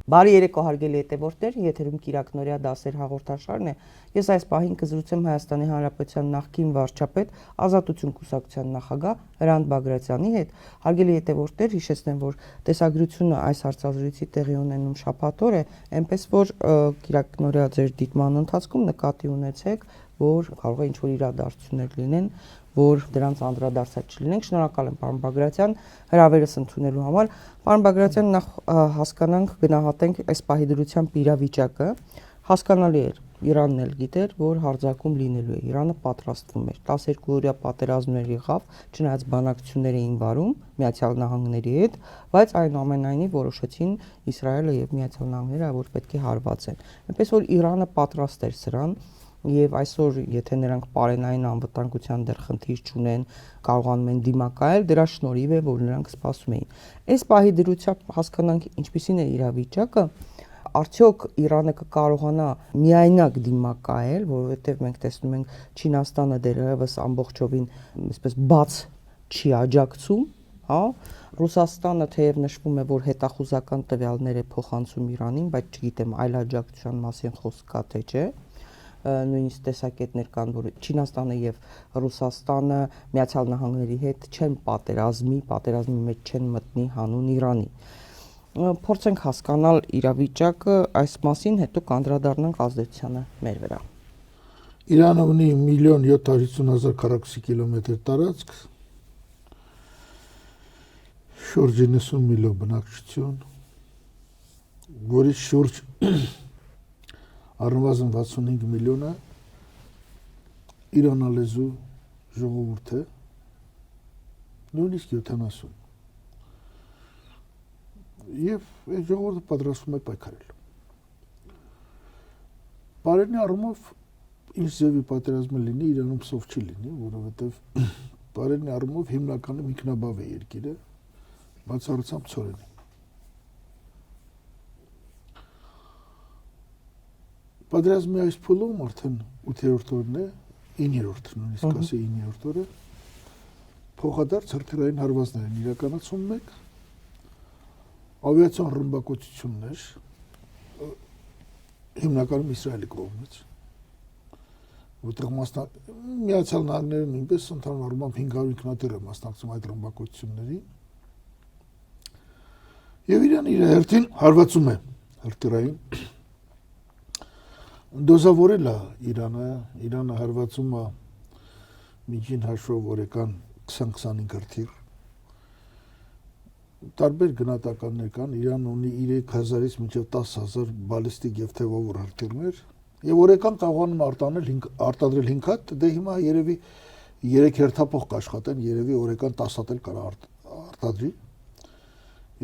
Բարի երեկո հարգելի հետևորդներ, եթերում Կիրակնորյա դասեր հաղորդաշարն է։ Ես այս պահին կզրուցեմ Հայաստանի Հանրապետության նախկին վարչապետ, Ազատություն կուսակցության նախագահ Հրանտ Բագրատյանի հետ։ Հարգելի հետևորդներ, հիշեցնեմ, որ տեսագրությունը այս հարցազրույցի տեղի ունենում շաբաթ օր է, այնպես որ Կիրակնորյա ձեր դիտման ընթացքում նկատի ունեցեք, որ կարող է ինչ-որ իրադարձություններ լինեն, որ դրանց անդրադարձած չլինենք։ Շնորհակալ եմ, պարոն Բագրատյան, հրավերս ընդունելու համար։ Պարոն Բագրատյան, նախ հասկանանք, գնահատենք այս պահի դրությամբ իրավիճակը։ Հասկանալի էր, Իրանն էլ գիտեր, որ հարձակում լինելու է։ Իրանը պատրաստվում էր։ 12-օրյա պատերազմներ եղավ, չնայած բանակցություններ էին վարում Միացյալ Նահանգների հետ, բայց այնուամենայնիվ որոշեցին Իսրայելը եւ Միացյալ Նահանգները, որ պետք է հարվածեն։ Այնպես որ Իրանը պատրաստ էր սրան։ Եվ այսօր, եթե նրանք պարենային անվտանգության դեռ խնդիր չունեն, կարողանում են դիմակայել, դրա շնորհիվ է, որ նրանք սպասում էին։ Այս պահի դրությամբ հասկանանք ինչպիսին է իրավիճակը, արդյոք Իրանը կկարողանա միայնակ դիմակայել, որովհետև մենք տեսնում ենք Չինաստանը դեռևս ամբողջովին, այսպես բաց չի աջակցում, հա, Ռուսաստանը թեև նշվում է, որ հետախուզական տվյալներ է փոխանցում Իրանին, բայց չգիտեմ այլ աջակցության մասին խոսք կա թե չէ։ Նույնիսկ տեսակետներ կան, որ Չինաստանը եւ Ռուսաստանը Միացյալ Նահանգների հետ չեն պատերազմի մեջ չեն մտնի հանուն Իրանի։ Փորձենք հասկանալ իրավիճակը այս մասին, հետո կանդրադառնանք ազդեցությանը մեր վրա։ Իրանը ունի 1.750.000 քառակուսի կիլոմետր տարածք, շուրջ 90 միլիոն բնակչություն, որից շուրջ առնվազն 65 միլիոնը իրանալեզու ժողովուրդ է, նույնիսկ 70։ Եվ այդ ժողովուրդը պատրաստվում է պայքարել։ Բարենի առումով ինչ ձևի պատերազմը լինի, Իրանում սով չի լինի, որովհետև բարենի առումով հիմնականում ինքնաբավ է երկիրը, բացառությամբ ցորենի։ Պատերազմի այս փուլում արդեն 8-րդ օրն է, 9-րդ, նույնիսկ ասի 9-րդ օրը, փոխադարձ հրթիռային հարվածներ են իրականացում մեկ, ավիացիոն ռմբակոծություններ, հիմնականում Իսրայելի կողմից, որտեղ Միացյալ Նահանգները նույնպես ընդհանուր առմամբ 500 ինքնաթիռ է մասնակցում այդ ռմբակոծությունների, եւ Իրանը իր հերթին հարվածում է հրթիռային դոզավորել է Իրանը հարվածում է միջին հաշվով օրական 20-25 հրթիռ։ Տարբեր գնահատականներ կան, Իրանը ունի 3000-ից մինչև 10000 բալիստիկ եւ թևավոր հրթիռներ եւ օրական կարողանում արտադրել 5 հատ, դե հիմա երևի 3 հերթափոխ կաշխատեն, երևի օրական 10 հատ էլ կարող արտադրի։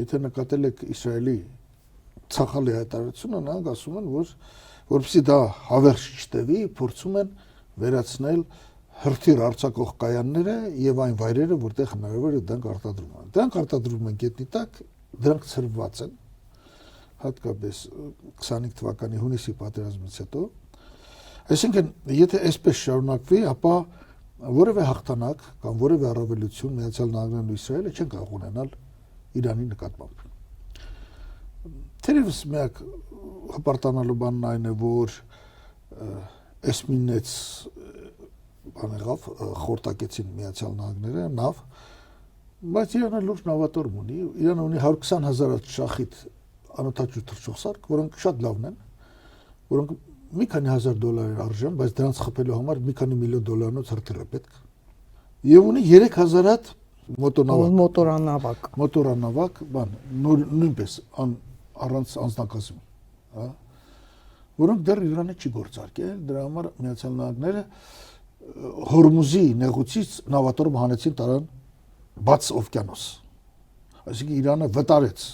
Եթե նկատել եք Իսրայելի ցախալի հայտարարությունը, նրանք ասում են, որպեսզի դա հավերժ չտևի, փորձում են վերացնել հրթիռ արձակող կայանները եւ այն վայրերը, որտեղ հնարավոր է դրանք արտադրվում են։ Դրանք արտադրվում են գետնի տակ, դրանք ցրված են, հատկապես 25 թվականի հունիսի պատերազմից հետո։ Այսինքն, եթե այսպես շարունակվի, ապա որևէ հաղթանակ կամ որևէ առավելություն Միացյալ Նահանգներն ու Իսրայելը չեն կարող ունենալ Իրանի նկատմամբ։ Թերևս միակ հպարտանալու բանն այն է, որ Էսմինեց բան եղավ, խորտակեցին Միացյալ Նահանգները, նավ, բայց Իրանը լուրջ նավատորմ ունի, Իրանը ունի 120,000 շախիտ անօդաչու թռչող սարք, որոնք շատ լավն են, որոնք մի քանի հազար դոլար արժեն, բայց դրանց խփելու համար մի քանի միլիոն դոլարանոց հրթիռ է պետք։ Եվ ունի 3000 հատ մոտորանավակ, բան, նույնպես առանց անձնակազմի, հա, որոնք դեռ Իրանը չի գործարկել, դրա համար Միացյալ Նահանգները Հորմուզի նեղուցից նավատորմ հանեցին տարան բաց օվկիանոս։ Այսինքն Իրանը վտարեց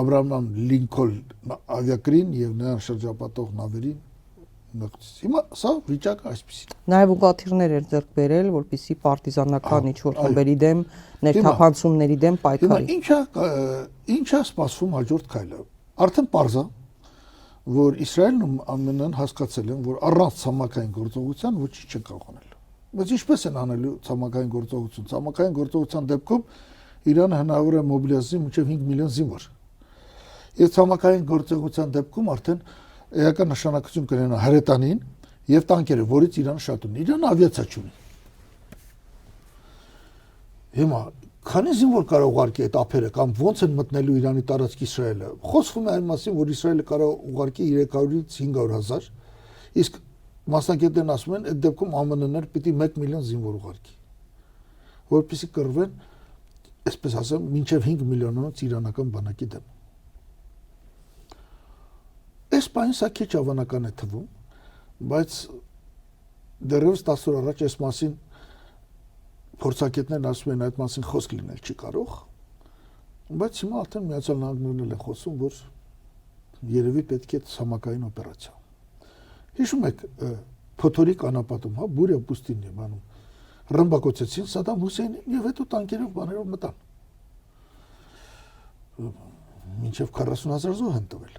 Աբրահամ Լինքոլն ավիակրին եւ նրան շրջապատող նավերին նեղուցից։ Հիմա սա վիճակը այսպեսին է։ Նաև ուղղաթիռներ էր ձեռք բերել, որպեսզի պարտիզանական ինչ-որ խմբերի դեմ, ներթափանցումների դեմ պայքարի։ Ինչա սպասվում հաջորդ քայլը։ Արդեն պարզ է, որ Իսրայելն ու ԱՄՆ-ն հասկացել են, որ առանց ցամաքային գործողության ոչինչ չեն կարող անել։ Բայց ինչպես են անելու ցամաքային գործողություն։ Ցամաքային գործողության դեպքում Իրանը հնարավոր է մոբիլիզացնի մինչև 5 միլիոն զինվոր։ Եվ ցամաքային գործողության դեպքում արդեն էական նշանակություն կունենա հրետանին եւ տանկերը, որից Իրանը շատ ունի։ Իրանը ավիացիա չունի։ Հիմա քանի զինվոր կարող ուղարկի այդ ափերը կամ ո՞նց են մտնելու Իրանի տարածք Իսրայելը։ Խոսվում է այն մասին, որ Իսրայելը կարող ուղարկի 300-ից 500,000, իսկ մասնակիցներն ասում են, այդ դեպքում ԱՄՆ-ներ պիտի 1 միլիոն զինվոր ուղարկի, որպեսզի կռվեն, այսպես ասեմ, մինչև 5 միլիոնանոց իրանական բանակի դեմ։ Այս բանը սա քիչ հավանական է թվում, բայց դեռևս 10 օր առաջ այս մասին փորձագետներն ասում են այդ մասին խոսք լինել չի կարող, բայց հիմա արդեն Միացյալ Նահանգներն են խոսում, որ երևի պետք է ցամաքային օպերացիա։ Հիշում եք Փոթորիկ անապատում, հա, Բուրիա Պուստինի բանում ռմբակոծեցին Սադամ Հուսեյնին եւ հետո տանկերով բաներով մտան։ Մինչև 40,000 զոհ են տվել։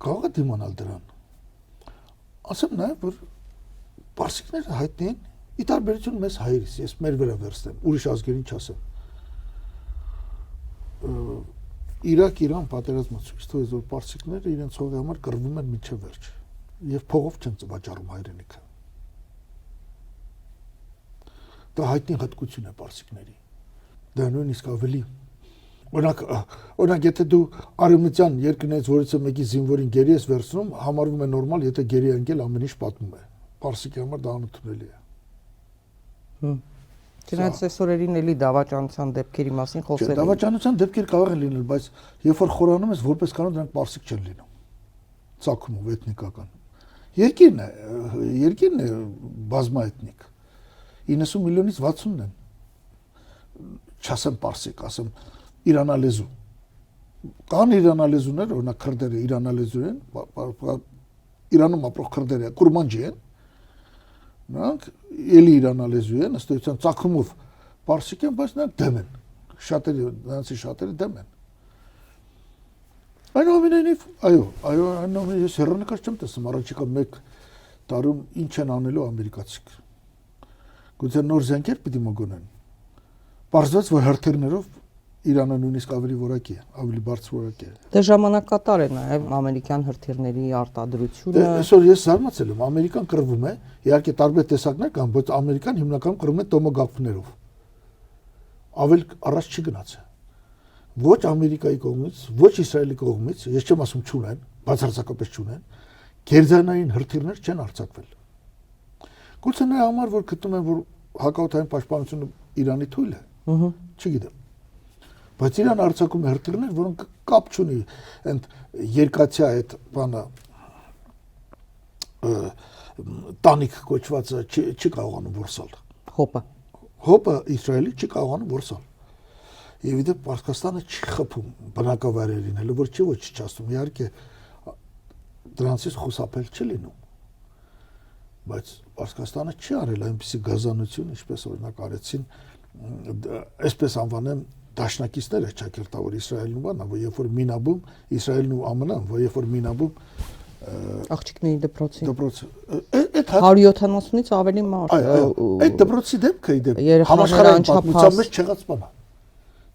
Կարող է դիմանալ դրան։ Ասեմ նաև, որ պարսիկները հայտնի են, ի տարբերություն մեզ հայերից, ես մեր վրա վերցնեմ, ուրիշ ազգերին չասեմ։ Իրաք-Իրան պատերազմը ցույց տվեց, որ պարսիկները իրենց հողի համար կռվում են մինչև վերջ եւ փողով չեն վաճառում հայրենիքը։ Դա հայտնի հատկություն է պարսիկների։ Դա նույնիսկ ավելի Օրինակ, եթե դու արևմտյան երկրներից որից մեկի զինվորին գերի ես վերցնում, համարվում է նորմալ, եթե գերի ընկել ամեն ինչ պատմում է։ Պարսիկի համար դա անընդունելի է։ Չնայած այսօրերին էլի դավաճանության դեպքերի մասին խոսել են։ Դավաճանության դեպքեր կարող են լինել, բայց երբ որ խորանում ես, որպես կանոն դրանք պարսիկ չեն լինում։ Ծագումով էթնիկական։ Երկիրն է բազմաէթնիկ։ 90 միլիոնից 60-ն են։ Չասեմ պարսիկ, ասեմ իրանալեզու։ Կան իրանալեզուներ, օրինակ քրդերը իրանալեզու են, Իրանում ապրող քրդերը կուրմանջի են։ Նրանք էլի իրանալեզու են, ըստ էության ծագումով պարսիկ են, բայց նրանք դեմ են։ Շատերը դեմ են։ Այնուամենայնիվ, այնուամենայնիվ ես հեռանկար չեմ տեսնում առաջիկա 1 տարում ինչ են անելու ամերիկացիք։ Գուցե նոր զենքեր պիտի մոգոնեն։ Պարզվեց, որ հրթիռներով Իրանը նույնիսկ ավելի որակի է, ավելի բարձր որակի է։ Դե ժամանակատար է նաև ամերիկյան հրթիռների արտադրությունը։ Այսօր ես զարմացել եմ, Ամերիկան կռվում է, իհարկե տարբեր տեսակներ կան, բայց Ամերիկան հիմնականում կռվում է տոմոգավներով։ Ավել առաջ չի գնացել։ Ոչ Ամերիկայի կողմից, ոչ Իսրայելի կողմից, ես չեմ ասում չունեն, բացարձակապես չունեն, գերձանային հրթիռներ չեն արձակվել։ Գուցե նրա համար, որ գտնում են, որ հակաօդային պաշտպանությունը Իրանի թույլ է։ Չգիտեմ։ Բայց Իրան արձակում է հրթիռներ, որոնք կապ չունի այդ երկաթյա այդ բանը տանիք կոչվածը չի կարողանում որսալ։ Հոպը Իսրայելի չի կարողանում որսալ։ Եվ իդեպ Պարսկաստանը չի խփում բնակավայրերին, հələ որ չի ոչ չասում, իհարկե դրանցից խուսափել չի լինում։ Բայց Պարսկաստանը չի արել այնպիսի գազանություն, ինչպես օրինակ արեցին, այսպես անվանեմ դաշնակիցները ճակերտավոր Իսրայելն ու բանը, որ երբ որ մինաբում Իսրայելն ու ԱՄՆ-ն, որ երբ որ մինաբում աղջիկների դպրոցի այդ 170-ից ավելի մարդ այդ դպրոցի դեպքը իդեպ համաշխարհային պատմության մեջ չեղած բան է։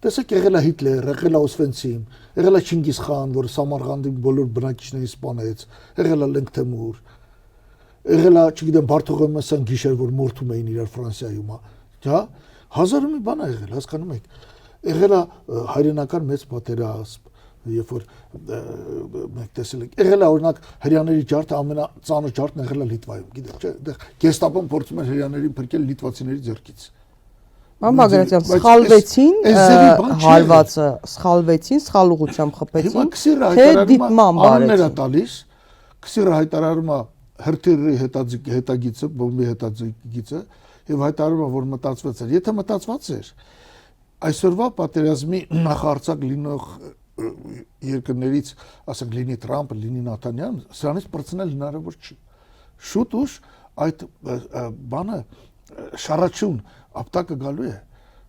Տեսեք, եղել է Հիտլեր, եղել է Օսվենցիմ, եղել է Չինգիզ խան, որ Սամարղանդի բոլոր բնակիչներին սպանեց, եղել է Լենգթեմուր, եղել է, չգիտեմ, Բարթողոմեոսյան գիշեր, որ մորթում էին իրար Ֆրանսիայում, հա, հազար ու մի բան է եղել, հասկանում եք։ Եղել է հայրենական մեծ պատերազմ, երբ որ մենք տեսել ենք, եղել է օրինակ հрьяաների ջարդը ամենածանր ջարդն եղել է Լիտվայում, գիտեք, չէ, այդտեղ Գեստապոն փորձում էր հрьяաներին փրկել լիտվացիների ձեռքից։ Բագրատյան սխալվեցին հարվածը, սխալ ուղղությամբ խփեցին, թե դիտման բարեցին։ Քսիրը հայտարարում է հրթիռի հետագիծը, բոմբի հետագիծը եւ հայտարարում է, որ մտածված էր։ Եթե մտածված էր, այսօրվա պատերազմի նախարարցակ լինող երկրներից, ասենք լինի Թրամփը, լինի Նաթանյան, սրանից բրցնել հնարավոր չի։ Շուտ ուշ այդ բանը շարաչուն ապտակը գալու է։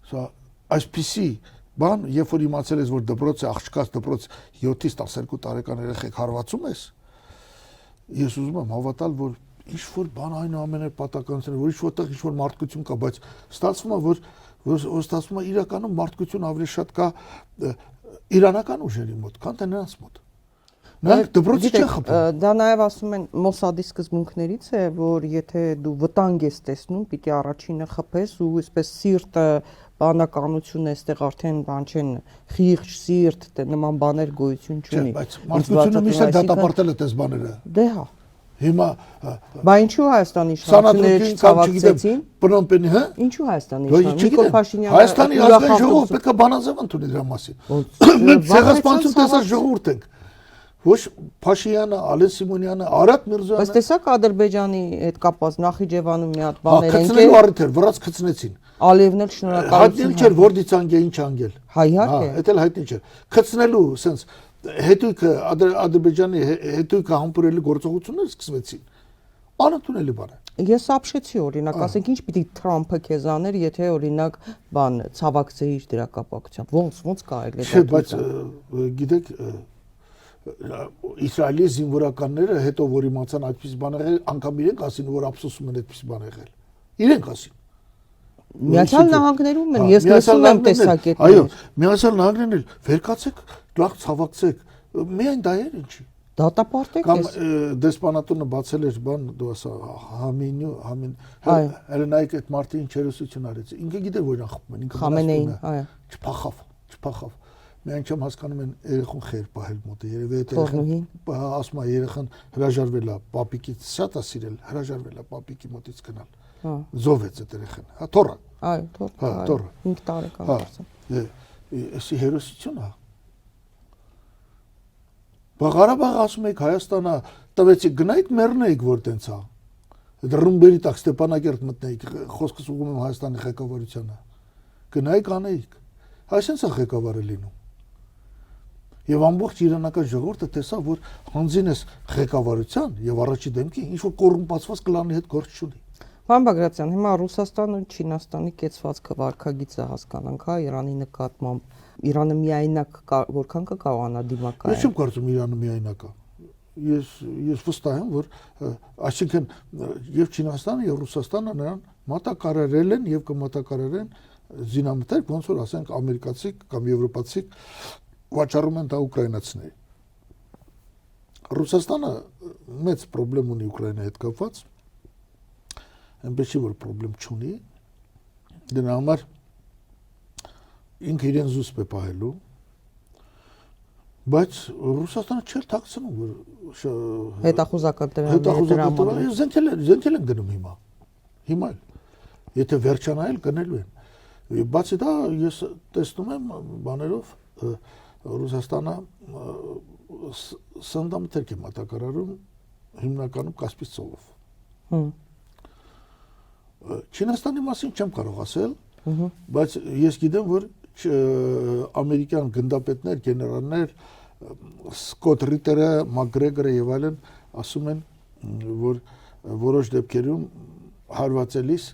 Սա այսպիսի բան, երբ որ իմացել ես, որ դպրոցը աղջկաց դպրոց 7-ից 12 տարեկան երեխեք հարվածում ես, ես ուզում եմ հավատալ, որ ինչ-որ բան այնուամենայնիվ պատականություն է, որ ինչ-որտեղ ինչ-որ մարդկություն կա, բայց ստացվում է, որ ստացվում է իրականում մարդկություն ավելի շատ կա իրանական ուժերի մոտ, քան թե նրանց մոտ։ Նրանք դպրոցի չեն խփում։ Դա նաև ասում են Մոսադի սկզբունքներից է, որ եթե դու վտանգ ես տեսնում, պիտի առաջինը խփես ու այսպես սիրտը բանականություն այստեղ արդեն բան չեն խիղճ սիրտ նման բաներ գոյություն չունի։ Բայց մարդկությունը միշտ դատապարտել է տես բաները։ Դե հա։ Հիմա Բա ինչու Հայաստանի իշխանությունները չցավակցեցին։ Պնոմպենի, հա։ Ինչու Հայաստանի իշխանությունը Նիկոլ Փաշինյանը Հայաստանի ազգային ժողովը պետք է բանաձև ընդունի դրա մասին։ Մենք ցեղասպանություն տեսած ժողովուրդ ենք։ Ոչ Փաշինյանը, Ալեն Սիմոնյանը, Արադ Միրզոյանը։ Բայց տեսակ Ադրբեջանի հետ կապված Նախիջևանում մի հատ բաներ են կցնելու առիթ էր, վրաց կցնեցին։ Ալիևն էլ շնորհակալություն։ Հայտնի չէր որ դիցանգ է ինչ անգել։ Հա իհարկե։ Դա էլ հայտնի չէր։ Կցնելու sense հետույքը Ադրբեջանի հետույքը համբուրելու գործողությունները սկսվեցին։ Անընդունելի բան է։ Ես ապշեցի օրինակ, ասենք ինչ պիտի Թրամփը քեզ աներ, եթե օրինակ բան ցավակցեիր դրա կապակցությամբ։ Ոնց կարելի է դա։ Չէ, բայց գիտեք Իսրայելի զինվորականները հետո որ իմացան այդպես բան եղել, անգամ իրենք ասին որ ափսոսում են այդպես բան եղել։ Իրենք ասին։ Միացյալ Նահանգներում են, ես լսում եմ տեսակետներ։ Այո, Միացյալ Նահանգներն էլ վերկացեք, լավ ցավակցեք։ Միայն դա էր ինչի։ Դատապարտեք Կամ ես։ դեսպանատունը բացել էր բան, դու ասա Համին, Հելենայք այդ մարտի ինչ հերոսություն արեց։ Ինքը գիտեր որ իրան խփում են, ինքը Խամենեին, այո։ Չփախավ։ Միայն չեմ հասկանում են երեխուն խեր պահել մոտը, երևի այդ Թորնուհին։ ասում է երեխան հրաժարվել է պապիկից, շատ է սիրել, հրաժարվել է պապիկի մոտից գնալ։ Հա։ Զովեց այդ երեխան։ Հա, թոռը։ Այո, թոր։ Հա, թոռը։ 5 տարեկան Հա։ դարձա։ Էսի հերոսություն է։ Ղարաբաղ ասում եք Հայաստանը տվեցիք գնայիք մեռնեիք որ տենց է։ Այդ ռումբերի տակ Ստեփանակերտ մտնեիք, խոսքս ուղում եմ Հայաստանի ղեկավարությանը։ Գնայիք անեիք։ Այսինքն է ղեկավարը լինում։ Եվ ամբողջ իրանական ժողովուրդը տեսավ, որ հանձին էս ղեկավարության եւ առաջի դեմքի ինչ որ կոռումպացված կլանի հետ գործ չունի։ Պարոն Բագրատյան, հիմա Ռուսաստանը ու Չինաստանի կեցվածքը վարկագիծը հասկանանք, հա, Իրանի նկատմամբ։ Իրանը միայնակ որքան կկարողանա դիմակայել։ Ես չեմ կարծում Իրանը միայնակ է։ Ես վստահ եմ, որ այսինքն եւ Չինաստանը եւ Ռուսաստանը նրան մատակարարել են եւ կմատակարարեն զինամթերք, ոնց որ ասենք ամերիկացի կամ եվրոպացի վաճառում են դա ուկրաինացիների։ Ռուսաստանը մեծ խնդրեմ ունի Ուկրաինայի հետ կապված, այնպես չի որ խնդրեմ չունի, դրա համար ինքը իրեն զուսպ է պահելու, բայց Ռուսաստանը չէր թաքցնում, որ հետախուզական դրամները զենքել են գնում հիմա էլ, եթե վերջանայել գնելու են, բացի դա ես տեսնում եմ բաներով Ռուսաստանը սննդամթերք է մատակարարում հիմնականում Կասպից ծովով։ Չինաստանի մասին չեմ կարող ասել, բայց ես գիտեմ, որ ամերիկյան գնդապետներ, գեներալներ, Սկոտ Ռիտերը, Մակգրեգորը եւ այլն ասում են, որ որոշ դեպքերում հարվածելիս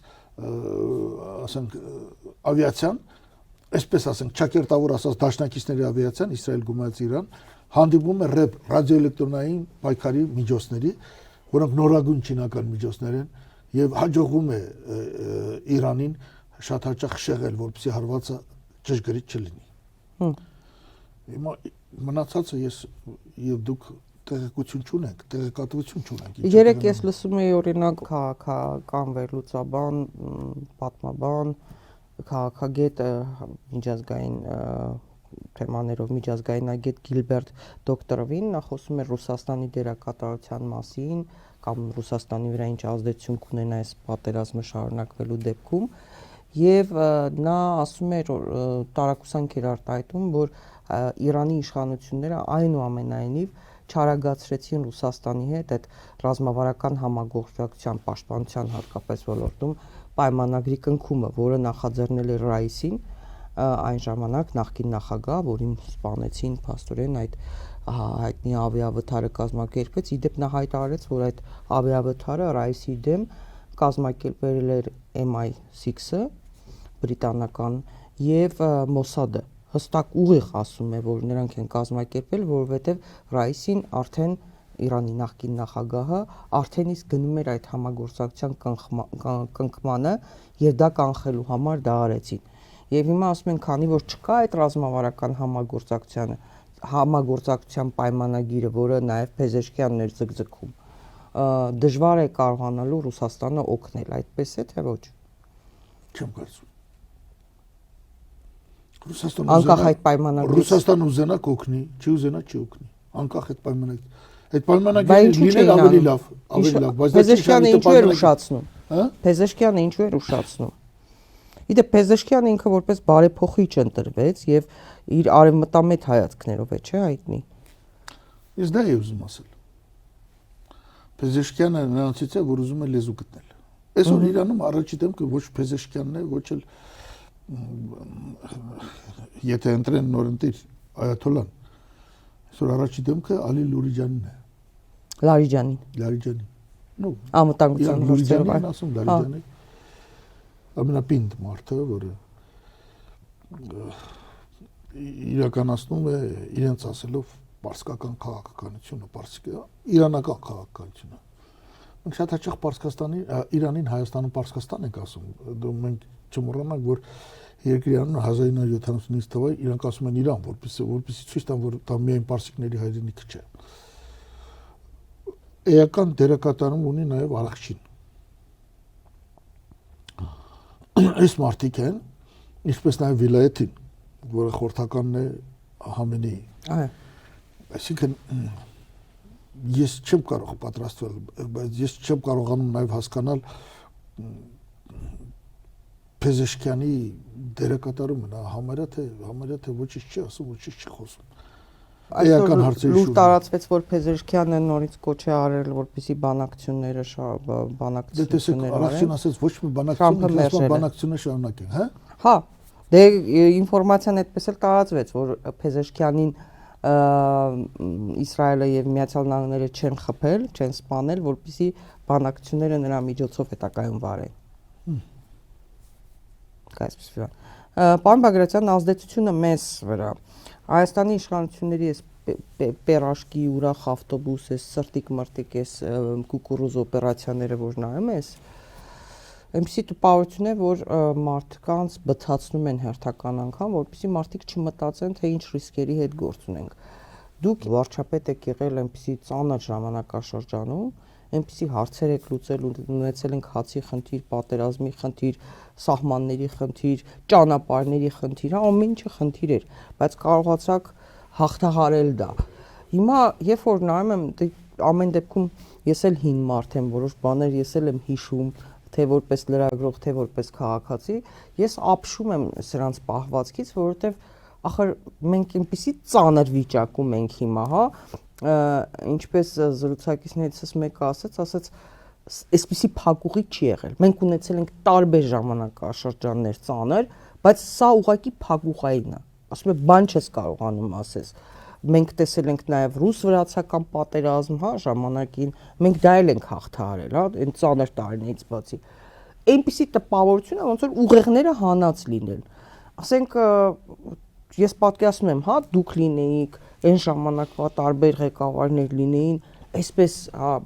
ասենք ավիացիան այսպես ասենք ճակերտավոր ասած դաշնակիցների ավիացիան Իսրայել գումարած Իրան հանդիպում է ՌԵԲ ռադիոէլեկտրոնային պայքարի միջոցների, որոնք նորագույն չինական միջոցներ են եւ հաջողում է Իրանին շատ հաճախ շեղել, որպեսզի հարվածը ճշգրիտ չլինի։ Հիմա մնացածը ես եւ դուք տեղեկություն չունենք, տեղեկատվություն չունենք։ Երեք ես լսում էի օրինակ քաղաքական վերլուծաբան, պատմաբան, քաղաքագետ միջազգային թեմաներով միջազգայնագետ Գիլբերտ Դոկտորովին, նա խոսում էր Ռուսաստանի դերակատարության մասին կամ Ռուսաստանի վրա ինչ ազդեցություն կունենա այս պատերազմը շարունակվելու դեպքում եւ նա ասում էր տարակուսանք էր արտահայտում, որ Իրանի իշխանությունները այնուամենայնիվ չարագացրեցին Ռուսաստանի հետ այդ ռազմավարական համագործակցության պաշտպանության հատկապես ոլորտում պայմանագրի կնքումը, որը նախաձեռնել էր Ռայիսին այն ժամանակ նախկին նախագահ, որին սպանեցին փաստորեն այդ հայտնի ավիավթարը կազմակերպեց, իդեպ նա հայտարարեց, որ այդ ավիավթարը Ռայիսի դեմ կազմակերպել էր MI6-ը բրիտանական եւ Մոսադը հստակ ուղիղ ասում է, որ նրանք են կազմակերպել, որովհետեւ Ռայիսին արդեն Իրանի նախկին նախագահը արդեն իսկ գնում էր այդ համագործակցության կնքմանը եւ դա կանխելու համար դա արեցին։ Եվ հիմա ասում են, քանի որ չկա այդ ռազմավարական համագործակցության պայմանագիրը, որը նաև Փեզեշքյանն էր ձգձգում, դժվար է կարողանալու Ռուսաստանը օգնել, այդպես է թե ոչ։ Չեմ կարծում։ Անկախ այդ պայմանագրից։ Ռուսաստան ուզենա կօգնի, չի ուզենա չի օգնի։ Անկախ այդ պայմանագրից։ Այդ պայմանագիրը լինել ավելի լավ, բայց Փեզեշքյանը ինչու էր ուշացնում։ Հա? Փեզեշքյանը ինչու էր ուշացնում։ Իդե Փեզեշքյանը ինքը որպես բարեփոխիչ ընտրվեց եւ իր արևմտամետ հայացքներով է, չէ՞ հայտնի։ Ես դա եմ ուզում ասել։ Փեզեշքյանը նրանցից է, որ ուզում է լեզու գտնել։ Այսօր Իրանում առաջի դեմքը ոչ Փեզեշքյանն է, ոչ էլ եթե ընտրեն նոր ընտիր Այաթոլան։ Այսօր առաջի դեմքը Ալի Լուրիջանին է։ Լարիջանին։ Ну, անվտանգության գործերով ասում Լարիջանի։ Ամենապինդ մարդը, որը իրականացնում է իրենց ասելով պարսկական քաղաքականությունը, իրանական քաղաքականությունը։ Մենք շատ հաճախ Պարսկաստանի, Իրանին, Հայաստանում Պարսկաստան ենք ասում։ Մենք չմոռանանք, որ երկրի անունը 1979 թվականին իրանք ասում են Իրան, որպեսզի ցույց տան, որ դա միայն պարսիկների հայրենիքը չէ։ Էական դերակատարում ունի նաև Արաքչին։ Այս մարդիկ են, ինչպես նաև Վիլայեթին, որը խորհրդականն է Համենեի։ Այսինքն ես չեմ կարող պատրաստվել, բայց ես չեմ կարողանում նաև հասկանալ Փեզեշքյանի դերակատարումը, նա համարյա թե ոչինչ չի ասում, ոչինչ չի խոսում։ Էական հարցերի շուրջ տարածվեց, որ Փեզեշքյանը նորից կոչ է արել, որպեսզի բանակցությունները Արաքչին ասեց ոչ մի բանակցությունը շարունակեն, հա։ Հա, դե ինֆորմացիան այդպես էլ տարածվեց, որ Փեզեշքյանին Իսրայելը եւ Միացյալ Նահանգները չեն խփել, չեն սպանել, որպեսզի բանակցությունները նրա միջոցով հետագայում վարեն։ Պարոն Բագրատյան, ազդեցությունը մեզ վրա Հայաստանի իշխանությունների այս պերաշկի ուրախ ավտոբուս, այս սրտիկ-մրտիկ, այս կուկուռուզ օպերացիաները, որ նայում ես, այնպիսի տպավորություն է, որ մարդկանց բթացնում են հերթական անգամ, որպեսզի մարդիկ չմտածեն, թե ինչ ռիսկերի հետ գործ ունենք։ Դուք վարչապետ եք եղել այնպիսի ծանր ժամանակաշրջանում, այնպիսի հարցեր եք լուծել, ունեցել ենք հացի խնդիր, պատերազմի խնդիր, սահմանների խնդիր, ճանապարհների խնդիր, ամեն ինչը խնդիր էր, բայց կարողացաք հաղթահարել դա։ Հիմա, երբ որ նայում եմ, ամեն դեպքում ես էլ հին մարդ եմ, որոշ բաներ ես էլ եմ հիշում, թե որպես լրագրող, թե որպես քաղաքացի, ես ապշում եմ սրանց պահվածքից, որովհետև ախր մենք այնպիսի ծանր վիճակում ենք հիմա, հա, ինչպես զրուցակիցներից մեկը ասաց, այսպիսի փակուղի չի եղել։ Մենք ունեցել ենք տարբեր ժամանակաշրջաններ ծանր, բայց սա ուղղակի փակուղային է։ Ասում եմ, բան չես կարողանում ասես։ Մենք տեսել ենք նաև ռուս-վրացական պատերազմ, հա, ժամանակին, մենք դա էլ ենք հաղթահարել, հա, այն ծանր տարիներից բացի։ Այնպիսի տպավորություն է, ոնց որ ուղեղները հանած լինեն։ Ասենք, ես պատկերացնում եմ, հա, դուք լինեիք, այն ժամանակվա տարբեր ղեկավարներ լինեին, այսպես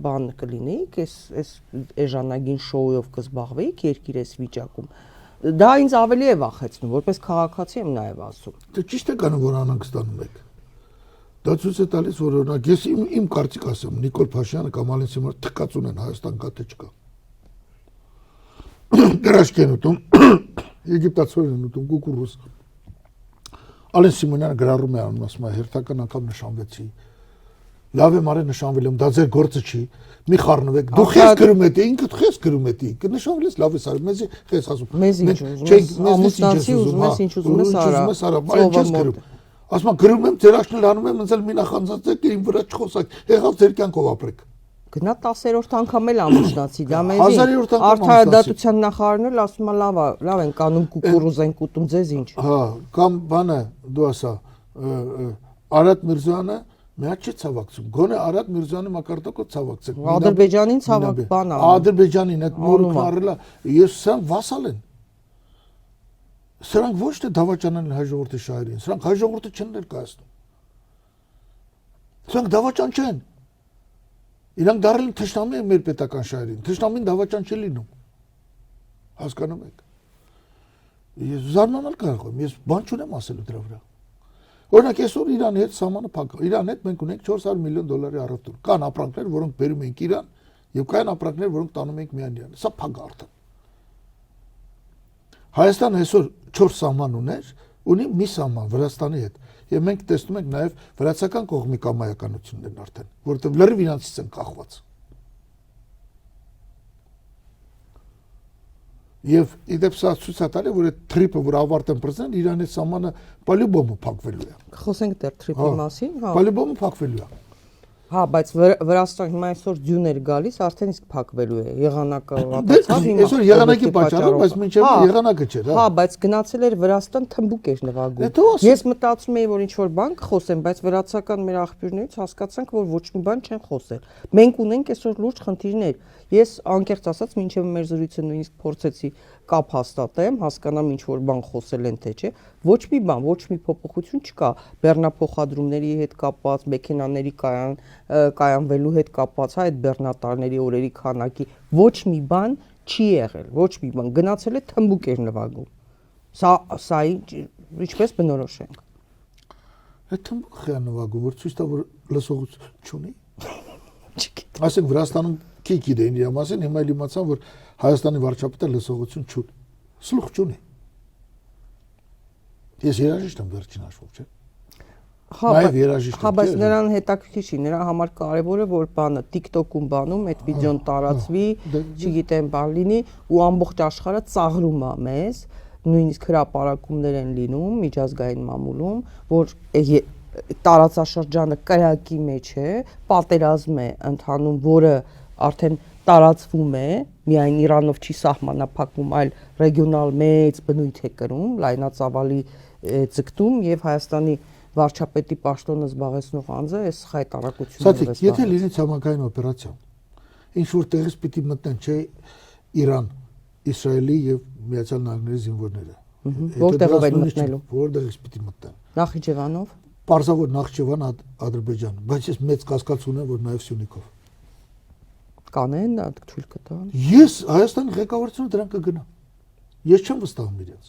բան կլինեիք, այս էժանագին շոուով կզբաղվեիք երկիր այս վիճակում։ Դա ինձ ավելի է վախեցնում, որպես քաղաքացի եմ նաև ասում։ Դե ճիշտ է կանում, որ անհանգստանում եք։ Դա ցույց է տալիս, որ օրինակ ես իմ կարծիք ասեմ, Նիկոլ Փաշինյանը կամ Ալեն Սիմոնյանը թքած ունեն Հայաստան կա թե չկա։ Գրաշք են ուտում, եգիպտացիներ են ուտում, կուկուռուզ։ Ալեն Սիմոնյանը գրառում է անում, ասում է հերթական անգամ նշանվեցի։ Լավ եմ արել նշանվել եմ, դա ձեր գործը չի։ Մի խառնվեք։ Դու խես գրում ես, ինքդ խես գրում ես, կնշանվես լավ ես արել, մեզ խես ասում։ Մեզ ինչ ուզում ես արա։ Ասում եմ գրում եմ, ձեր աշնան անում եմ, ինձ էլ մի նախանձած եք, իմ վրա չխոսակ, եղավ ձեր կյանքով ապրեք։ Գնա 10-րդ անգամ էլ ամուսնացի, դա մեզի արդարադատության նախարարն էլ ասում է լավ են կանում կուկուռուզ են կուտում, ձեզ ինչ։ Հա, կամ բանը դու ասա, Արադ Միրզոյանը միա չի ցավակցում, գոնե Արադ Միրզոյանի մակարդակով ցավակցեք։ Ադրբեջանին ցավակ բան ա։ Ադրբեջանին այդ մորուքն առելա, ես սրանք վասալ են։ Սրանք ոչ թե դավաճանան հայ ժողովրդի շահերին, սրանք հայ ժողովուրդը չեն ներկայացնում։ Սրանք դավաճան չեն։ Իրանք դարել են թշնամի են մեր պետական շահերին, թշնամին դավաճան չի լինում։ Հասկանում եք։ Ես զարմանալ կարող եմ, ես բան չունեմ ասելու դրա վրա։ Օրինակ այսօր Իրանի հետ սահմանը փակ է։ Իրանի հետ մենք ունենք 400 միլիոն դոլարի առևտուր։ Կան ապրանքներ, որոնք բերում ենք Իրան, եւ կան ապրանքներ, որոնք տանում ենք միայն Իրան։ Սա փակ է արդեն։ Հայաստանը այսօր 4 սահման ուներ, ունի մի սահման Վրաստանի հետ։ Եվ մենք տեսնում ենք նաեւ վրացական կողմի կամայականություններն արդեն, որովհետեւ լրիվ իրանցից են կախված։ Եվ իդեպ սա ցույց է տալի, որ այդ թրիպը, որ ավարտեն պրեզիդենտ, Իրանի սահմանը պալյուբոմը փակվելու է։ Խոսենք դեռ թրիպի մասին, հա։ Պալյուբոմը փակվելու է։ Հա, բայց Վրաստան հիմա այսօր ձյուն էր գալիս, արդեն իսկ փակվելու է։ Եղանակը վատացավ հիմա։ Այսօր եղանակի պատճառով, բայց մինչև եղանակը չէր, հա։ Հա, բայց գնացել էր Վրաստան թմբուկ էր նվագում։ Ես մտածում էի, որ ինչ որ բան կխոսեմ, բայց վրացական մեր աղբյուրներից հասկացանք, որ ոչ մի բան չեն խոսել։ Մենք ունենք այսօր լուրջ խնդիրներ։ Ես անկեղծ ասած, մինչև մեր զրույցը նույնիսկ փորձեցի կապ հաստատեմ, հասկանամ ինչ որ բան խոսել են թե չէ, ոչ մի բան, ոչ մի փոփոխություն չկա բեռնափոխադրումների հետ կապված, մեքենաների կայանվելու հետ կապված, հա, այդ բեռնատարների օրերի քանակի ոչ մի բան չի եղել, ոչ մի բան, գնացել է թմբուկ էր նվագում։ Սա ինչպես բնորոշենք։ Այդ թմբուկ է նվագում, որ ցույց տա, որ լսողություն չունի։ Չգիտեմ։ Ասենք Վրաստանում քիչ գիտեին իր մասին, հիմա էլ իմացան, որ Հայաստանի վարչապետը լսողություն չունի։ Սլուխ չունի։ Ես երաժիշտ եմ վերջին հաշվով, չէ՞։ Հա, բայց նրան հետաքրքիր չի, նրա համար կարևորը որ բանը TikTok-ում բանում այդ վիդեոն տարածվի, չգիտեմ, բան լինի ու ամբողջ աշխարհը ծաղրում է մեզ, նույնիսկ հրապարակումներ են լինում միջազգային մամուլում, որ տարածաշրջանը կրակի մեջ է, պատերազմ է ընթանում, որը արդեն տարածվում է, միայն Իրանով չի սահմանափակվում, այլ ռեգիոնալ մեծ բնույթ է կրում, լայնածավալի ձգտում եւ Հայաստանի վարչապետի պաշտոնը զբաղեցնող անձը այս հայտարարությունները ստացի, եթե լինի ցամաքային օպերացիա, ինչ որ տեղից պիտի մտնեն, չէ, Իրան, Իսրայելի եւ Միացյալ Նահանգների զինվորները։ Որտեղով են մտնելու։ Որտեղից պիտի մտնեն։ Նախիջևանով։ Պարզավոր Նախիջևան, Ադրբեջան, բայց ես մեծ կասկած ունեմ, որ նաեւ Սյունիքով։ Կանեն, թույլ կտան։ Ես Հայաստանի ղեկավարությունը դրան կգնամ։ Ես չեմ վստահում իրենց։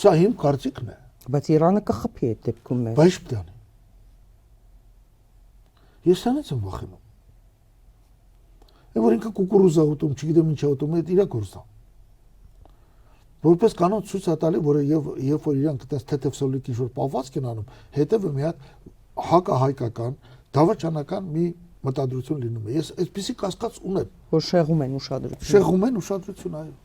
Սա իմ կարծիքն է։ Բայց Իրանը կխփի այդ դեպքում մեզ։ Բայց պետք է։ Ես սրանից եմ վախենում։ Որ ինքը կուկուրուզա ուտում, չգիտեմ ինչ ուտում, այդ իր գործն է։ Որպես կանոն ցույց է տալի, որ երբ որ իրանք այդպես թեթև սոլիկ ինչ որ պահվածք են անում, հետևը մի հատ հակահայկական, դավաճանական մի մտադրություն լինում է։ Ես այսպեսի կասկած ունեմ, որ շեղում են ուշադրություն։ Շեղում են ուշադրություն, այո։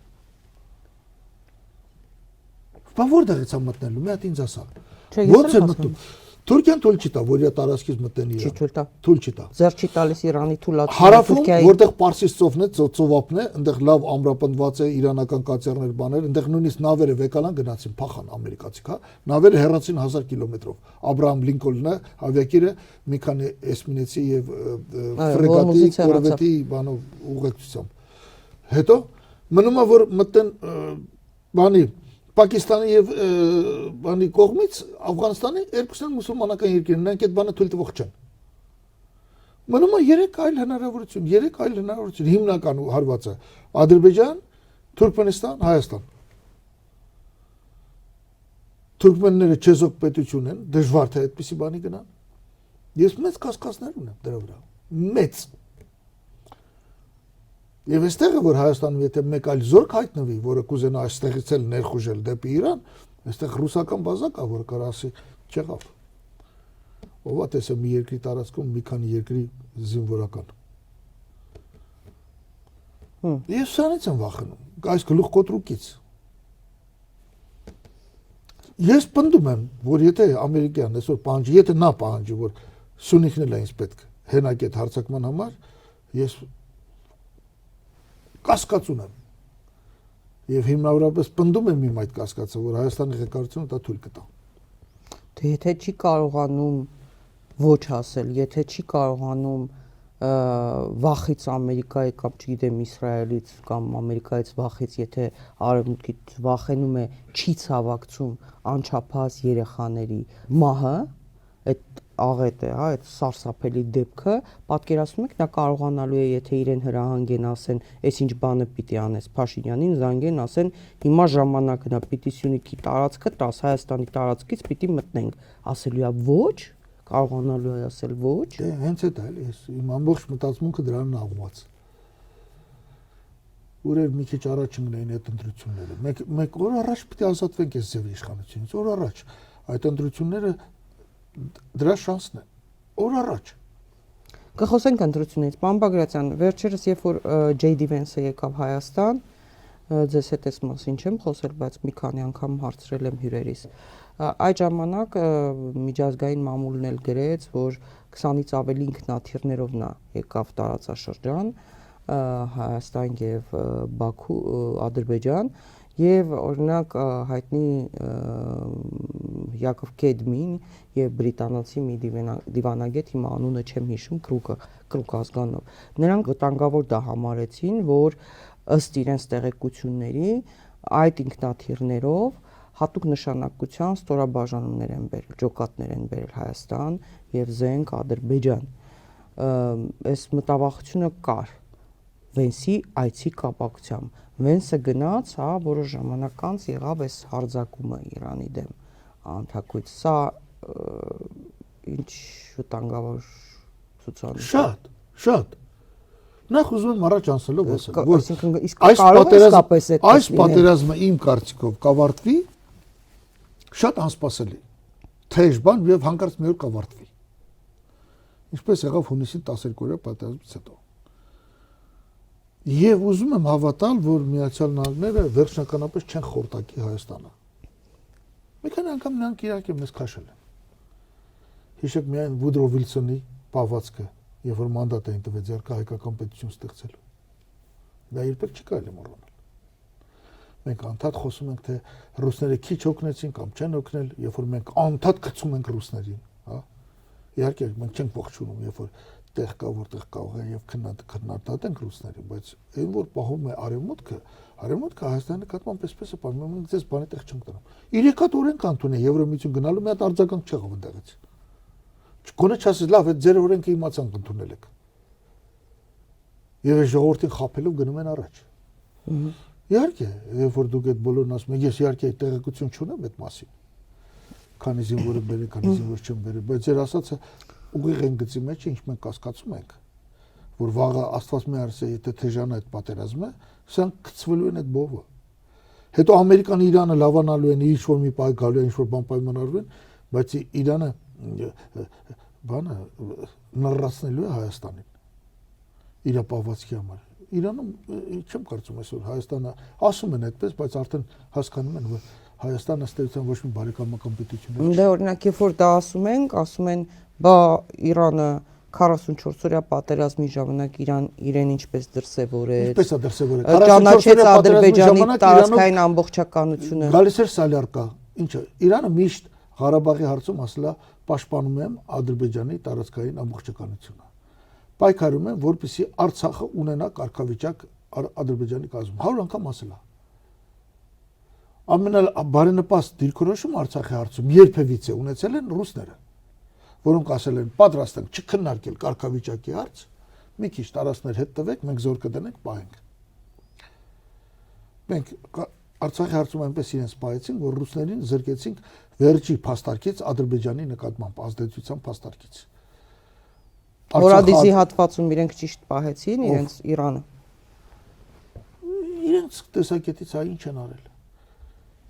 Բա որտեղից է մտնելու, մի հատ ինձ ասա։ Ո՞նց է մտնում։ Թուրքիան թույլ չի տա, որ իր տարածքից մտնեն Իրան։ Չի թույլ տա։ Թույլ չի տա։ Ձեռ չի տալիս Իրանի թույլատվությունը Հարավում, որտեղ Պարսից ծովն է, ծովափն է, այնտեղ լավ ամրապնդված է իրանական կացերներ, բաներ, այնտեղ նույնիսկ նավերը վեկալան գնացին, փախան ամերիկացիք, հա։ Նավերը հեռացին 1000 կիլոմետրով։ Աբրահամ Լինկոլնը, ավիակիրը մի քանի էսմինեցի եւ ֆրեգատի, կորվետի բանով ուղեկցությամբ։ Հետո մնում է որ մտնեն բանի Պակիստանի եւ բանի կողմից Աֆղանստանի երկուսն են մուսուլմանական երկիրներ, նրանք այդ բանը թույլ տվող չեն։ Մնում է 3 այլ հնարավորություն, հիմնական հարվածը Ադրբեջան, Թուրքմենստան, Հայաստան։ Թուրքմենները չեզոք պետություն են, դժվար թե այդպիսի բանի գնան։ Ես մեծ կասկածներ ունեմ դրա վրա։ Մեծ։ Եվ այստեղը որ Հայաստանում եթե մեկ այլ զորք հայտնվի, որը կուզենա այստեղից էլ ներխուժել դեպի Իրան, այստեղ ռուսական բազա կա, որ կարող ասի, չեղավ։ Ով է տեսա մի երկրի տարածքում մի քանի երկրի զինվորական։ Ես սրանից եմ վախենում, այս գլուխ կոտրուկից։ Ես պնդում եմ, որ եթե ամերիկյան այսօր պահանջի, եթե նա պահանջի, որ Սյունիքն էլ է ինձ պետք հենակետ հարձակման համար, ես կասկած ունեմ։ Եվ հիմնավորապես պնդում եմ իմ այդ կասկածը, որ Հայաստանի ղեկավարությունը դա թույլ կտա։ Դե եթե չի կարողանում ոչ ասել, եթե չի կարողանում վախից Ամերիկայի կամ չգիտեմ Իսրայելից կամ Ամերիկայից վախից, եթե արևմուտքից վախենում է, չի ցավակցում անչափահաս երեխաների մահը, այդ աղետ է, հա, այդ սարսափելի դեպքը, պատկերացնում եք, նա կարողանալու է, եթե իրեն հրահանգեն, ասեն, այս ինչ բանը պիտի անես, Փաշինյանին զանգեն, ասեն, հիմա ժամանակն է, պիտի Սյունիքի տարածքը տաս, Հայաստանի տարածքից պիտի մտնենք, ասելու է ոչ, կարողանալու է ասել ոչ։ Դե հենց այդ է, էս իմ ամբողջ մտածմունքը դրան ուղղված։ Ուրեր մի քիչ առաջ ընկնեին այդ ընտրությունները։ Մեկ օր առաջ պիտի ազատվենք այս ձևի իշխանությունից, օր առաջ։ Այդ ընտրությունները դրա շանսն է։ Օր առաջ։ Կխոսենք ընտրությունից, պարոն Բագրատյան, վերջերս երբ որ JD Vance-ը եկավ Հայաստան, ձեզ հետ այս մասին չեմ խոսել, բայց մի քանի անգամ հարցրել եմ հյուրերիս։ Այդ ժամանակ միջազգային մամուլն էլ գրեց, որ 20-ից ավելի ինքնաթիռներով նա եկավ տարածաշրջան, Հայաստան եւ Բաքու, Ադրբեջան, եւ օրինակ հայտնի Յակով Կեդմին եւ բրիտանացի մի դիվանագետ, հիմա անունը չեմ հիշում, Կրուկ ազգանով, նրանք վտանգավոր դա համարեցին, որ ըստ իրենց տեղեկությունների այդ ինքնաթիռներով հատուկ նշանակության ստորաբաժանումներ են բերել, ջոկատներ են բերել Հայաստան եւ զենք Ադրբեջան։ Այս մտավախությունը կար Վենսի այցի կապակցությամբ։ Վենսը գնաց, հա, որոշ ժամանակ անց եղավ այս հարձակումը Իրանի դեմ անթակույց։ Սա ինչ վտանգավոր ցուցանիշ է։ Շատ։ Նախ ուզում եմ առաջ անցնելով ասել, որ իսկ կարող է իսկապես այս պատերազմը իմ կարծիքով կավարտվի շատ անսպասելի։ Թեժ բան եւ հանկարծ մի օր կավարտվի։ Ինչպես եղավ հունիսի 12-օրյա պատերազմից հետո։ Եվ ուզում եմ հավատալ, որ Միացյալ Նահանգները վերջնականապես չեն խորտակի Հայաստանը։ Մի քանի անգամ նրանք իհարկե մեզ քաշել են։ Հիշեք միայն Վուդրո Վիլսոնի պահվածքը, երբ որ մանդատ էին տվել ձեռքը հայկական պետություն ստեղծելու։ Դա երբեք չի կարելի մոռանալ։ Մենք անդադ խոսում ենք, թե ռուսները քիչ օգնեցին կամ չեն օգնել, երբ որ մենք անդադ գցում ենք ռուսներին, հա։ Իհարկե մենք չենք ողջունում, երբ որ տեղ կա, որտեղ կարող է եւ քննադատենք ռուսներին, բայց այն որ պահում է արևմուտքը Հայաստանի նկատմամբ էսպես է պահում, մենք ձեզ բանի տեղ չենք տանում։ 3 հատ օրենք կանտունի Եվրոմիություն գնալու մի հատ արձագանք չեղավ այնտեղից։ Չգոնե չասես լավ, այդ ձեր օրենքը իմացանք ընդունել եք։ Եվ ժողովրդին խաբելով գնում են առաջ։ Իհարկե, երբ որ դուք այդ բոլորն ասում եք, ես իհարկե տեղեկություն չունեմ այդ մասին։ Քանի զինվորը բերել, քանի զինվոր չեն բերել, բայց ձեր ասածը ուղիղ են գծի մեջ, ինչ մենք կասկածում ենք, որ վաղը Աստված մի արսե, եթե թեժանա այդ պատերազմը, սրանք գցվելու են այդ բովը։ Հետո Ամերիկան Իրանը լավանալու են, ինչ որ մի պայ գալու են, ինչ որ բան պայմանավորվեն, բայց Իրանը բանը նռացնելու է Հայաստանին։ Իր պահվածքի համար։ Իրանում չեմ կարծում այսօր Հայաստանը ասում են այդպես, բայց արդեն հասկանում են, որ Հայաստանը ստեղծան ոչ մի բարեկամական պետություն չէ։ Դե օրինակ, երբ որ դա ասում են, բա Իրանը 44-օրյա պատերազմի ժամանակ իրեն ինչպես դրսևորեց։ Ինչպես է դրսևորել։ Ճանաչեց Ադրբեջանի տարածքային ամբողջականությունը։ Գալիս էր Սալյարկա։ Ինչը Իրանը միշտ Ղարաբաղի հարցում ասել է պաշտպանում եմ Ադրբեջանի տարածքային ամբողջականությունը։ Պայքարում եմ, որպեսզի Արցախը ունենա կարգավիճակ Ադրբեջանի կազմում։ 100 անգամ ասել է։ Ամենաբարենպաստ դիրքորոշում Արցախի հարցում երբևիցե ունեցել են ռուսները, որոնք ասել են պատրաստ ենք չքննարկել կարգավիճակի հարց, մի քիչ տարածքներ հետ տվեք, մենք զոր կդնենք, պահենք։ Մենք Արցախի հարցում այնպես իրենց պահեցինք, որ ռուսներին զրկեցինք վերջի փաստարկից Ադրբեջանի նկատմամբ ազդեցության փաստարկից։ Հորադիսի հատվածում իրենք ճիշտ պահեցին իրենց Իրանը։ Իրենց տեսակետից այ ինչ են արել։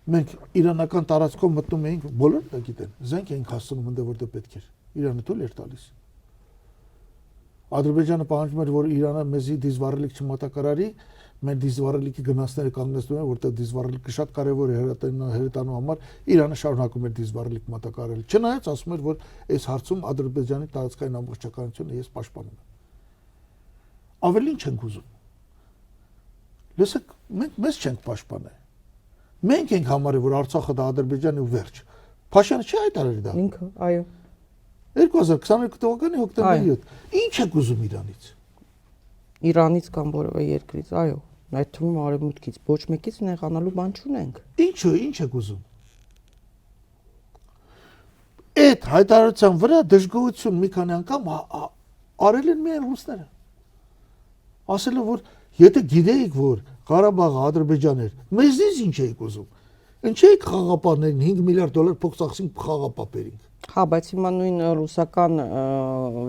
Մենք իրանական տարածքով մտնում էինք, բոլորը դա գիտեն, զենք էինք հասցնում այնտեղ որտեղ պետք էր։ Իրանը թույլ էր տալիս։ Ադրբեջանը պահանջում էր, որ Իրանը մեզի դիզվառելիք չմատակարարի, մեր դիզվառելիքի գնացները կանգնեցնում են, որտեղ դիզվառելիքը շատ կարևոր է հրետանու համար, Իրանը շարունակում էր դիզվառելիք մատակարարել։ Չնայած ասում էր, որ այս հարցում Ադրբեջանի տարածքային ամբողջականությունը ես պաշտպանում եմ։ Ավելին չենք ուզում։ Լսեք, մենք մեզ չենք պաշտպանել։ Մենք ենք համարել, որ Արցախը դա Ադրբեջանի ու վերջ։ Փաշյանը չի հայտարարել դա։ Ինքը, այո։ 2022 թվականի հոկտեմբերի 7։ Ինչ եք ուզում Իրանից։ Իրանից կամ որևէ երկրից, այո։ Այդ թվում արևմուտքից ոչ մեկից նեղանալու բան չունենք։ Ինչու, ինչ եք ուզում։ այդ հայտարարության վրա դժգոհություն մի քանի անգամ արել են միայն ռուսները։ Ասել են, որ եթե գիտեիք, որ Ղարաբաղը Ադրբեջան էր, մեզնից ինչ էիք ուզում։ Ինչ էիք խաղապաներին 5 միլիարդ դոլար փող ծախսենք խաղապապերին։ Հա, բայց հիմա նույն ռուսական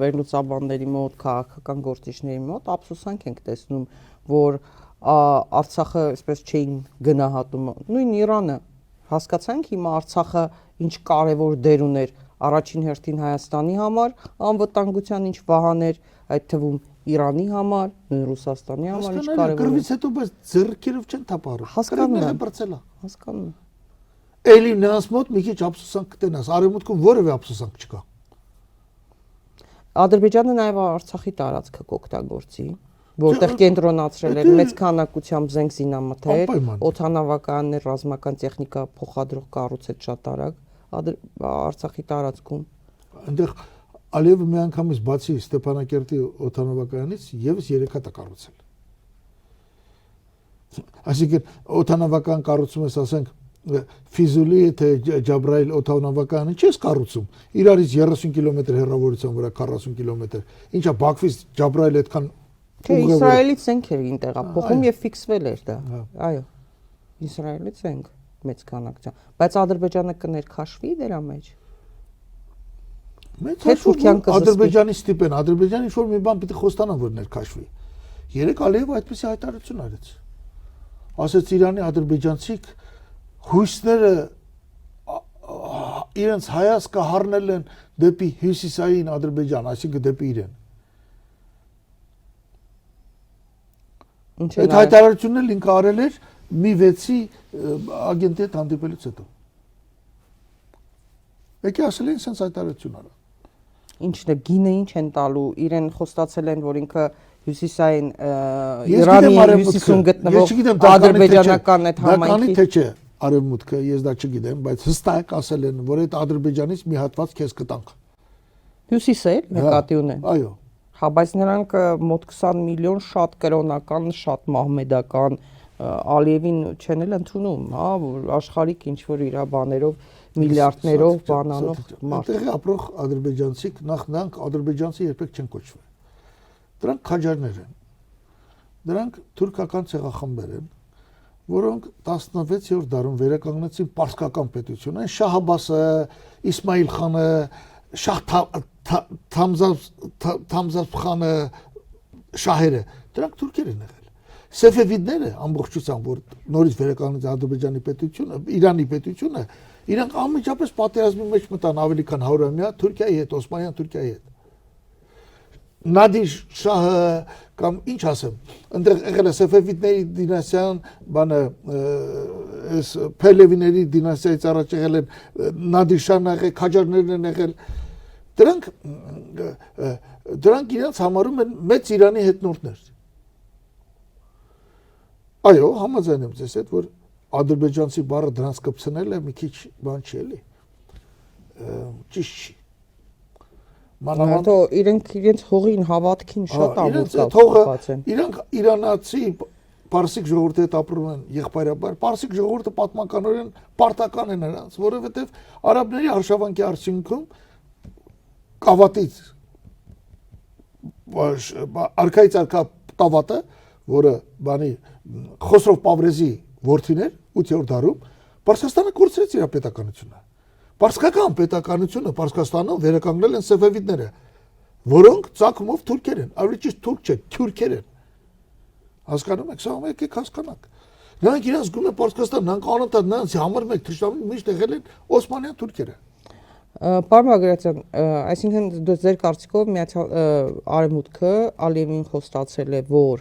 վերլուծաբանների մոտ, քաղաքական գործիչների մոտ ափսոսանք ենք տեսնում, որ Արցախը այսպես չէին գնահատում։ Նույն Իրանը հասկացանք հիմա Արցախը ինչ կարևոր դեր ուներ առաջին հերթին Հայաստանի համար, անվտանգության ինչ վահաներ, այդ թվում Իրանի համար, նույն Ռուսաստանի համար ինչ կարևոր։ Կրվից հետո բայց ձեռքերով չեն թափառում։ Հասկանում։ Հասկանում։ Էլի նրանց մոտ մի քիչ ափսոսանք կտենաս, արևմուտքում որևէ ափսոսանք չկա։ Ադրբեջանը նաև Արցախի տարածքը կօգտագործի, որտեղ կենտրոնացրել էր մեծ քանակությամբ զենք զինամթեր, օդանավականներ, ռազմական տեխնիկա փոխադրող կառուցեց շատ արագ Արցախի տարածքում։ Այնտեղ Ալիևը մի անգամից բացի Ստեփանակերտի օդանավականից եւս 3 հատ է կառուցել։ Այսինքն օդանավական կառուցում ես, ասենք, Ֆիզուլի թե Ջաբրայել օդանավականը չես կառուցում։ Իրարից 30 կիլոմետր հեռավորության վրա 40 կիլոմետր։ Ինչա Բաքվից Ջաբրայել այդքան Չէ, Իսրայելից ենք էր տեղափոխում եւ ֆիքսվել էր դա։ Այո։ Իսրայելից ենք մեծ քանակությամբ, բայց Ադրբեջանը կներքաշվի դրա մեջ։ Թե Թուրքիան Ադրբեջանի ստիպեն, Ադրբեջանի ինչ-որ մի բան պիտի խոստանան, որ ներքաշվի։ Երեք Ալիևը այդպեսի հայտարարություն արեց։ Ասեց Իրանի ադրբեջանցիք հույսները իրենց հայացքը հառնել են դեպի հյուսիսային Ադրբեջան, այսինքն դեպի իրեն։ Այդ հայտարարությունն էլ ինքը արել էր մի 6-ի ագենտի հետ հանդիպելուց հետո։ Եկի ասել են sense հայտարարություն արա։ Ինչն է, գինը ինչ են տալու, իրեն խոստացել են, որ ինքը հյուսիսային Իրանի հյուսիսում գտնվող ադրբեջանական այդ համայնքի։ Դականի թե չէ արևմուտքը, ես դա չգիտեմ, բայց հստակ ասել են, որ այդ Ադրբեջանից մի հատված քեզ կտանք։ Հյուսիսը էլ նկատի ունեն։ Այո։ Հա, բայց նրանք մոտ 20 միլիոն շատ կրոնական, շատ մահմեդական Ալիևին չեն էլ ընդունում, հա, որ աշխարհիկ ինչ որ իր բաներով միլիարդներով բանանող մարդ։ Այդտեղ ապրող ադրբեջանցիք նախ նրանք ադրբեջանցի երբեք չեն կոչվել։ Դրանք քաջարներ են։ Դրանք թուրքական ցեղախմբեր են, որոնք 16-րդ դարում վերականգնեցին պարսկական պետությունը, Շահ Աբասը, Իսմայիլ խանը, Շահ Թամզավխանը, շահերը, դրանք թուրքեր են եղել։ Սեֆևիդները ամբողջությամբ, որ նորից վերականգնեց Ադրբեջանի պետությունը, Իրանի պետությունը, իրանք անմիջապես պատերազմի մեջ մտան ավելի քան 100-ամյա Թուրքիայի հետ, Օսմանյան Թուրքիայի հետ։ Նադիր շահը կամ ինչ ասեմ, այնտեղ եղել է Սեֆևիդների դինաստիան, բանը այս Փելևիների դինաստիայից առաջ եղել են Նադիր շահն եղել, քաջարներն են եղել։ Դրանք իրենց համարում են մեծ Իրանի հետնորդներ։ Այո, համաձայն եմ ձեզ հետ, որ ադրբեջանցի բառը դրանց կպցնել է մի քիչ բան չի էլի։ Ճիշտ չի։ Մանավանդ իրենց հողին հավատքին շատ ամոթ են։ Իրանք իրանացի պարսիկ ժողովրդի հետ ապրում են եղբայրաբար։ Պարսիկ ժողովուրդը պատմականորեն պարտական է նրանց, որովհետև արաբների արշավանքի արդյունքում կավատից արքայից արքա տավատը, որը բանի Խոսրով Պավրեզի որդին էր 8-րդ դարում, Պարսկաստանը կորցրեց իր պետականությունը։ Պարսկական պետականությունը Պարսկաստանում վերականգնել են սեֆևիդները, որոնք ցակումով թուրքեր են, ավելի ճիշտ թուրք չէ, թուրքեր են։ Հասկանում եք, սա եկեք հասկանանք։ Նրանք իրենց գում են Պարսկաստան, նրանք անընդհատ նրանց համար մեկ թշնամի միշտ եղել են օսմանյան թուրքերը։ Պարոն Բագրատյան, այսինքն ձեր կարծիքով Միացյալ Արևմուտքը Ալիևին խոստացել է, որ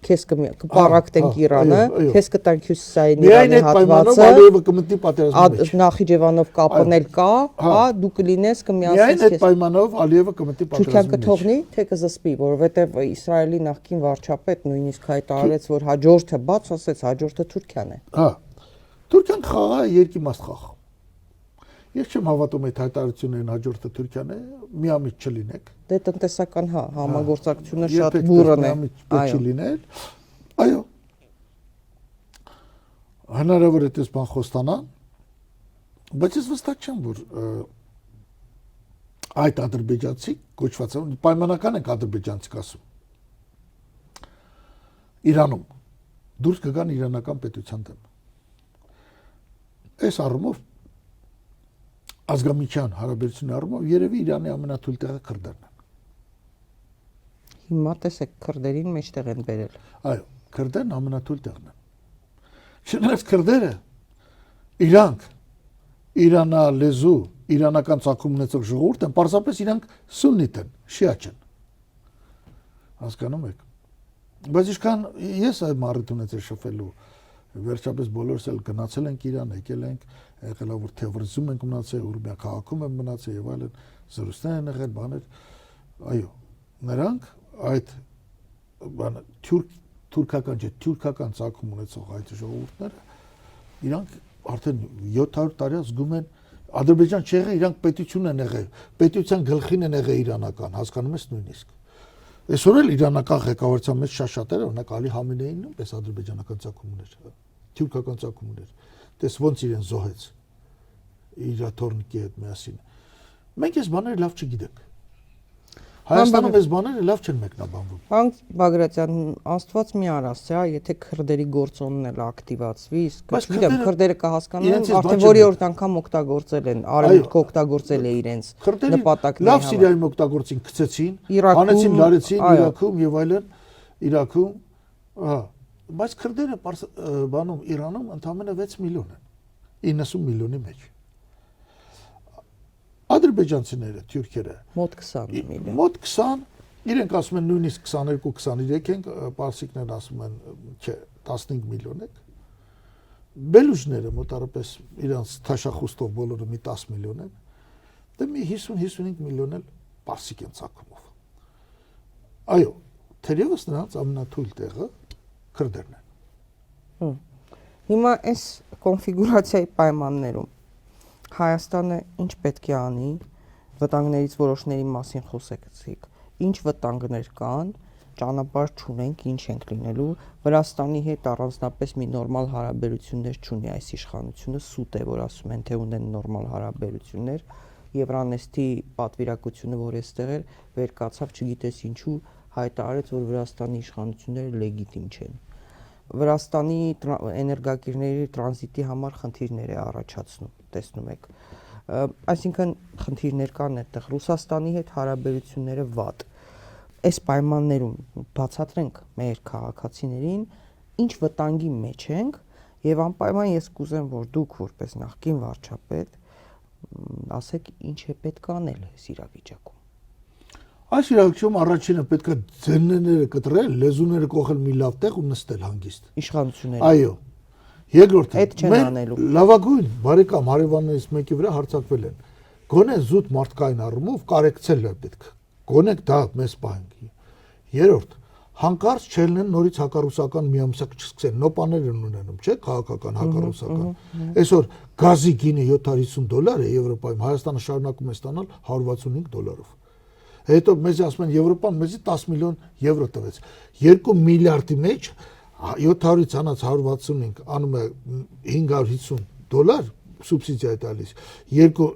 քեզ կպարակտենք Իրանը, քեզ կտանք հյուսիսային Իրանի հատվածը, Ալիևը կմտնի պատերազմի մեջ։ Նախիջևանով կապն էլ կա, հա, դու կլինես կմիացնես քեզ։ Միայն այդ պայմանով Ալիևը կմտնի պատերազմի մեջ։ Թուրքիան կթողնի, թե կզսպի, որովհետև Իսրայելի նախկին վարչապետ նույնիսկ հայտարարեց, որ հաջորդը բաց ասեց, հաջորդը Թուրքիան է։ Հա։ Թուրքիան խաղա է երկիմաստ խաղ։ Ես չեմ հավատում այդ հայտարարություններին հաջորդը Թուրքիան է, միամիտ չլինեք։ Դե տնտեսական հա, համագործակցությունը շատ բուրըն է։ Այո։ Լինել։ Այո։ Հնարավոր է դες բան խոստանան, բայց ես վստահ չեմ, որ այդ ադրբեջանցի կոչված պայմանական ենք ադրբեջանցի ասում Իրանում դուրս կգան իրանական պետության դեմ այս առումով ազգամիջյան հարաբերությունների առումով երևի Իրանի ամենաթույլ տեղը քրդերն են Հիմա տեսեք քրդերին մեջտեղ են բերել այո քրդերն ամենաթույլ տեղն են չնայած քրդերը իրանք իրանալեզու իրանական ծագում ունեցող ժողովուրդ են պարզապես իրանք սուննիտ են շիա չեն հասկանում եք բայց ինչքան ես այդ մառիթ ունեցել շփվելու վերջապես բոլորս էլ գնացել ենք Իրան եկել ենք եղել որ թեվրիզում ենք մնացել Ուրմիա քաղաքում եմ մնացել եւ այլն զրույցներ են եղել բաներ այո նրանք այդ բանը թուրքական չէ թուրքական ծագում ունեցող այդ ժողովուրդները իրանք արդեն 700 տարի զգում են Ադրբեջան չեղե իրանք պետություն են եղել պետության գլխին են եղել իրանական հասկանում ես նույնիսկ այսօր էլ իրանական ղեկավարության մեջ շատ-շատերը օրինակ Ալի Համենեին նույնպես ադրբեջանական ծագում ուներ թուրքական ծագում ուներ տես ոնց իրեն զոհեց իր թորնիկի հետ միասին մենք այս բաները լավ չգիտենք Հայաստանում այս բաները լավ չեն մեկնաբանվում Պարոն Բագրատյան, Աստված մի արասի, եթե քրդերի գործոնն էլ ակտիվացվի, իսկ գիտեմ, քրդերը կհասկանան, արդեն որի օրդ անգամ օգտագործել են, արևմուտքը օգտագործել է իրենց նպատակների լավ Սիրիայում օգտագործին, գցեցին, հանեցին, լարեցին Իրաքում եւ այլն, Իրաքում, բայց քրդերը բանում Իրանում ընդամենը 6 միլիոն են, 90 միլիոնի մեջ Ադրբեջանցիները, թուրքերը մոտ 20 միլիոն մոտ 20 իրենք ասում են նույնիսկ 22-23 են պարսիկներն ասում են չէ 15 միլիոն է բելուջները մոտարապես իրանց թաշախուստով բոլորը մի 10 միլիոն են դե մի 50-55 միլիոն էլ պարսիկ են ցակումով այո թերևս նրանց ամենաթույլ տեղը քրդերն են հիմա այս կոնֆիգուրացիայի պայմաններում Հայաստանը ինչ պետք է անի վտանգներից որոշների մասին խոսեցիք ինչ վտանգներ կան ճանապարհ չունենք ինչ ենք լինելու Վրաստանի հետ առանձնապես մի նորմալ հարաբերություններ չունի այս իշխանությունը սուտ է որ ասում են թե ունեն նորմալ հարաբերություններ Եվրանեստի պատվիրակությունը որ էստեղ էր վեր կացավ չգիտես ինչու հայտարարեց որ Վրաստանի իշխանությունները լեգիտիմ չեն Վրաստանի էներգակիրների տրանզիտի համար խնդիրներ է առաջացնում տեսնում եք այսինքն խնդիրներ կան այդտեղ Ռուսաստանի հետ հարաբերությունները վատ այս պայմաններում բացատրենք մեր քաղաքացիներին ինչ վտանգի մեջ ենք եւ անպայման ես կուզեմ որ դուք որպես նախկին վարչապետ ասեք ինչ է պետք անել այս իրավիճակում Այս իրավիճակում առաջինը պետք է ձեռները կտրել, լեզուները կողել մի լավ տեղ ու նստել հանգիստ։ Իշխանությունները։ Այո։ Երկրորդը, այդ չեն անելու։ Լավագույն բարեկամ հարևաններից մեկի վրա հարձակվել են։ Գոնե զուտ մարդկային առումով կարեկցել է պետք։ Գոնե դա մեզ պահենք։ Երրորդ, հանկարծ չելնեն նորից հակառուսական միամսակ չսկսեն։ Նոպաներ են ունենում, չէ՞, քաղաքական հակառուսական։ Այսօր գազի գինը $750 է Եվրոպայում, Հայաստանը շարունակում է ստանալ $165 Հետո մեզ ասում են Եվրոպան մեզի 10 միլիոն եվրո տվեց։ 2 միլիարդի մեջ 700-ից անց 165 անում է $550 սուբսիդիա է տալիս։ 2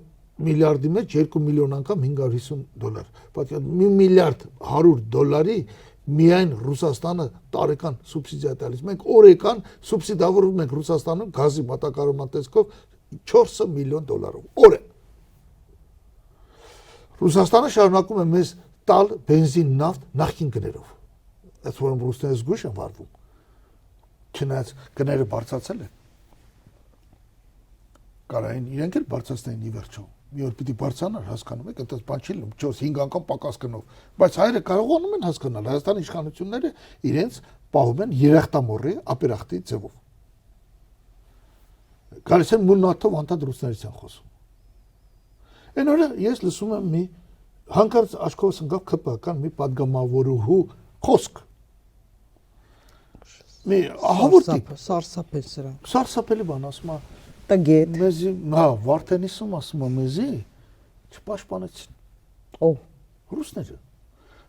միլիարդի մեջ 2 միլիոն անգամ $550։ Պատկերացրու 1 միլիարդ $100 միայն Ռուսաստանը տարեկան սուբսիդիա տալիս։ Մենք օրեկան սուբսիդավորում ենք Ռուսաստանում գազի մատակարարման տեսքով $4 միլիոն օրը։ Ռուսաստանը շարունակում է մեզ տալ բենզին, նավթ նախկին գներով։ Այս որում ռուսները զգույշ են վարվում։ Չնայած գները բարձրացել են։ Կարային իրենք էլ բարձրացնեն ի վերջո։ Մի օր պիտի բարձրանար, հասկանում եք, այդպես բան չի լինում, 4-5 անգամ պակաս գնով։ Բայց հայերը կարողանում են հասկանալ, Հայաստանի իշխանությունները իրենց պահում են երախտամոռի ապերախտի ձևով։ Գալիս են մուն նաթով անդադ ռուսներից են խոսում։ Այն օրը ես լսում եմ մի հանկարծ աչքովս ընկավ ԿՊ-ական մի падգամավորուհու խոսք։ Մի ահավորտիկ սարսափել սրանք։ Սարսափելի բան ասում է տգետ։ Մեզի, Վարդենիսում ասում է մեզի չպաշտպանեցին։ Ո՞վ։ Ռուսները։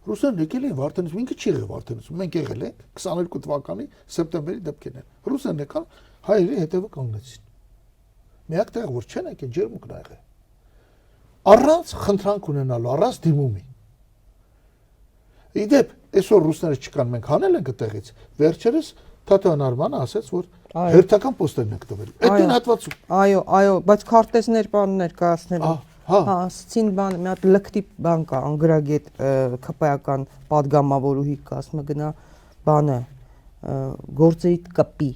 Ռուսները եկել են Վարդենիսում, ինքը չի եղել Վարդենիսում։ Մենք եղել ենք 22 թվականի սեպտեմբերի դեպքերն են։ Ռուսները եկան հայերի հետևը կանգնեցին։ Միակ տեղը որ չեն եկել ջերմուկն ա եղել։ առանց խնդրանք ունենալու, առանց դիմումի։ Իդեպ, այսօր ռուսները չկան, մենք հանել ենք այդտեղից։ Վերջերս Թաթևան Արմանը ասաց, որ հերթական պոստերն են տվել։ Այդտեն հատվածում։ Այո, բայց քարտեզներ բան ներկայացնելու։ Հա, սցին բան, մի հատ լկտի բան կա, անգրագետ ԿՊ-ական падգամավորուհի կա, ասում է գնա բանը գործերի կպի։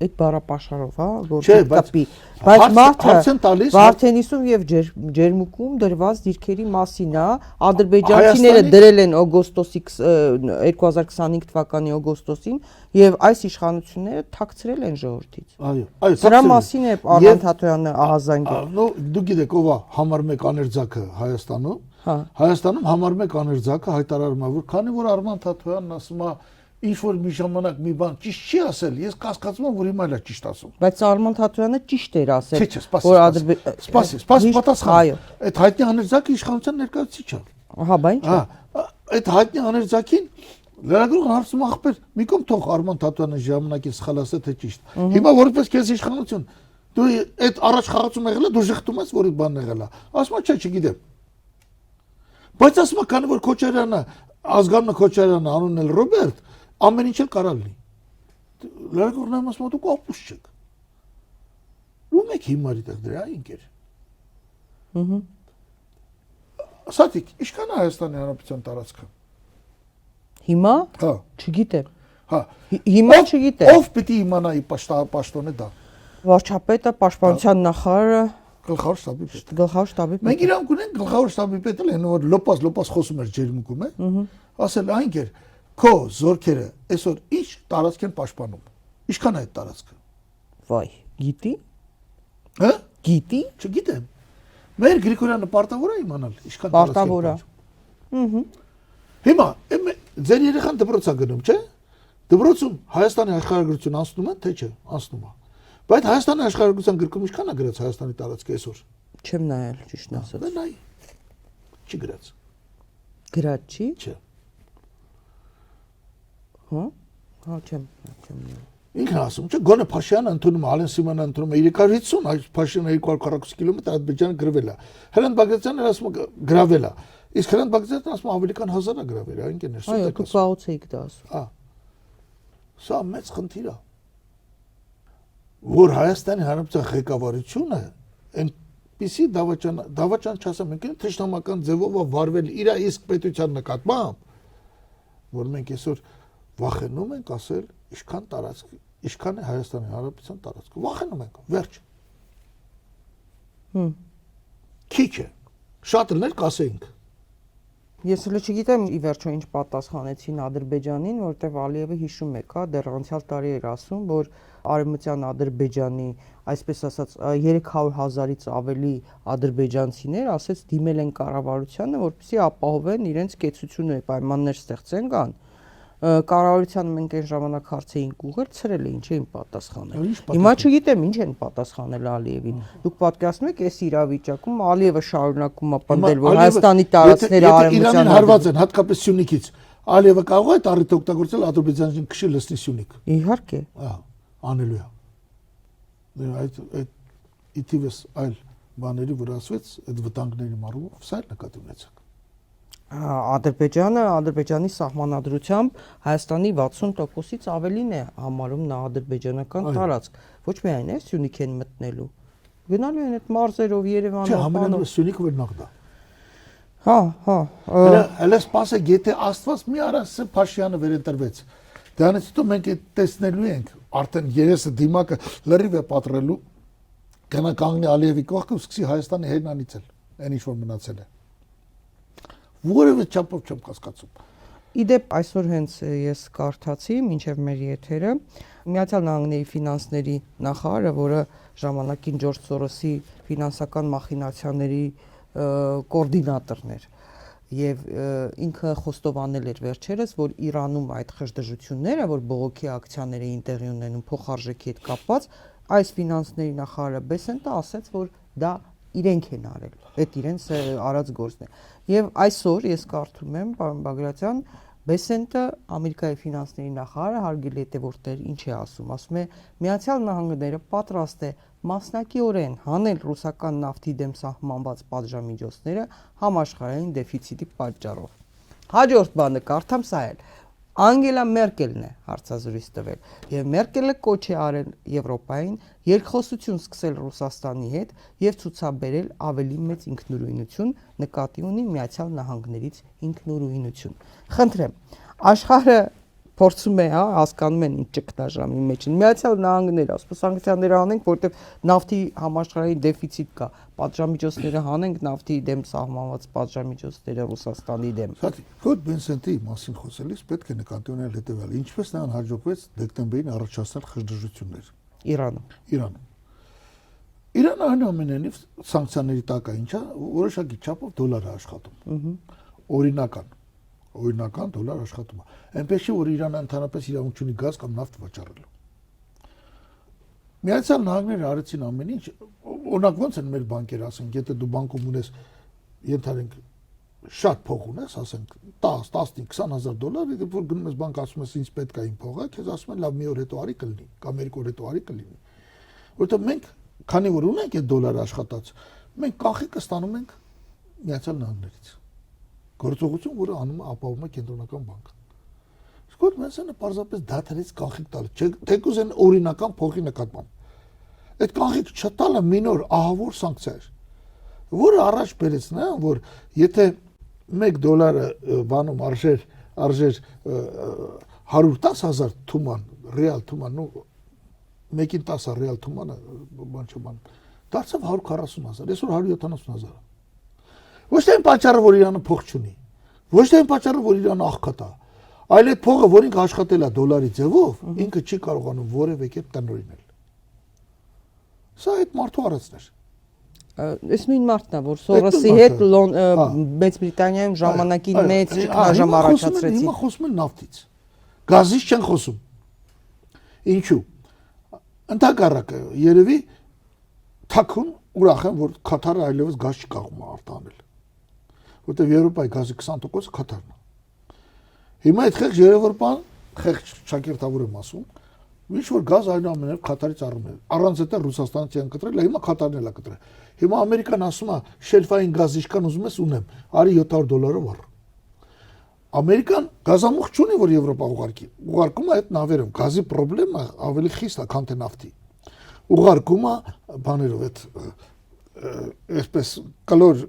Այդ բառապաշարով, հա, գործերի կպի։ Բայց մարդը Վարդենիսում եւ Ջերմուկում դրված դիրքերի մասին է, ադրբեջանցիները դրել են օգոստոսի 2025 թվականի օգոստոսին եւ այս իշխանությունները թաքցրել են ժողովրդից։ Այո, դրա մասին է Արման Թաթոյանը ահազանգը։ Նո, դուք գիտեք ով է համար 1 աներձակը Հայաստանում։ Հայաստանում համար 1 աներձակը հայտարարում է, որ քանի որ Արման Թաթոյանն ասում է ինչ որ մի ժամանակ մի բան ճիշտ չի ասել, ես կասկածում եմ, որ հիմա էլ է ճիշտ ասում։ Բայց Արման Թաթոյանը ճիշտ էր ասել, որ սպասի, պատասխան։ Այդ հայտնի աներձակը իշխանության ներկայացուցիչ է։ Ահա, բա ինչ է։ Այդ հայտնի աներձակին լրագրողը հարցում ախպեր, մի կողմ թող Արման Թաթոյանը ժամանակին սխալ ասե թե ճիշտ։ Հիմա որպես քեզ իշխանություն, դու այդ առաջ խաղացում եղել է, դու ժխտում ես, որ այդ բանն եղել է։ Ասում է, չէ, չգիտեմ։ Բայց ասում է, քանի որ Քոչարյանը, Ազգանունը Քոչարյանը, անունն էլ Ռոբերտ, ամեն ինչ էլ կարա լինի։ Լրագրողն եմ ասում, դուք ապուս չեք։ Ում եք հիմարի տեղ դրա ինքեր։ Սատիկ, ինչքան է Հայաստանի Հանրապետության տարածքը։ Հիմա։ Հա։ Չգիտեմ։ Հա։ Հիմա չգիտեմ։ Ով պիտի իմանա պաշտոնը դա։ Վարչապետը, պաշտպանության նախարարը, գլխավոր շտաբի պետը։ Գլխավոր շտաբի պետը։ Մենք իրանք ունենք գլխավոր շտաբի պետը, այն որ լոպաս խոսում էր Ջերմուկում է։ Ասել այն կեր, քո զորքերը այսօր ինչ տարածք են պաշտպանում։ Ինչքան է այդ տարածքը։ Վայ, գիտի։ Հա։ Գիտի։ Չգիտեմ։ Մեր Գրիգորյանը պարտավոր է իմանալ ինչքան պարտավոր է։ Հիմա ձեր երեխան դպրոց է գնում, չէ՞։ Դպրոցում Հայաստանի աշխարհագրություն անցնում է, թե չէ, անցնում է։ Բայց Հայաստանի աշխարհագրության գրքում ինչքան է գրած Հայաստանի տարածքը այսօր։ Չեմ նայել, ճիշտ ասած։ Նայ։ Չի գրած։ Գրած չի։ Չէ։ Հա, չեմ նայել։ Ինքն ասում, չէ, գոնե Փաշյանը ընդունում է, Ալեն Սիմոնը ընդունում է 350, այս Փաշյանը 240 կիլոմետր Ադրբեջանը գրվել է։ Հրանտ Բագրատյանն ասում է գրավել է։ Իսկ Հրանտ Բագրատյանն ասում է ավելի քան 1000 է գրավել, այն կերներ Այո, դուք վաղուց եք դա ասում։ Հա։ Սա մեծ խնդիր է։ Որ Հայաստանի Հանրապետության ղեկավարությունը այնպիսի դավաճան չասեմ, մենք թշնամական ձևով վարվել իր իսկ պետության նկատմամբ, որ մենք այսօր վախենում ենք ասել ինչքան տարածք, ինչքան է Հայաստանի Հանրապետության տարածքը։ Վախենում ենք, վերջ։ Քիչ է։ Շատ լներ կասեինք։ Ես հələ չգիտեմ ի վերջո ինչ պատասխանեցին Ադրբեջանին, որտեղ Ալիևը հիշում եք, հա, դեռ անցյալ տարի էր ասում, որ Արևմտյան Ադրբեջանի, այսպես ասած 300,000-ից ավելի ադրբեջանցիներ, ասեց դիմել են կառավարությանը, որպեսզի ապահովեն իրենց կեցությունը, պայմաններ ստեղծեն կան։ Կառավարությանը մենք այն ժամանակ հարց էինք ուղղել, ցրել էին, չէին պատասխանել։ Հիմա չգիտեմ ինչ են պատասխանել Ալիևին։ Դուք պատկերացնում եք այս իրավիճակում Ալիևը շարունակում է պնդել, որ Հայաստանի տարածքները Արևմտյան հարված են, հատկապես Սյունիքից։ Ալիևը կարող է այդ առիթը օգտագործել Ադրբեջանին քշի լցնի Սյունիք։ Իհարկե։ Ահա, անելու է։ Այդ իթիվս այլ բաների վրա ասվեց, այդ վտանգների մարումով սա էլ նկատի ունեցակ։ Ադրբեջանի սահմանադրությամբ Հայաստանի 60%-ից ավելին է համարում նա ադրբեջանական տարածք։ Ոչ միայն է Սյունիք են մտնելու։ Գնալու են այդ մարզերով Երևանով։ Չէ, համենայնիվ Սյունիքը վերնախ դա։ Հա։ Հələ սպասեք, եթե Աստված մի արասը Փաշյանը վերընտրվեց։ Դրանից հետո մենք տեսնելու ենք, արդեն երեսը դիմակը լրիվ է պատրելու, գնա կանգնի Ալիևի կողքը ու սկսի Հայաստանի հերն անիծել, այն ինչ որ մնացել է։ Որևէ չափով չեմ կասկածում։ Իդեպ այսօր հենց ես կարդացի մինչև մեր եթերը Միացյալ Նահանգների ֆինանսների նախարարը, որը ժամանակին Ջորջ Սորոսի ֆինանսական մախինացիաների կոորդինատորն էր եւ ինքը խոստովանել էր վերջերս, որ Իրանում այդ խժդժությունները, որ բողոքի ակցիաներ էին տեղի ունենում փոխարժեքի հետ կապված, այս ֆինանսների նախարարը Բեսենտը ասաց, որ դա իրենք են արել, այդ իրենց արած գործն է։ Եվ այսօր ես կարդում եմ, պարոն Բագրատյան, Բեսենտը Ամերիկայի ֆինանսների նախարարը հարգելի հետևորդներ ինչ է ասում է Միացյալ Նահանգները պատրաստ է մասնակիորեն հանել ռուսական նավթի դեմ սահմանված պատժամիջոցները համաշխարհային դեֆիցիտի պատճառով։ Հաջորդ բանը կարդամ սա էլ Անգելա Մերկելն է հարցազրույց տվել եւ Մերկելը կոչ է արել Եվրոպային երկխոսություն սկսել Ռուսաստանի հետ եւ ցուցաբերել ավելի մեծ ինքնուրույնություն, նկատի ունի Միացյալ Նահանգներից ինքնուրույնություն։ Խնդրեմ, աշխարհը փորձում է, հասկանում են ինչ ճգնաժամի մեջ են։ Միացյալ Նահանգները ասում սանկցիաները անենք, որտեղ նավթի համաշխարհային դեֆիցիտ կա, պատժամիջոցները հանենք նավթի դեմ սահմանված պատժամիջոցները Ռուսաստանի դեմ։ Քոդ Բենսենտի մասին խոսելիս պետք է նկատի ունենալ հետևյալը. ինչպես նրան հաջողվեց դեկտեմբերին առաջացնել խժդժություններ Իրանում։ Իրանը այնուամենայնիվ սանկցիաների տակ է, ինչա որոշակի չափով դոլար է աշխատում։ Օրինական դոլար աշխատում է։ Այնպես չէ, որ Իրանը ընդհանրապես իրավունք ունի գազ կամ նավթ վաճառելու։ Միացյալ Նահանգները արեցին ամեն ինչ, օրինակ ոնց են մեր բանկերը, ասենք, եթե դու բանկում ունես, ենթադրենք, շատ փող ունես, ասենք 10, 15, 20000 դոլար, եթե որ գնում ես բանկ ասում ես ինձ պետք է իմ փողը, քեզ ասում են լավ մի օր հետո արի կլինի, կամ երկու օր հետո արի կլինի։ Որովհետև մենք, քանի որ ունենք այդ դոլարը աշխատած, մենք կանխիկը ստանում ենք Միացյալ Նահանգներից։ Գործողություն, որը անում է ապահովում է կենտրոնական բանկը։ Իսկ Մենսենը պարզապես դադարեց կանխիկ տալ, թեկուզ են օրինական փողի նկատմամբ։ Այդ կանխիկ չտալը մինոր ահավոր սանկցիա էր, որը առաջ բերեց նրան, որ եթե $1 բանում արժեր 110,000 թուման, ռեալ թուման, ու մեկին 10 ռեալ թումանը բան չման, դարձավ 140,000, այսօր 170,000։ Ոչ թե այն պատճառը, որ Իրանը փող չունի, ոչ թե այն պատճառը, որ Իրանը աղքատ է, այլ այդ փողը, որ ինքը աշխատել է դոլարի ձևով, ինքը չի կարողանում որևէ կերպ տնօրինել։ Սա այդ մարդու արածն էր։ Այս նույն մարդն է, որ Սորոսի հետ Մեծ Բրիտանիայում ժամանակին մեծ այժմ առաջացրեցին։ Հիմա խոսում են նավթից։ Գազից չեն խոսում։ Ինչու՞։ Ընդհակառակը երևի թաքուն ուրախ են, որ Քաթարը այլևս գազ չի կարող արտահանել։ Որտեղ Եվրոպայի գազի 20%-ը Քաթարն է։ Հիմա այդ խեղճ Եվրոպան, խեղճ ճակերտավոր եմ ասում, ինչ որ գազ այնուամենայնիվ Քաթարից առնում է։ Առանց դա Ռուսաստանից են կտրել, հիմա Քաթարն էլ է կտրել։ Հիմա Ամերիկան ասում է, շելֆային գազ ինչքան ուզում ես ունեմ, արի $700 առ։ Ամերիկան գազամուղ չունի, որ Եվրոպա ուղարկի։ Ուղարկում է այդ նավերով։ Գազի խնդրեմը ավելի խիստ է, քան թե նավթի։ Ուղարկում է բաներով այդ այսպես կլոր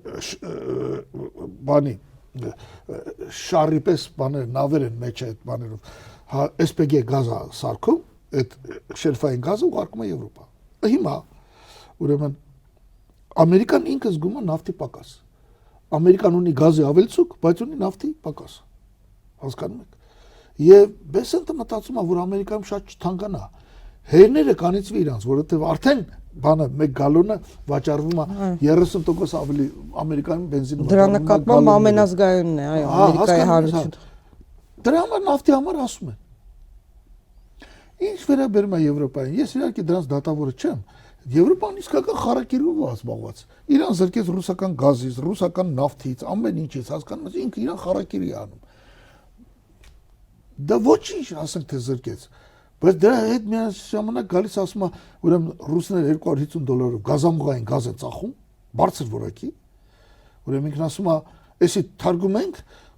բանի շարի պես բաներ նավեր են մեջ այդ բաներով SPG գազը սարքում այդ շելֆային գազը ուղարկում է Եվրոպա։ Հիմա ուրեմն Ամերիկան ինքը զգում է նավթի պակաս։ Ամերիկան ունի գազի ավելցուկ, բայց ունի նավթի պակաս։ Հասկանում եք։ Եվ Բեսենտը մտածում է, որ Ամերիկայում շատ չթանկանա։ Հերները կանեցվի իրանց, որովհետև արդեն բանը 1 գալոնը վաճառվում է 30% ավելի Ամերիկայում բենզին Դրա նկատմամբ ամենազգայունն է, այո, Ամերիկայի հանրությունը։ Դրա համար նավթի համար ասում են։ Ինչ վերաբերում է Եվրոպային, ես իհարկե դրանց դատավորը չեմ։ Եվրոպան իսկական խարակերով է զբաղված։ Իրան զրկեց ռուսական գազից, ռուսական նավթից, ամեն ինչից, հասկանում եք, ինքը իրան խարակերի է անում։ Դա ոչինչ, ասենք թե զրկեց։ Բայց դրա հետ միաժամանակ գալիս ասում է, ուրեմն ռուսները $250 գազամուղային գազ է ծախում, բարձր որակի։ Ուրեմն ինքն ասում է, «Էսի թարգումենք,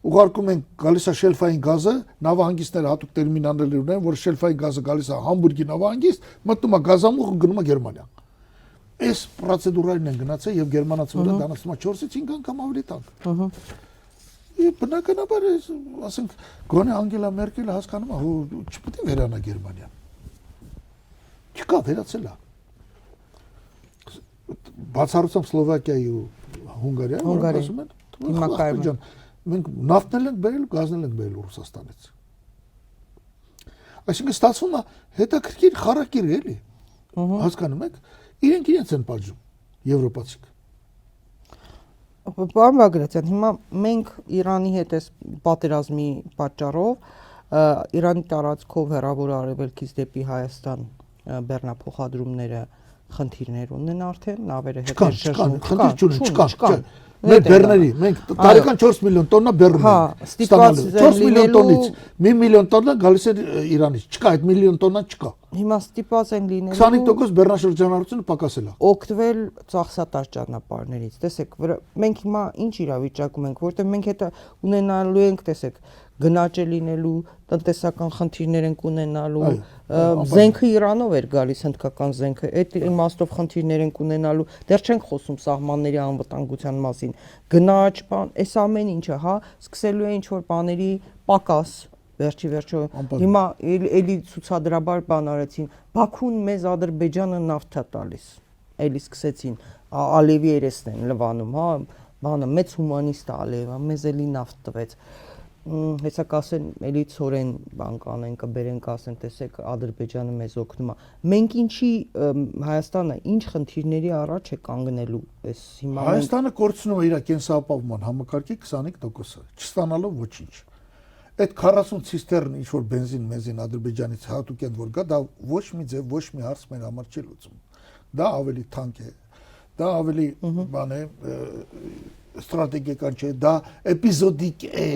ուղարկում ենք գալիս է շելֆային գազը, նավահանգիստները հատուկ տերմինալներ ունեն, որ շելֆային գազը գալիս է Համբուրգի նավահանգիստ, մտնում է գազամուղ ու գնում է Գերմանիա»։ Այս պրոցեդուրային են գնացել եւ գերմանացիները դառնում է 4-ից 5 անգամ ավելի տանկ։ Եվ բնականաբար ասենք գոնե Անգելա Մերկելը հասկանում է, չպետք է վերանա Գերմանիա։ Չկա, վերացել է։ Բացառությամբ Սլովակիայի ու Հունգարիայի, որ ասում են, հիմնականում մենք նավթն ենք բերել, գազն ենք բերել Ռուսաստանից։ Այսինքն ստացվում է հետաքրքիր խարակիր էլի։ Հասկանում եք, իրենց են պատժում եվրոպացիք։ Պարոն Բագրատյան, հիմա մենք Իրանի հետ այս պատերազմի պատճառով Իրանի տարածքով հեռավոր արևելքից դեպի Հայաստան բեռնափոխադրումները խնդիրներ ունեն արդեն, նավերը չկան։ Մեր բեռների, մենք տարեկան 4 միլիոն տոննա բեռում ենք։ 4 միլիոն տոնից 1 միլիոն տոննա գալիս է Իրանից։ Չկա, այդ միլիոն տոննա չկա։ Հիմա ստիպված են լինելու 25% բեռնաշրջանառությունը պակասել է։ Օգտվել ծախսատար ճանապարհներից։ Տեսեք, մենք հիմա ինչ իրավիճակում ենք, որտեղ մենք հետո ունենալու ենք, տեսեք, գնաճ է լինելու, տնտեսական խնդիրներ ենք ունենալու, զենքը Իրանով էր գալիս, հնդկական զենքը, այդ իմաստով խնդիրներ ենք ունենալու, դեռ չենք խոսում սահմանների անվտանգության մասին, գնաճ, բան, այս ամեն ինչը, հա, սկսելու է ինչ-որ բաների պակաս, վերջի հիմա էլի ցուցադրաբար բան արեցին, Բաքուն մեզ Ադրբեջանը նավթ է տալիս, էլի սկսեցին, Ալիևի երեսն են լվանում, հա, բանը մեծ հումանիստ է Ալիևը, մեզ էլի նավթ տվեց, հեսա կասեն էլի ծորեն բան կանեն, կբերեն կասեն, տեսեք Ադրբեջանը մեզ օգնում է։ Մենք ինչի Հայաստանը ինչ խնդիրների առաջ է կանգնելու, այս հիմա Հայաստանը կորցնում է իր կենսապահովման համակարգի 25%-ը, չստանալով ոչինչ։ Այդ 40 ցիստերն ինչ որ բենզին Ադրբեջանից հատուկ են որ գա, դա ոչ մի ձև, ոչ մի հարց մեր համար չի լուծում։ Դա ավելի թանկ է, դա ավելի բան է, ստրատեգիական չէ, դա էպիզոդիկ է,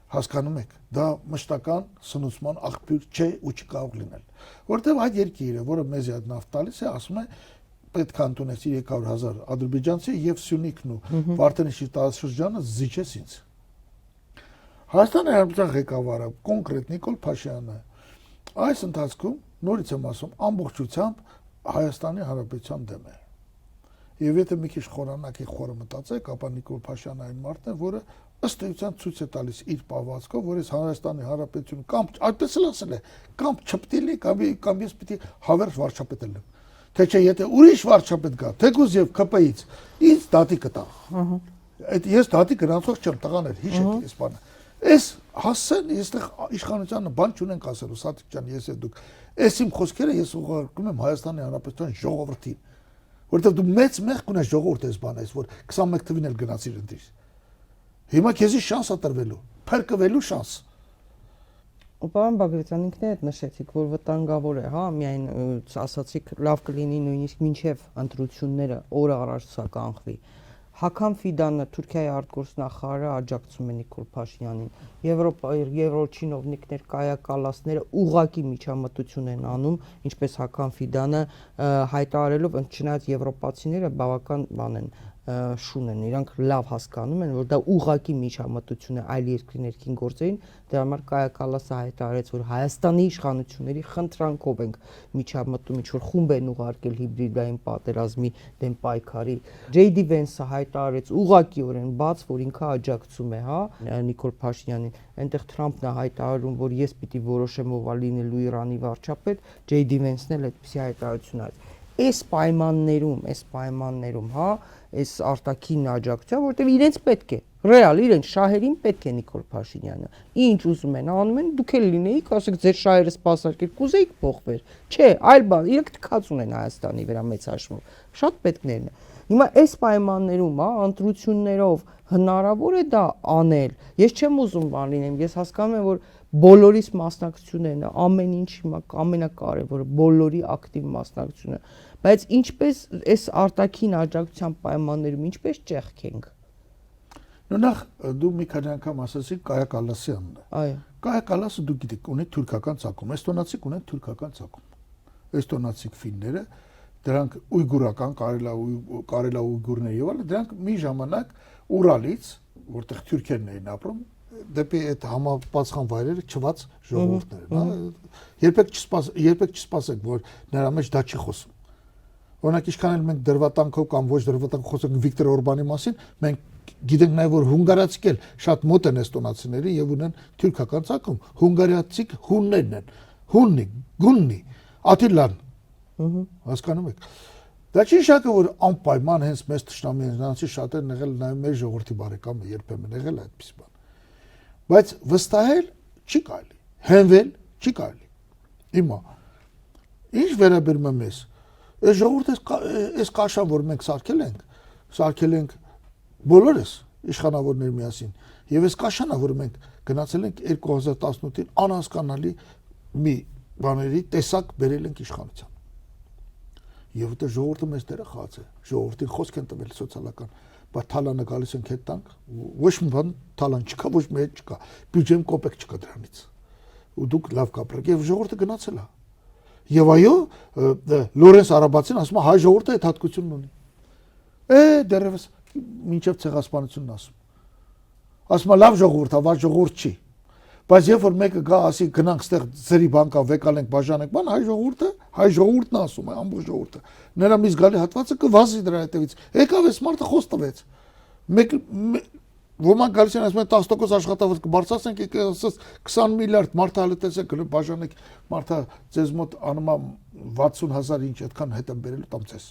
հասկանում եք, դա մշտական սնուցման աղբյուր չէ ու չկարող լինել։ Որտեւ այդ երկիրը, որը մեզ այդ նավթ տալիս է, ասում է պետք է ընդունես 300,000 ադրբեջանցի եւ Սյունիքն ու Վարդենիսի տարածաշրջանը զիջես ինձ։ Հայաստանի Հանրապետության ղեկավարը կոնկրետ Նիկոլ Փաշինյանը այս ընթացքում նորից եմ ասում ամբողջությամբ Հայաստանի Հանրապետության դեմ է։ Եվ եթե մի քիչ խորանակի խորը մտածեք, ապա Նիկոլ Փաշինյանը այն մարդն է, որը ըստ էության ցույց է տալիս իր պահվածքով, որ այս Հայաստանի Հանրապետությունը կամ այդպես էլ ասել է, կամ չպետք է կամ ես պիտի հավերժ վարչապետ եմ։ Թե չէ, եթե ուրիշ վարչապետ գա, թեկուզ եւ ԿՊ-ից, ինձ դատի կտա։ Այդ ես դատի գրանցող չեմ, տղաներ, հիշեք այս բանը։ Այս հասցեն, այստեղ իշխանությանը բան չունենք ասելու, Սաթիկ ջան, ես եւ դուք։ Այս իմ խոսքերը ես ուղարկում եմ Հայաստանի Հանրապետության ժողովրդին, որովհետեւ դու մեծ մեղք ունես ժողովուրդ այս բանը, այս որ 21 թվին էլ գնացիր ընտրիր։ Հիմա քեզի շանս է տրվելու, փրկվելու շանս։ Պարոն Բագրատյան, ինքներդ նշեցիք, որ վտանգավոր է, հա, միայն ասացիք, լավ կլինի նույնիսկ մինչև ընտրությունները օր առաջ սա կանխվի։ Հական Ֆիդանը, Թուրքիայի արտգործնախարարը աջակցում է Նիկոլ Փաշինյանին։ Եվրո չինովնիկներ, Կայա Կալասները ուղղակի միջամտություն են անում, ինչպես Հական Ֆիդանը հայտարարելով, չնայած եվրոպացիները բավական բան են շուն են, իրանք լավ հասկանում են, որ դա ուղղակի միջամտություն է այլ երկրի ներքին գործերին, դրա համար Կայա Կալասը հայտարարեց, որ Հայաստանի իշխանությունների խնդրանքով ենք միջամտում, ինչ որ խումբ են ուղարկել հիբրիդային պատերազմի դեմ պայքարի։ Ջեյդի Վենսը հայտարարեց ուղղակիորեն բաց, որ ինքը աջակցում է, հա, Նիկոլ Փաշինյանին։ Այնտեղ Թրամփն է հայտարարում, որ ես պիտի որոշեմ ով է լինելու Իրանի վարչապետ, Ջեյդի Վենսն էլ այդպիսի հայտարարություն արեց։ Այս պայմաններում, հա, այս արտաքին աջակցության, որտեղ իրենց պետք է, ռեալ իրենց շահերին պետք է Նիկոլ Փաշինյանը։ Ինչ ուզում են անում են, դուք էլ լինեիք, ասեք ձեր շահերը սպասարկել, կուզեիք փոխվեր։ Չէ, այլ բան, իրենք թքած ունեն Հայաստանի վրա մեծ հաշվով։ Շատ պետքներն է։ Հիմա այս պայմաններում, հա, ընտրություններով հնարավոր է դա անել։ Ես չեմ ուզում բան լինեմ, ես հասկանում եմ, որ բոլորիս մասնակցությունն է, ամեն ինչ հիմա ամենակարևորը, բոլորի ակտիվ մասնակցությունը, բայց ինչպես այս արտաքին աջակցության պայմաններում ինչպես ճեղքենք։ Նախ դու մի քանի անգամ ասացիք Կայա Կալասյանն է։ Այո։ Կայա Կալասը դու գիտեք ունի թուրքական ցակում, էստոնացիք ունեն թուրքական ցակում։ Էստոնացիք ֆինները, դրանք ուйգուրական, կարելա ուйգուրներ եւ այլն, դրանք մի ժամանակ Ուրալից, որտեղ թուրքերն էին ապրում, դեպի այդ համապատասխան վայրերը չված ժողովուրդներ են, հա։ Երբեք չսպասեք, որ նրա մեջ դա չի խոսում։ Օրինակ, ինչքան էլ մենք դրվատանքով կամ ոչ դրվատանքով խոսենք Վիկտոր Օրբանի մասին, մենք գիտենք նաև որ հունգարացիք էլ շատ մոտ են էստոնացիների եւ ունեն թուրքական ցակում։ Հունգարացիք հուններն են։ Հուննի, Գուննի, Աթիլան։ Հասկանում եք։ Դա չի շակը որ անպայման հենց մեզ ճշտամիներնացի շատերն եղել նաև մեր ժողովրդի բարեկամը երբեմն եղել այդպես բան։ Բայց վստահել չի կարելի, հենվել չի կարելի։ Հիմա ինչ վերաբերում է մեզ, այս ժողովուրդը այս կաշան, որ մենք սարքել ենք բոլորս իշխանավորներ միասին, եւ այս կաշանը, որ մենք գնացել ենք 2018-ին անհասկանալի մի բաների տեսակ բերել ենք իշխանության։ Եվ դա ժողովուրդը մեծ դեր է խաղացել։ Ժողովրդին խոսք են տվել սոցիալական, բայց թալանը գալիս են հետ տանք, ոչ մի բան թալան չկա, ոչ մի հետ չկա, բյուջեն կոպեկ չկա դրանից։ Ու դուք լավ կապրեք, եւ ժողովուրդը գնացել է։ Եվ այո, Լորենս Արաբացին ասում է հայ ժողովուրդը այդ հատկությունն ունի։ Դեռևս մինչև ցեղասպանությունն ասում։ Ասում է լավ ժողովուրդ է, բայց ժողովուրդ չի։ Բայց երբ որ մեկը գա ասի գնանք ստեղ ծերի բանկա վեկալենք բաժանենք, բան հայ ժողովուրդն ասում է, ամբողջ ժողովուրդը։ Նրա մի զգալի հատվածը կվազի դրա հետևից։ Եկավ էս մարդը խոս տվեց։ Մեկ ոմանք գալիս են ասում են 10% աշխատավարձ կբարձրացնենք, եկեք ասած 20 միլիարդ մարդը հələ տեսեք գնա բաժանեք, մարդը ձեզ մոտ անում է 60,000 ինչ այդքան հետ են բերելու տամ ձեզ։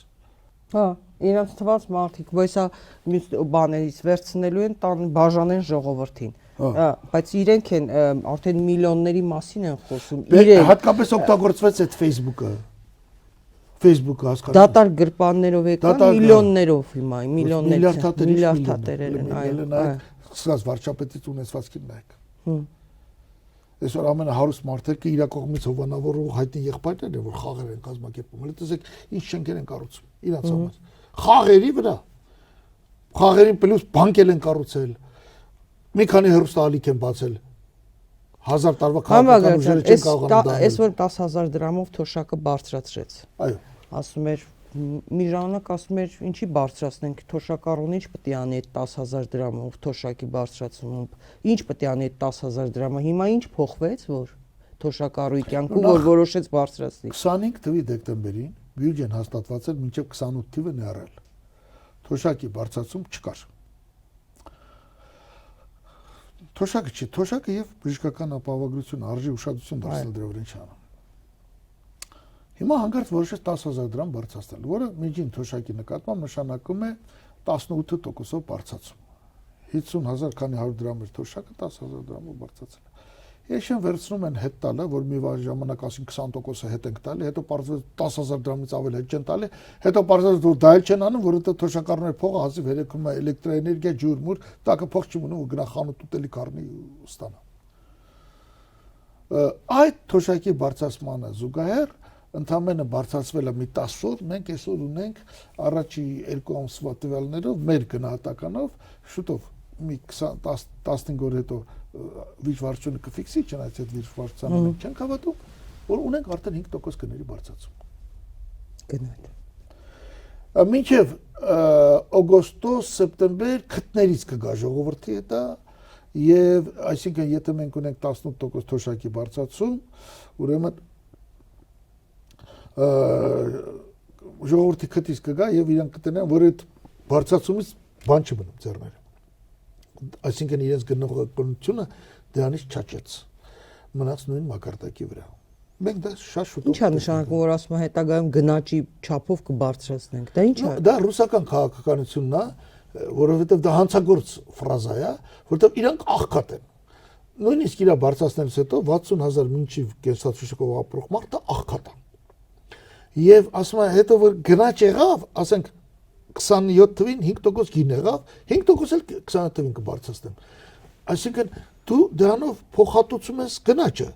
Հա, իրանց թված մարդիկ, բայց սա մյուս բաներից վերցնելու են տան բաժանեն ժողովրդին։ Բայց իրենք են արդեն միլիոնների մասին են խոսում։ Հատկապես օգտագործվեց այդ Facebook-ը հասկանում։ Դատար գրպաններով եկան միլիոններով հիմա, միլիարդ հատերել են, այո։ Սկսած վարչապետից ունեցվածքին նայեք։ Այսօր ամենահարուստ մարդերը իր կողմից հովանավորող հայտնի եղբայրներն են, որ խաղեր են կազմակերպում։ Հələ տեսեք ինչ շենքեր են կառուցում իրաց համար։ Խաղերի վրա։ Խաղերին պլյուս բանկեր են կառուցել։ Մի քանի հեռուստաալիք են բացել 1000 տարվա քաղաքական ուժերը չեն կարողանում դա։ Այս որ 10,000 դրամով թոշակը բարձրացրեց։ Այո։ Ասում էր մի ժամանակ ասում էր ինչի բարձրացնենք թոշակառուն ինչ պետք է անի այդ 10,000 դրամով թոշակի բարձրացումով։ Ինչ պետք է անի այդ 10,000 դրամը։ Հիմա ինչ փոխվեց որ թոշակառուի կյանքում որ որոշեց բարձրացնել։ 25 թվականի դեկտեմբերին բյուջեն հաստատված էր մինչև 28 թիվը ներառել։ Թոշակի բարձրացում չկար։ Թոշակը չի, թոշակը եւ բժշկական ապահովագրություն արժի ուշադրություն դարձնել դրա վրա ինչ անում։ Հիմա հանկարծ որոշեց 10,000 դրամ բարձրացնել, որը միջին թոշակի նկատմամբ նշանակում է 18%-ով բարձրացում։ 50,000 քանի 100 դրամ էր թոշակը 10,000 դրամով բարձրացել։ Ես են վերցնում են հետ տալը, որ մի ժամանակ ասին 20%-ը հետ ենք տալի, հետո պարզվեց 10,000 դրամից ավել հետ չեն տալի, հետո պարզվեց որ դա էլ չեն անում, որ դա թոշակառուներ փողը հազիվ երեքում է էլեկտրոէներգիա, ջուր, մուր, տակը փող չի մնում ու գնա խանութ ուտելի կառնի ստանա։ Այդ թոշակի բարձրացմանը զուգահեռ ընդամենը բարձրացվել է մի 10-ով, մենք այսօր ունենք առաջի 2 ամսվա տվյալներով մեր գնահատականով շուտով մի 15 օր հետո վիճվարությունը կֆիքսի, չնայած այդ վիճվարությանը մենք չենք հավատում, որ ունենք արդեն 5% գների բարձրացում։ Գնահատ։ Մինչև օգոստոս, սեպտեմբեր քթներից կգա ժողովրդի հետա եւ այսինքն եթե մենք ունենք 18% թոշակի բարձրացում, ուրեմն ժողովրդի քթից կգա եւ իրանք կտնեն, որ այդ բարձրացումից բան չմնում ձեռները։ Այսինքն իրենց գնողականությունը դրանից չաճեց։ Մնաց նույն մակարդակի վրա։ Մենք դա շատ շուտով։ Ինչ է նշանակում, որ ասում է հետագայում գնաճի չափով կբարձրացնենք։ Դա ինչ է։ Դա ռուսական քաղաքականությունն է, որովհետև դա հանցագործ ֆրազա է, որովհետև իրանք աղքատ են։ Նույնիսկ իրա բարձրացնելուց հետո 60,000 մինչև կենսաթոշակով ապրող մարդը աղքատ է։ Եվ ասում է հետո որ գնաճ եղավ, ասենք 27 թվին 5% գին եղավ, 5% էլ 27 թվին կբարձրացնեմ։ Այսինքն դու դրանով փոխհատուցում ես գնաճը։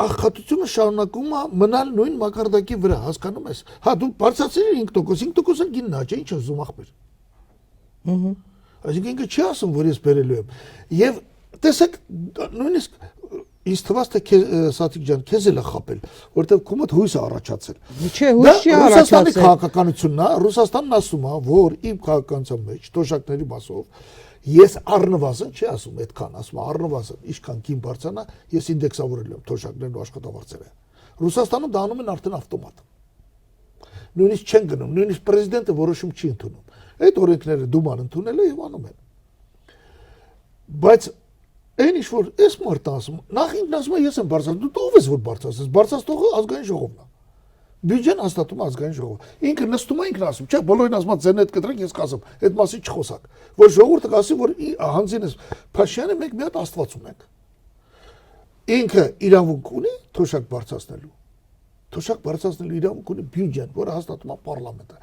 Աղքատությունը շարունակում է մնալ նույն մակարդակի վրա, հասկանում ես։ Հա դու բարձրացրել 5% էլ գինն է, ինչ ուզում ախպեր։ Այսինքն ինքը չի ասում, որ ես բերելու եմ։ Եվ տեսեք, նույնիսկ ինձ թվաց թե Սաթիկ ջան, քեզ էլ է խապել, որովհետև քո մոտ հույս է առաջացել։ Չէ, հույս չի առաջացել։ Ռուսաստանի քաղաքականությունն է, Ռուսաստանն ասում է, որ իմ քաղաքականության մեջ թոշակների մասով ես առնվազն չի ասում այդքան, ասում է առնվազն ինչքան գին բարձրանա, ես ինդեքսավորել եմ թոշակներն ու աշխատավարձերը։ Ռուսաստանում դա անում են արդեն ավտոմատ։ Նույնիսկ չեն գնում, նույնիսկ պրեզիդենտը որոշում չի ընդունում։ Այդ օրենքները դուման ընդունել է եւ անում են։ Բայց այն ինչ որ այս մարդը ասում, նախ ինքն ասում է ես եմ բարձրացնում, դու ով ես որ բարձրացես, բարձրացնողը ազգային ժողովն է։ Բյուջեն հաստատում է ազգային ժողովը։ Ինքը նստում է ինքն ասում, չէ, բոլորին ասում է ձեն հետ կտրենք, ես կասեմ, այդ մասին չխոսակ։ Որ ժողովուրդը ասի, որ հանձինես Փաշինյանը մենք մի հատ Աստված ունենք։ Ինքը իրավունք ունի թոշակ բարձրացնելու։ Թոշակ բարձրացնելու իրավունք ունի բյուջեն, որը հաստատում է պարլամենտը,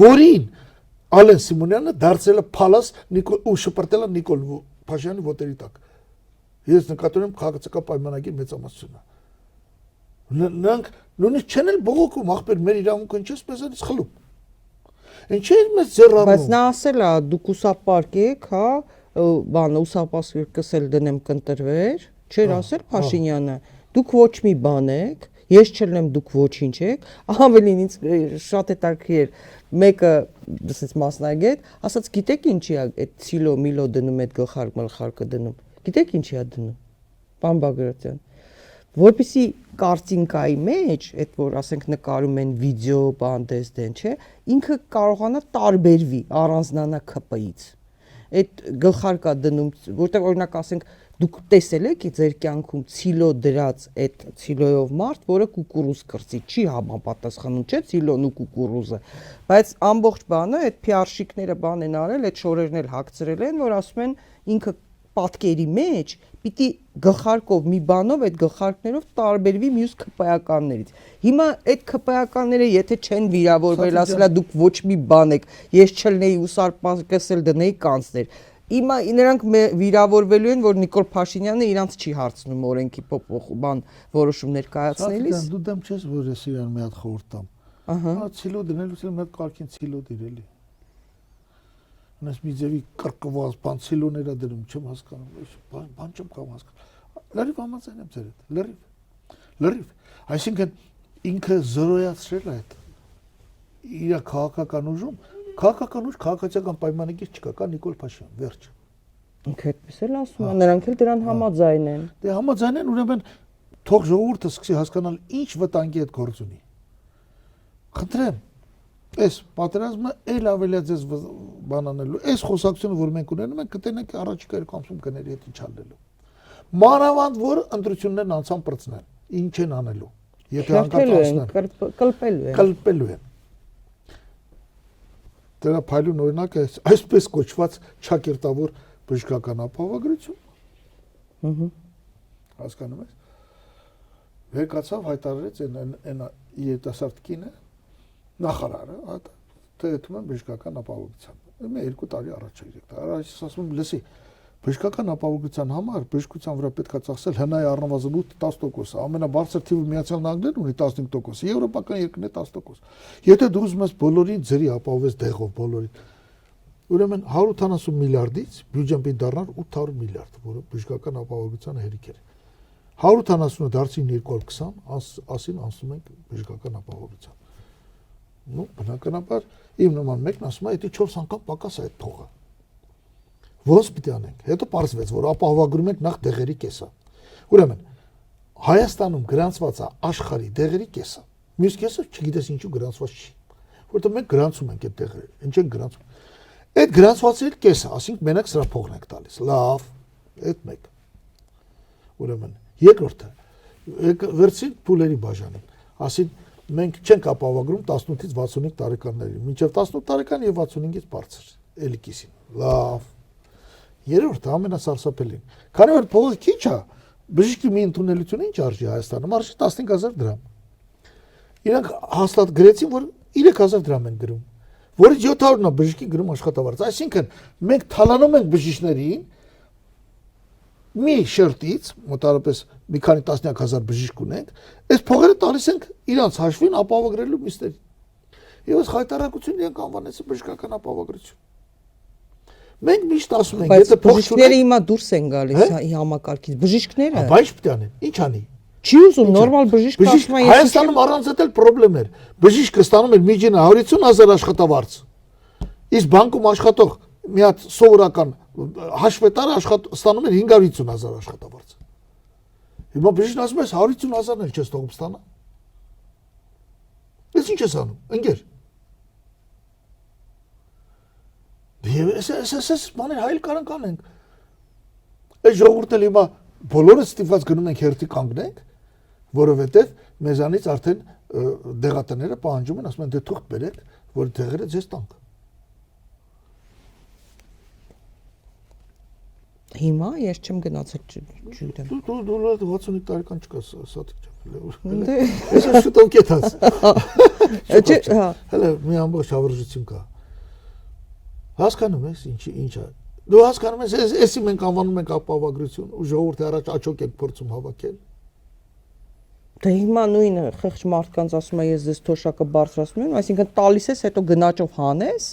որին Ալեն Սիմոնյանը դարձել է փալաս ու շպրտել է Նիկոլ Փաշինյանի ոտերի տակ։ Ես նկատում եմ քաղաքացիական պայմանագիր մեծամասնությունը։ Նրանք Նույնիսկ չեն էլ բողոքում, ախպեր մեր իրավունքը ինչպես մեզանից խլում։ Ինչ է մեզ ձեռառում։ Բայց նա ասել է դուք ուսապարկ եք, հա, բանը ուսապասկսել դնեմ կընտրվեր, չէր ասել Փաշինյանը, դուք ոչ մի բան եք, ես չելնեմ դուք ոչինչ եք, ավելին ինձ շատ հետաքրքիր էր, մեկը դասից մասնագետ, ասաց գիտեք ինչի է այդ ցիլո միլո դնում այդ գլխարկը դնում, գիտեք ինչի է դնում, պարոն Բագրատյան, որպեսի կարծինկայի մեջ, այդ որ ասենք նկարում են վիդեո բան դեսդեն, չէ, ինքը կարողանա տարբերվի, առանձնանա ԿՊ-ից։ Այդ գլխարկա դնում, որտեղ օրինակ ասենք դուք տեսել եք ձեր կյանքում ցիլո դրած այդ ցիլոյով մարդ, որը կուկուրուզ կրծի, չի համապատասխանում, չէ, ցիլոն ու կուկուրուզը։ Բայց ամբողջ բանը այդ փիարշիկները բան են արել, այդ շորերն էլ հագցրել են, որ ասում են ինքը պատկերի մեջ պիտի գլխարկով մի բանով այդ գլխարկներով տարբերվի մյուս ԿՊ-ականներից։ Հիմա այդ ԿՊ-ականները եթե չեն վիրավորվել, ասելա դուք ոչ մի բան եք, ես չլնեի ուսապարկսել դնեի կանցներ։ Հիմա նրանք վիրավորվելու են, որ Նիկոլ Փաշինյանը իրանց չի հարցնում օրենքի բան որոշումներ կայացնելիս։ Դու դեմ չես, որ ես իրան մի հատ խորհուրդ տամ։ Ահա, ցիլո դնելուց մի հատ կարգին ցիլո դիրելի։ Նես մի ձևի կրկված բան ցիլոները դնում, չեմ հասկանում, բան չեմ կարող հասկանալ։ Լրիվ համաձայն եմ ձեր հետ, լրիվ։ Այսինքն ինքը զրոյացրել է այդ իր քաղաքական ուժում, քաղաքական ուժ քաղաքացիական պայմանագիր չկա, կա Նիկոլ Փաշինյան, վերջ։ Ինքը այդպես էլ ասում է, նրանք էլ դրան համաձայն են։ Դե համաձայն են, ուրեմն թող ժողովուրդը սկսի հասկանալ ինչ վտանգի հետ գործ ունի։ Խնդրեմ, այս պատերազմը ել ավելի ձեզ բան անելու, այս խոսակցությունը, որ մենք ունենում ենք, կտենենք առաջիկա 2 ամսում կների հետ ինչ անելու։ Մանավանդ որ ընտրություններն անցան պրծնեն, ինչ են անելու։ Եթե անկախացնեն, կլպելու են։ Դրա փայլուն օրինակ է այսպես կոչված ճակերտավոր բժշկական ապահովագրություն։ Հասկանում ես։ Վերկացավ հայտարարեց այն երիտասարդ կինը նախարարը, թեթում են բժշկական ապահովության։ Մի 2 տարի առաջ է 3 տարի։ Այս ասում եմ, լսի, բժշկական ապահովության համար բժշկության վրա պետք է ծախսել հնայի առնվազն 8-10%, ամենաբարձր թիվը Միացյալ Նահանգներն ունի 15%, եվրոպական երկրներ 10%։ Եթե դու ուզում ես բոլորին ձրի ապահովես դեղով բոլորին, ուրեմն 180 միլիարդից բյուջեն պետք դառնար 800 միլիարդ, որը բժշկական ապահովության հերիք էր։ 170-ը դարձին 220, ասին անցնում ենք բժշկական ապահովության։ Ну, բնականաբար իմ նման մեկն ասում է, դա 4 անգամ պակաս է այդ թողը։ Ոնց պիտի անենք։ Հետո պարզվեց, որ ապահովագրում ենք նախ դեղերի կեսը։ Ուրեմն Հայաստանում գրանցված է աշխարհի դեղերի կեսը։ Մյուս կեսը չգիտես ինչու գրանցված չի։ Որտեղ մենք գրանցում ենք այդ դեղերը, ինչ են գրանցում։ Այդ գրանցվածի կեսը, ասենք մենակ սրա փողն ենք տալիս։ Լավ, այդ մեկ։ Ուրեմն երկրորդը վերցին փուլերի բաժանին։ Ասին մենք չենք ապահովագրում 18-ից 65 տարեկաններին, մինչև 18 տարեկան եւ 65-ից բարձր, էլի կիսին։ Լավ։ Երրորդը ամենասարսափելին։ Քանի որ փողը քիչ է, բժշկի մի ընդունելությունը ինչ արժի Հայաստանում, արժի 15000 դրամ։ Իրանք հաստատ գրեցին, որ 3000 դրամ են գրում, որից 700-ն է բժշկի գրում աշխատավարձ։ Այսինքն մենք թալանում ենք բժիշկներին մի շերտից, մոտավորապես մի քանի տասնյակ հազար բժիշկ ունենք, այս փողերը տալիս ենք իրանց հաշվին ապահովագրելու միստերին։ Եվ այս խայտարակությունը իրանք անվանեցին բժշկական ապահովագրություն։ Մենք միշտ ասում ենք, եթե բժիշկները հիմա դուրս են գալիս համակարգից, բժիշկները։ Բայց պետք է անեն, ինչ անի։ Չի ուզում նորմալ բժիշկ ասում է, Հայաստանում առանց էլ պրոբլեմ էր։ Բժիշկը ստանում էր միջինը 150,000 աշխատավարձ։ Իսկ բանկում աշխատող մի հատ սովորական հաշվետար ստանում էր 550,000 աշխատավարձ։ Հիմա բժիշկն ասում է 150,000-ն էլ չես թողում ստանա։ Ես ինչ ես անում, ընկեր։ Ես մաներ հայլ կարանք անենք։ Այս ժողովուրդը հիմա բոլորը ստիպված գնում ենք հերթի կանգնենք, որովհետև մեզանից արդեն դեղատները պահանջում են, ասում են դե թուղթ բերեք, որ դեղերը ձեզ տանք։ Հիմա ես չեմ գնացել չգիտեմ։ Դու 65 տարեկան չկաս, սատիկ ջան։ Ես շուտով կետաս։ Հա։ Հələ մի ամբողջ հավերժություն կա։ Հասկանում ես ինչ է։ Դու հասկանում ես, էսի մենք անվանում ենք ապահովագրություն ու ժողովրդի առաջ աչոք ենք փորձում հավաքել։ Դե հիմա նույն խեղճ մարդկանց ասում եմ ես ձեզ թոշակը բարձրացնում եմ, այսինքն տալիս ես, հետո գնաճով հանես,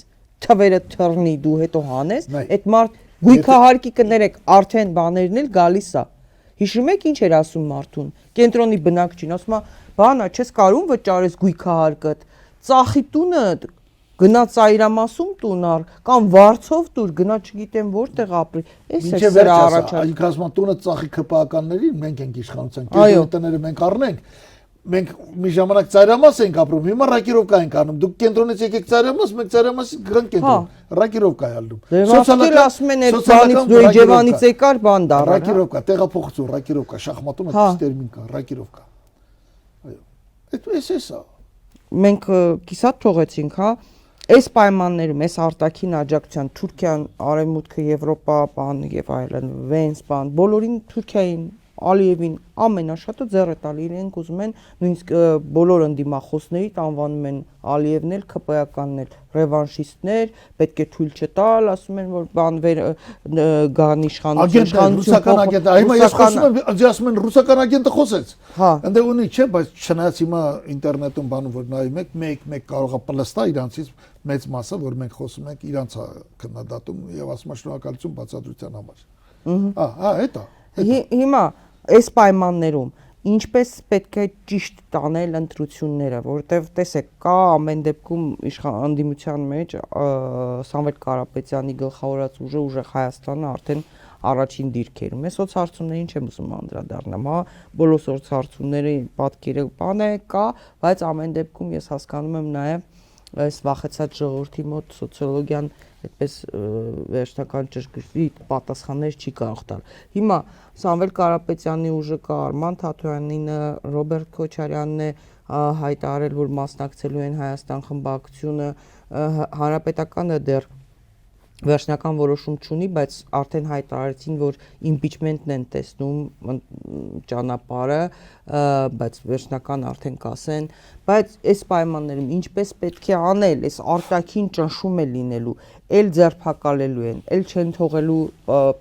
թվերը թռնի դու հետո հանես, այդ մարդ գույքահարկի կներեք, արդեն բաներն էլ գալիս է։ Հիշում եք ինչ էր ասում մարդուն։ Կենտրոնի բնակչին ասում է, բանա, չես կարում վճարես գույքահարկը, ծախի տունը գնա ծայրամասում տուն առ կամ վարձով տուր, գնա չգիտեմ որտեղ ապրի։ Էս է սրա առաջարկը։ Այլ կազմա տունը ծախի ԿՊԱ-ականներին մենք ենք իշխանության, կենտրոնները մենք առնենք։ Մենք մի ժամանակ ծայրամաս ենք ապրում, հիմա ռակիրովկա ենք անում։ Դուք կենտրոնից եկեք ծայրամաս, մենք ծայրամասից գանք կենտրոն։ Ռակիրովկա է ալնում։ Սոցիալական ասում են այդ բանից դու Եջևանից եկար բան դառա։ Ռակիրովկա, տեղափոխություն, ռակիրովկա, շախմատում այդպես տերմին կա, ռակիրովկա։ Այո։ Այդպես է սա։ Մենք կիսատ թողեցինք, հա։ Այս պայմաններում, այս արտաքին աջակցության Թուրքիան, Արևմուտքը, Եվրոպա, բան եւ այլն, Վենս, բան, բոլորին Թուրքիային, Ալիևին ամենաշատը ձեռ է տալի, իրենք ուզում են նույնիսկ բոլոր ընդդիմախոսների անվանում են Ալիևն էլ, ԿՊԱ-կանն էլ ռևանշիստներ, պետք է թույլ չտալ, ասում են որ բան գան իշխանություն, ռուսական ագենտ, հիմա ես խոսում եմ, ասում են ռուսական ագենտը խոսեց։ Այնտեղ ունի չէ, բայց չնայած հիմա ինտերնետում բանում որ նայում եք, մեկ կարող է պլստա իրանցից մեծ մասը, որ մենք խոսում ենք իրանց քննադատում եւ ասում եմ շնորհակալություն բացատրության համար։ Հետո Հիմա այս պայմաններում ինչպես պետք է ճիշտ տանել ընտրությունները, որովհետև տեսեք, կա ամեն դեպքում ընդդիմության մեջ Սամվել Կարապետյանի գլխավորած ուժը Հայաստանը արդեն առաջին դիրքերում է, սոցհարցումներին չեմ ուզում անդրադառնամ, հա, բոլոր սոցհարցումների պատկերը բան է կա, բայց ամեն դեպքում ես հասկանում եմ նաև այս վախեցած ժողովրդի մոտ սոցիոլոգիան այդպես վերջնական ճշգրիտ պատասխաններ չի կարող տալ։ Հիմա Սամվել Կարապետյանի ուժը կա, Արման Թաթոյանինը, Ռոբերտ Քոչարյանն է հայտարարել, որ մասնակցելու են Հայաստան խմբակցությունը, Հանրապետականը դեռ վերջնական որոշում չունի, բայց արդեն հայտարարեցին, որ իմպիչմենտն են տեսնում ճանապարհը, բայց վերջնական արդեն կասեն, բայց այս պայմաններում ինչպես պետք է անել, այս արտաքին ճնշում է լինելու, էլ ձերբակալելու են, էլ չեն թողելու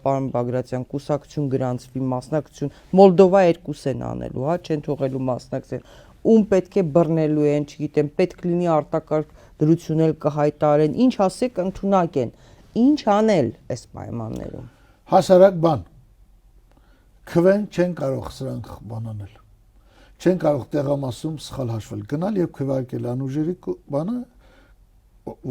պարոն Բագրատյան կուսակցություն գրանցվի, մասնակցություն, Մոլդովա երկուս են անելու, հա, չեն թողելու մասնակցել, ում պետք է բռնելու են, չգիտեմ, պետք լինի արտակարգ դրություն էլ կհայտարարեն, ինչ ասեք, ընդունակ են։ Ինչ անել այս պայմաններում։ Հասարակ բան։ Քվեն չեն կարող սրանք բանանել։ Չեն կարող տեղամասում սխալ հաշվել, գնալ եւ քվեարկել անուժերի բանը,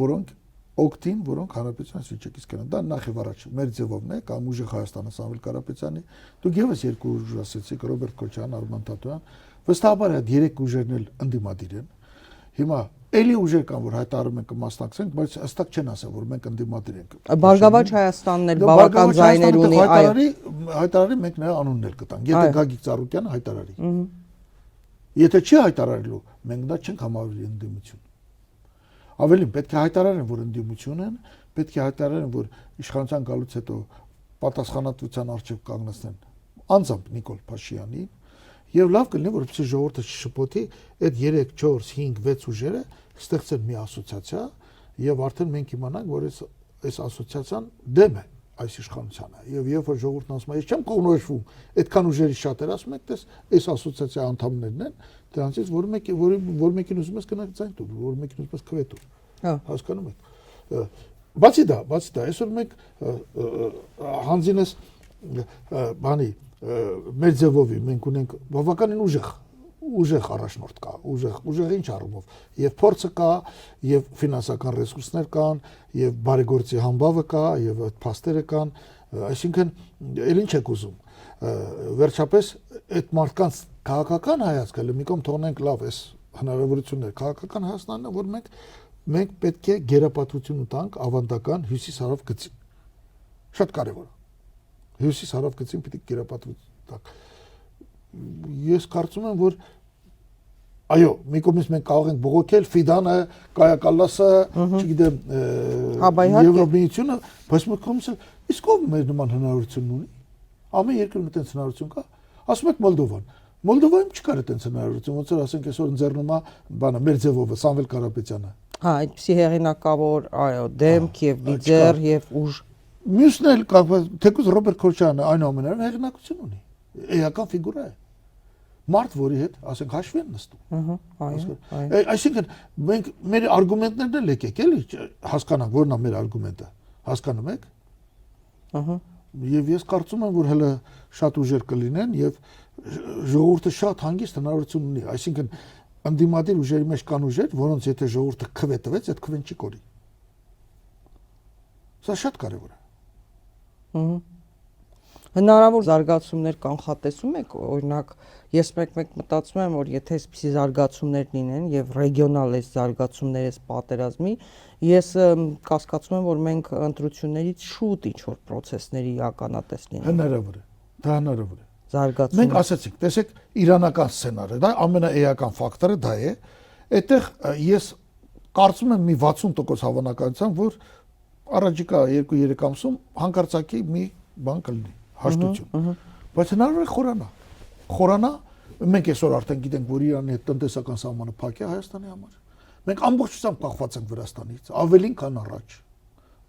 որոնք օգտին, որոնք հանրապետության վիճակից կնան։ Դա նախ եւ առաջ մեր ձևովն է, կամ ուժը Հայաստանը Սամվել Կարապետյանի, դուք եւս երկու ուժ ասեցիք, Ռոբերտ Քոչարյան, Արման Թաթոյան, վստահաբար այդ երեք ուժերն էլ ընդդիմադիր են։ Հիմա էլի ուժեր կան, որ հայտարարում են կմասնակցենք, բայց հստակ չեն ասել, որ մենք ընդդիմադիր ենք։ Բարգավաճ Հայաստանն էլ բավական ձայներ ունի, հայտարարի մենք նրա անունն էլ կտանք։ Եթե Գագիկ Ծառուկյանը հայտարարի։ Եթե չի հայտարարելու, մենք դա չենք համարվի ընդդիմություն։ Ավելին պետք է հայտարարեն, որ ընդդիմություն են, պետք է հայտարարեն, որ իշխանության գալուց հետո պատասխանատվության առջև կանգնեցնեն անձամբ Նիկոլ Փաշինյանին, եւ լավ կլինի, որպեսզի ժողովուրդը չշփոթի, այդ 3, 4, 5, 6 ուժերը ստեղծեն մի ասոցիացիա եւ արդեն մենք իմանանք, որ այս ասոցիացիան դեմ է այս իշխանությանը։ Եվ երբ որ ժողովուրդն ասում է, ես չեմ կողմնորոշվում, այդքան ուժերի շատեր ասում եք, տես այս ասոցիացիա անդամներն են, դրանցից որ մեկին ուզում ես գնաք ձայն տուր, որ մեկին ուզում ես քվե տուր։ Հասկանում եք։ Բացի դա, այսօր մենք հանձինես բանի մեր ձևովի մենք ունենք բավականին ուժեղ առաջնորդ կա, ուժեղ ինչ առումով, եւ փորձը կա, եւ ֆինանսական ռեսուրսներ կան, եւ բարեգործի համբավը կա, եւ այդ փաստերը կան, այսինքն ել ինչ եք ուզում։ Վերջապես այդ մարդկանց քաղաքական հայացքը մի կողմ թողնենք լավ, այս հնարավորություններ, քաղաքական Հայաստանն է, որ մենք պետք է գերապատվություն տանք ավանդական հյուսիս-հարավ գծին։ Շատ կարեւոր է։ Հյուսիս-հարավ գծին պետք է գերապատվություն տանք։ Ես կարծում եմ, որ այո, մի կողմից մենք կարող ենք բողոքել Ֆիդանը, Կայա Կալասը, չգիտեմ, Եվրոմիությունը, բայց մի կողմից իսկ ով մեր նման հնարավորություն ունի։ Ամեն երկրում այդպես հնարավորություն կա։ Ասում եք Մոլդովան։ Մոլդովայում չկար այդպես հնարավորություն, ոնց որ ասենք այսօր ընձեռնում է բանը մեր ձևով Սամվել Կարապետյանը։ Հա, այդպիսի հեղինակավոր, այո, դեմք եւ լիդեր եւ ուժ։ Մյուսն էլ թեկուզ Ռոբերտ Քոչարյանը այնուամենայնիվ հեղինակություն ունի։ Էական ֆիգուրա է։ Մարդ, որի հետ, ասենք, հաշվի են նստում։ Այո։ Այսինքն մենք մեր արգումենտներն էլ եկեք, էլի հասկանանք, որն է մեր արգումենտը։ Հասկանում եք։ Եվ ես կարծում եմ, որ հələ շատ ուժեր կլինեն եւ ժողովուրդը շատ հանգիստ հնարավորություն ունի, այսինքն ընդդիմադիր ուժերի մեջ կան ուժեր, որոնց եթե ժողովուրդը քվե տվեց, այդ քվեն չի կորի։ Սա շատ կարևոր է։ Հնարավոր զարգացումներ կանխատեսում եք, օրինակ ես մեկ մտածում եմ, որ եթե այսպիսի զարգացումներ լինեն եւ ռեգիոնալ այս զարգացումներ այս պատերազմի, ես կասկածում եմ, որ մենք ընտրություններից շուտ ինչ-որ process-ների ականատես լինենք։ Հնարավոր է, դա հնարավոր է։ Զարգացում։ Մենք ասացինք, տեսեք, իրանական սցենարը, դա ամենաէական ֆակտորը դա է։ Այդտեղ ես կարծում եմ մի 60% հավանականությամբ, որ առաջիկա 2-3 ամսում հանկարծակի մի բան կլինի, հաշտություն։ Բայց հնարավոր է խորանա, մենք այսօր արդեն գիտենք, որ Իրանի հետ տնտեսական սահմանը փակ է Հայաստանի համար։ Մենք ամբողջությամբ կախված ենք Վրաստանից, ավելին քան առաջ։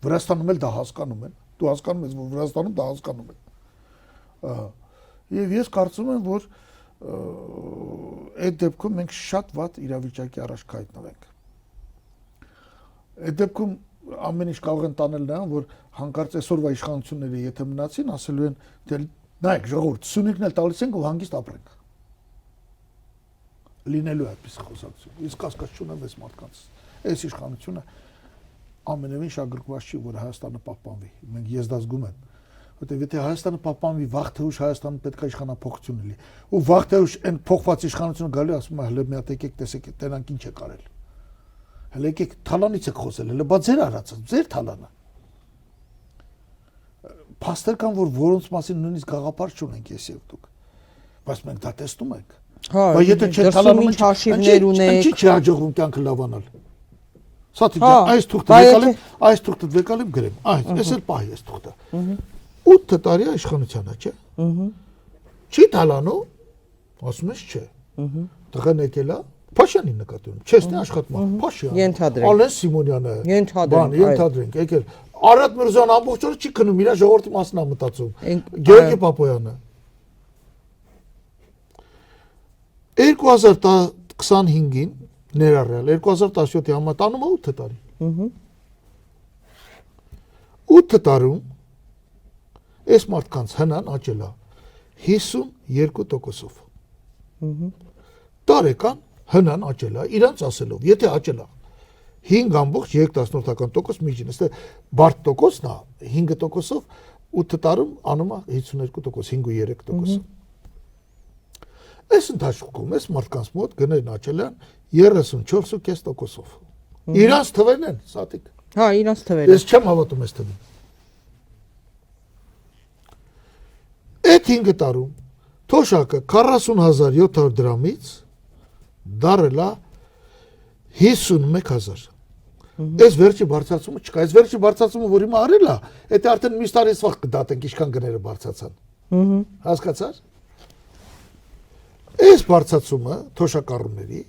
Վրաստանում էլ դա հասկանում են։ Դու հասկանում ես, որ Վրաստանում դա հասկանում են։ Եվ ես կարծում եմ, որ այդ դեպքում մենք շատ վատ իրավիճակի առաջ կհայտնվենք։ Այդ դեպքում ամեն ինչ կարող են տանել նրան, որ հանկարծ այսօրվա իշխանությունները եթե մնացին, ասելու են, դե նայեք, ժողովուրդ, սյունիկն էլ տալիս ենք ու հանգիստ ապրենք։ Լինելու է այդպես խոսակցություն։ Իսկ կասկած չունեմ այս մարդկանց։ Այս իշխանությունը ամենևին շահագրգռված չի, որ Հայաստանը պահպանվի։ Մենք ես դա զգում եմ։ Որտեղ եթե Հայաստանը պահպանվի, վաղ թե ուշ Հայաստանը պետք է իշխանափոխություն լինի։ Ու վաղ թե ուշ այն փոխված իշխանությունը գալու ասում է, հələ մի հատ եկեք, տեսեք, տենանք ինչ է կարել։ Հələ եկեք թալանից եք խոսել, հələ բա ձեր արածը, ձեր թալանը։ Փաստեր կան, որոնց մասին նույնիսկ գաղափար չունենք ես եւ դուք։ Բայց մենք դա տեսնում ենք։ Բայց եթե չեն թալանում, ինչ հաշիվներ ունեք, չի հաջողվում կյանքը լավանալ։ Սա դիք այս թուղթը վեկալեմ գրեմ։ Այս էլ պահի այս թուղթը։ 8 տարի իշխանությանը, չէ։ Չի թալանում, ասում ես չէ։ Տղան եկել է Փաշյանին նկատի ունեմ, չեսնի աշխատման, Փաշյան։ Ալեն Սիմոնյանը։ Ենթադրենք, եկել։ Արադ Միրզոյանը ամբողջ օրը չի քնում, իր ժողովրդի մասն է մտածում։ Գեորգի Պապոյանը 2025-ին ներառյալ 2017-ի համատանում է 8 տարի։ 8 տարում այս մարդկանց հնան աճել է 52%-ով։ Տարեկան հնան աճել է իրանց ասելով, եթե աճել է 5.3% միջին, այստեղ բարդ տոկոսն է 5%-ով 8 տարում անում է 52%, 5.3%։ Այս ընթացքում այս մարդկանց մոտ գներն աճել են 34.5%-ով։ Իրանց թվերն են, Սատիկ։ Հա, իրանց թվերը։ Ես չեմ հավատում այս թվին։ Այդ 5 տարում թոշակը 40.700 դրամից դարել է 51.000։ Այս վերջի բարձրացումը չկա, այս վերջի բարձրացումը, որ հիմա արել է, դա արդեն մյուս տարի վաղ կդատենք, ինչքան գները բարձրացան։ Հասկացա՞ր։ Այս բարձրացումը թոշակառուների,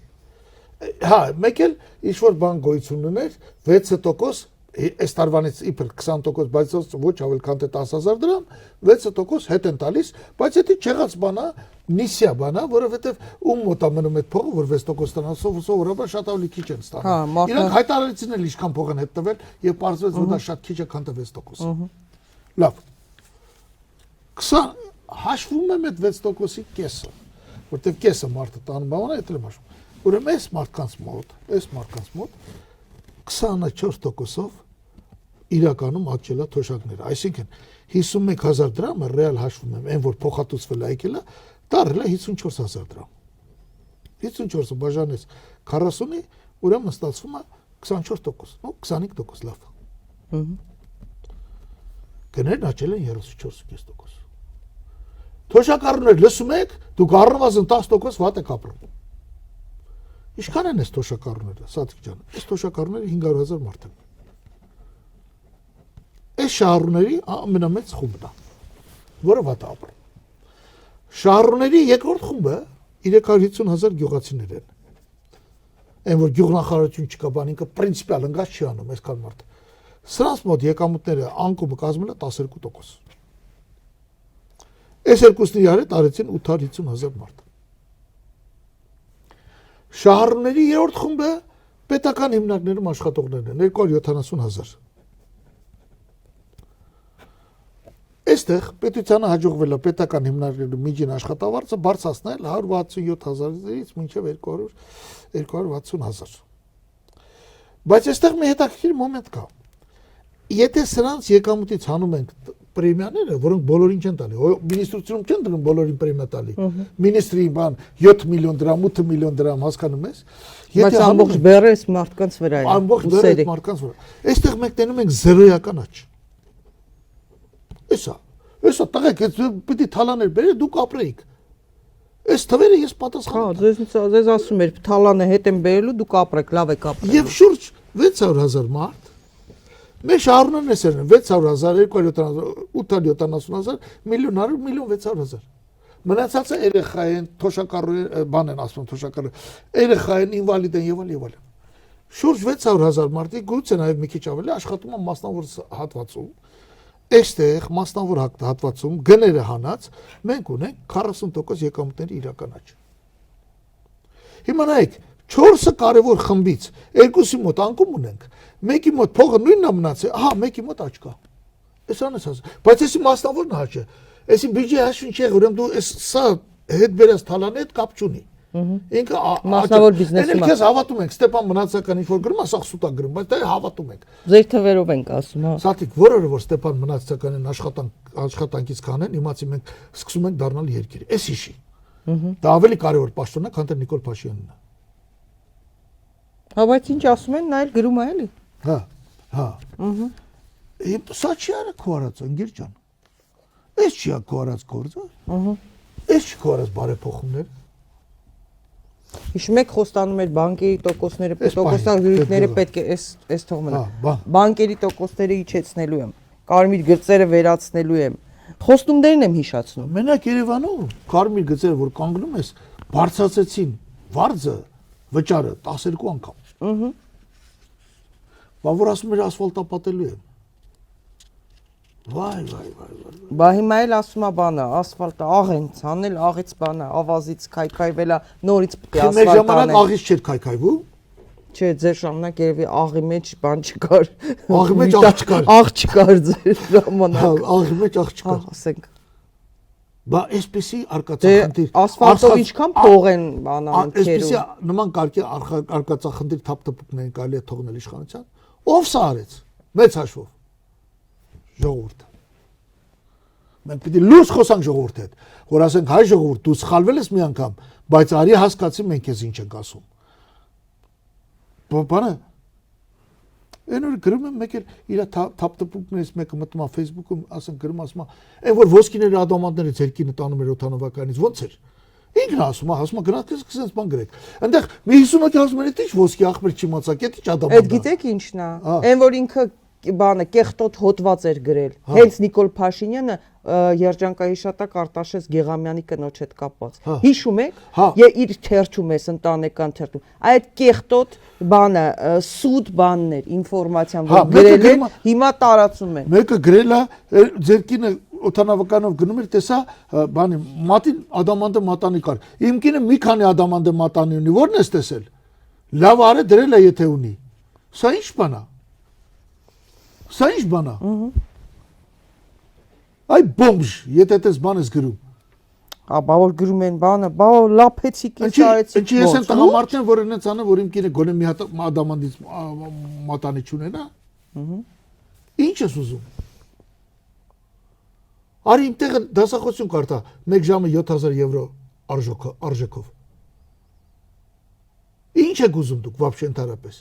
հա, մեկ էլ ինչ-որ բան գոյություն ուներ 6%, այս տարվանից իբր 20%, բայց ոչ ավել քան թե 10.000 դրամ, 6% հետ են տալիս, բայց դա չեղած բան է, նիսյա բան է, որովհետև ում մոտ է մնում այդ փողը, որ 6% ստանան, սովորաբար շատ ավելի քիչ են ստանում։ Իրանք հայտարարեցին էլ ինչքան փող են հետ տվել եւ պարզվեց, որ դա շատ քիչ է, քան թե 6%։ Լավ։ 20 հաշվում եմ այդ 6%-ի կեսը, որտեղ կեսը մարդը տանում բան է, դա եմ հաշվում։ Ուրեմն այս մարդկանց մոտ 24%-ով իրականում աճել է թոշակները, այսինքն 51.000 դրամը ռեալ հաշվում եմ, այն որ փոխհատուցվել է եկել է, դարել է 54.000 դրամ։ 54-ը բաժանես 40-ի, ուրեմն ստացվում է 24%, նո 25% լավ։ Գներն աճել են 34.5%։ Թոշակառուներ լսում եք, դուք առնվազն 10% վատ եք ապրում։ Ինչքան են այս թոշակառուները, Սատիկ ջան, այս թոշակառուները 500.000 մարդ են։ Այս շահառուների ամենամեծ խումբն է, որը վատ է ապրում։ Շահառուների երկրորդ խումբը 350.000 գյուղացիներ են։ Այն որ գյուղնախարարություն չկա, բան ինքը պրինցիպիալ ընկած չի անում այսքան մարդ։ Սրանց մոտ եկամուտները անկումը կազմել է 12%։ Այս երկուսն իրար հետ արեցին 850.000 մարդ։ Շահառուների 3-րդ խումբը պետական հիմնարկներում աշխատողներն են 270,000։ Այստեղ պետությանը հաջողվել է պետական հիմնարկներում միջին աշխատավարձը բարձրացնել 167,000-ից մինչև 260,000։ Բայց այստեղ մի հետաքրքիր մոմենտ կա։ Եթե սրանց եկամուտից հանում ենք պրեմիաները, որոնք բոլորին չեն տալի, մինիստրությունում չեն դնում բոլորին պրեմիա տալի։ Մինիստրի բան 7 միլիոն դրամ, 8 միլիոն դրամ հասկանում ես։ Բայց ամբողջ բերես մարդկանց վրա է։ Ամբողջ բերես մարդկանց վրա։ Այստեղ մենք տենում ենք զրոյական աճ։ Էսա տղեկ, պիտի թալաներ բերեք, դուք ապրեիք։ Այս թվերը ես պատասխանում եմ։ Հա, ձեզ ասում էր, թալանը հետ են բերելու, դուք ապրեք, լավ եք ապրել։ Եվ շուրջ 600,000 մարդ, մեր շահառուներն են 600,000, 270,000, 870,000, 1,600,000։ Մնացածը երեխա են, թոշակառու բան են ասում, թոշակառու, երեխա են, ինվալիդ են եւ այլն։ Շուրջ 600,000 մարդիկ, գուցե նաեւ մի քիչ ավելի աշխատում են մասնավոր հատվածում։ Այստեղ մասնավոր հատվածում գները հանած մենք ունենք 40% եկամուտների իրական աճ։ Հիմա նայեք, 4 կարևոր խմբից 2-ի մոտ անկում ունենք, մեկի մոտ փողը նույնն է մնացել, ահա մեկի մոտ աճ կա։ Էսան էս ասում։ Բայց էսի մասնավորն աճ է։ Էսի բյուջե հաշվին չէ, ուրեմն դու էս սա հետ բերած թալանը հետ կապ չունի։ Ինքը մասնավոր բիզնեսի մաս։ Ես հավատում ենք, Ստեփան Մնացական ինչ որ գրում, ասա սուտ է գրում, բայց դա հավատում ենք։ Ձեր թվերով ենք ասում, հա։ Սատիկ, որը որ Ստեփան Մնացականին աշխատանքից կանեն, իմացի մենք սկսում ենք դառնալ երկիր։ Էս իշի։ Դա ավելի կարևոր պաշտոն է, քան թե Նիկոլ Փաշինյանն է։ Հա, բայց ինչ ասում են, նա էլ գրում է, էլի։ Հա։ Սա չի արա քո արած, ընկեր ջան։ Էս չի քո արած գործը։ Էս չի քո արած բարեփոխումներ։ Հիշում եք խոստանում էր բանկերի տոկոսները պետք է էս թող մնա։ Բանկերի տոկոսները իջեցնելու եմ, կարմիր գծերը վերացնելու եմ։ Խոստումներն եմ հիշացնում։ Մենակ Երևանում կարմիր գծերը որ կանգնում ես, բարձրացեցին վարձը, վճարը 12 անգամ։ Բա որ ասում էր ասֆալտապատելու եմ։ Վայ։ Բա հիմա էլ ասում է բանը, ասֆալտը աղ են ցանել, աղից բանը, ավազից քայքայվելա, նորից պետք է ասֆալտ անել։ Մեր ժամանակ աղից չէր քայքայվում։ Չէ, ձեր ժամանակ երևի աղի մեջ բան չկար։ Աղի մեջ աղ չկար։ Աղ չկար ձեր ժամանակ։ Աղի մեջ աղ չկար։ Ասենք։ Բա այսպեսի արկածախնդիր։ Ասֆալտով ինչքան փող են բանանում քերում։ Այսպեսի նման կարգի արկածախնդիր թափթփուկներին կարելի է թողնել իշխանության։ Ով սա արեց։ Մեծ հաշվով։ Ժողովուրդը։ Մենք պիտի լույս խոսանք ժողովրդի հետ, որ ասենք հայ ժողովուրդ, դու սխալվել ես մի անգամ, բայց արի հասկացի մենք քեզ ինչ ենք ասում։ Բանը այն որ գրում եմ մեկ էլ իր թափթփուկներից մեկը մտնում է Facebook-ում, ասենք գրում ասում է, այն որ ոսկիների ադամանդները ձեր կինը տանում էր օթանավականից, ո՞նց էր։ Ինքն ասում է գնացեք սկսենց բան գրեք։ Այնտեղ մի 50 հոգի ասում են, ի՞նչ ոսկի ախպեր չի մացակ, ի՞նչ ադամանդ։ Այդ գիտեք ինչն է։ Այն որ ինքը բանը կեղտոտ հոդված էր գրել։ Հենց Նիկոլ Փաշինյանը երջանկահիշատակ Արտաշես Գեղամյանի կնոջ հետ կապված։ Հիշում եք։ Եվ իր թերթում էս ընտանեկան թերթում։ Այդ կեղտոտ բանը սուտ բաններ, ինֆորմացիան որ գրել են, հիմա տարածում են։ Մեկը գրել է ձեր կինը օթանավականով գնում էր, տեսա բանի մատին ադամանդը մատանի կար։ Իմ կինը մի քանի ադամանդը մատանի ունի, ո՞րն ես տեսել։ Լավ արե դրել է եթե ունի։ Սա ի՞նչ բան է։ Սա ի՞նչ բան է։ Այ բոմժ, եթե դες բան ես գրում։ Աբա որ գրում են բանը, բա լափեցիկ է արեցիկ։ Ինչի ես են տղամարդն որ ինձ անը որ իմ կինը գոնե մի հատ ադամանդից մատանի չունենա։ Ինչ ես ուզում։ Արի իմ տեղը դասախոսություն կարտա 1 ժամը 7000 եվրո արժեքով։ Ինչ եք ուզում դուք вообще ընդհանրապես։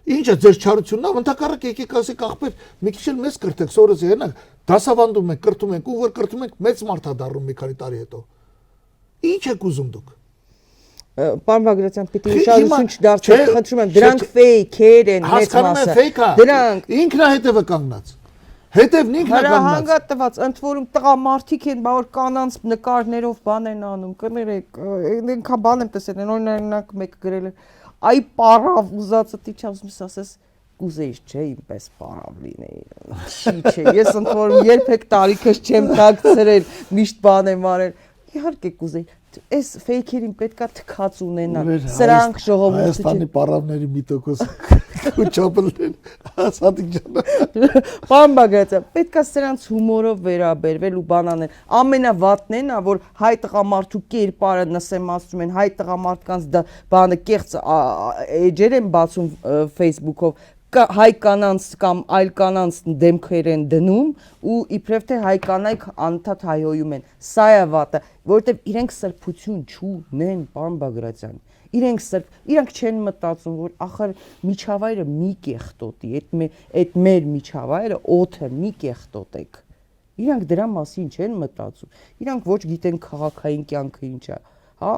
Ինչ է ձեր չարությունն է, ընդհակառակ եկեք ասեք ախպեր, մի քիչ էլ մեծ կրթեք, սորս հենա, դասավանդում եք, կրթում եք, ու որ կրթում եք, մեծ մարդ է դառնում մի քանի տարի հետո։ Ինչ եք ուզում դուք։ Պարոն Բագրատյան, պիտի ուշադրություն չդարձնեք, խնդրում եմ, դրանք ֆեյքեր են, մեծ մասը։ Դրանք ինքն է հետևը կանգնած։ Հետևն ինքն է կանգնած։ Հանգատված, ընդ որում տղամարդիկ են, բա որ կանանց նկարներով բան են անում, կներեք, այնքան բան եմ տեսել, օրինակ մեկ գրել է այ պարավ ուզածը տիչ ասում ես ասես կուզեիր չէ ինպես պարավ լինեի չի ես ընդ որում երբեք տարիքս չեմ տակցրել միշտ բան եմ արել իհարկե կուզեի, այս ֆեյքերին պետքա թքած ունենան, սրանք ժողովուրդը Հայաստանի պարավների մի տոկոս քուչապլեն, Սադիկ ջան։ Պարոն Բագրատյան, պետքա սրանց հումորով վերաբերվել ու բանանել։ Ամենավատն էն է, որ հայ տղամարդու կերպարը նսեմ ասում են, հայ տղամարդկանց դա բանը կեղծ էջեր են բացում Facebook-ով, հայ կանանց կամ այլ կանանց դեմքեր են դնում ու իբրև թե հայ կանայք անընդհատ հայհոյում են։ Սա է վատը, որովհետև իրենք սրբություն չունեն, պարոն Բագրատյան։ Իրանք չեն մտածում, որ ախր միջավայրը մի կեղտոտի, այդ մեր միջավայրը օդը մի կեղտոտեք։ Իրանք դրա մասին չեն մտածում։ Իրանք ոչ գիտեն քաղաքային կյանքը ինչ է, հա,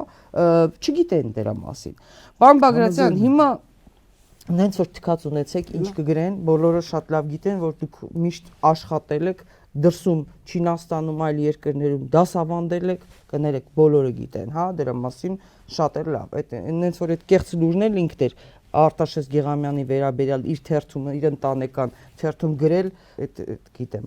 չգիտեն դրա մասին։ Պարոն Բագրատյան, հիմա նենց որ թքած ունեցեք, ինչ կգրեն, բոլորը շատ լավ գիտեն, որ դուք միշտ աշխատել եք դրսում Չինաստանում, այլ երկրներում դասավանդել եք, կներեք, բոլորը գիտեն, հա, դրա մասին շատ էլ լավ։ Այդ նենց որ այդ կեղծ լուրն էլ ինքն էր Արտաշես Գեղամյանի վերաբերյալ իր թերթումը, իր ընտանեկան թերթում գրել, այդ գիտեմ։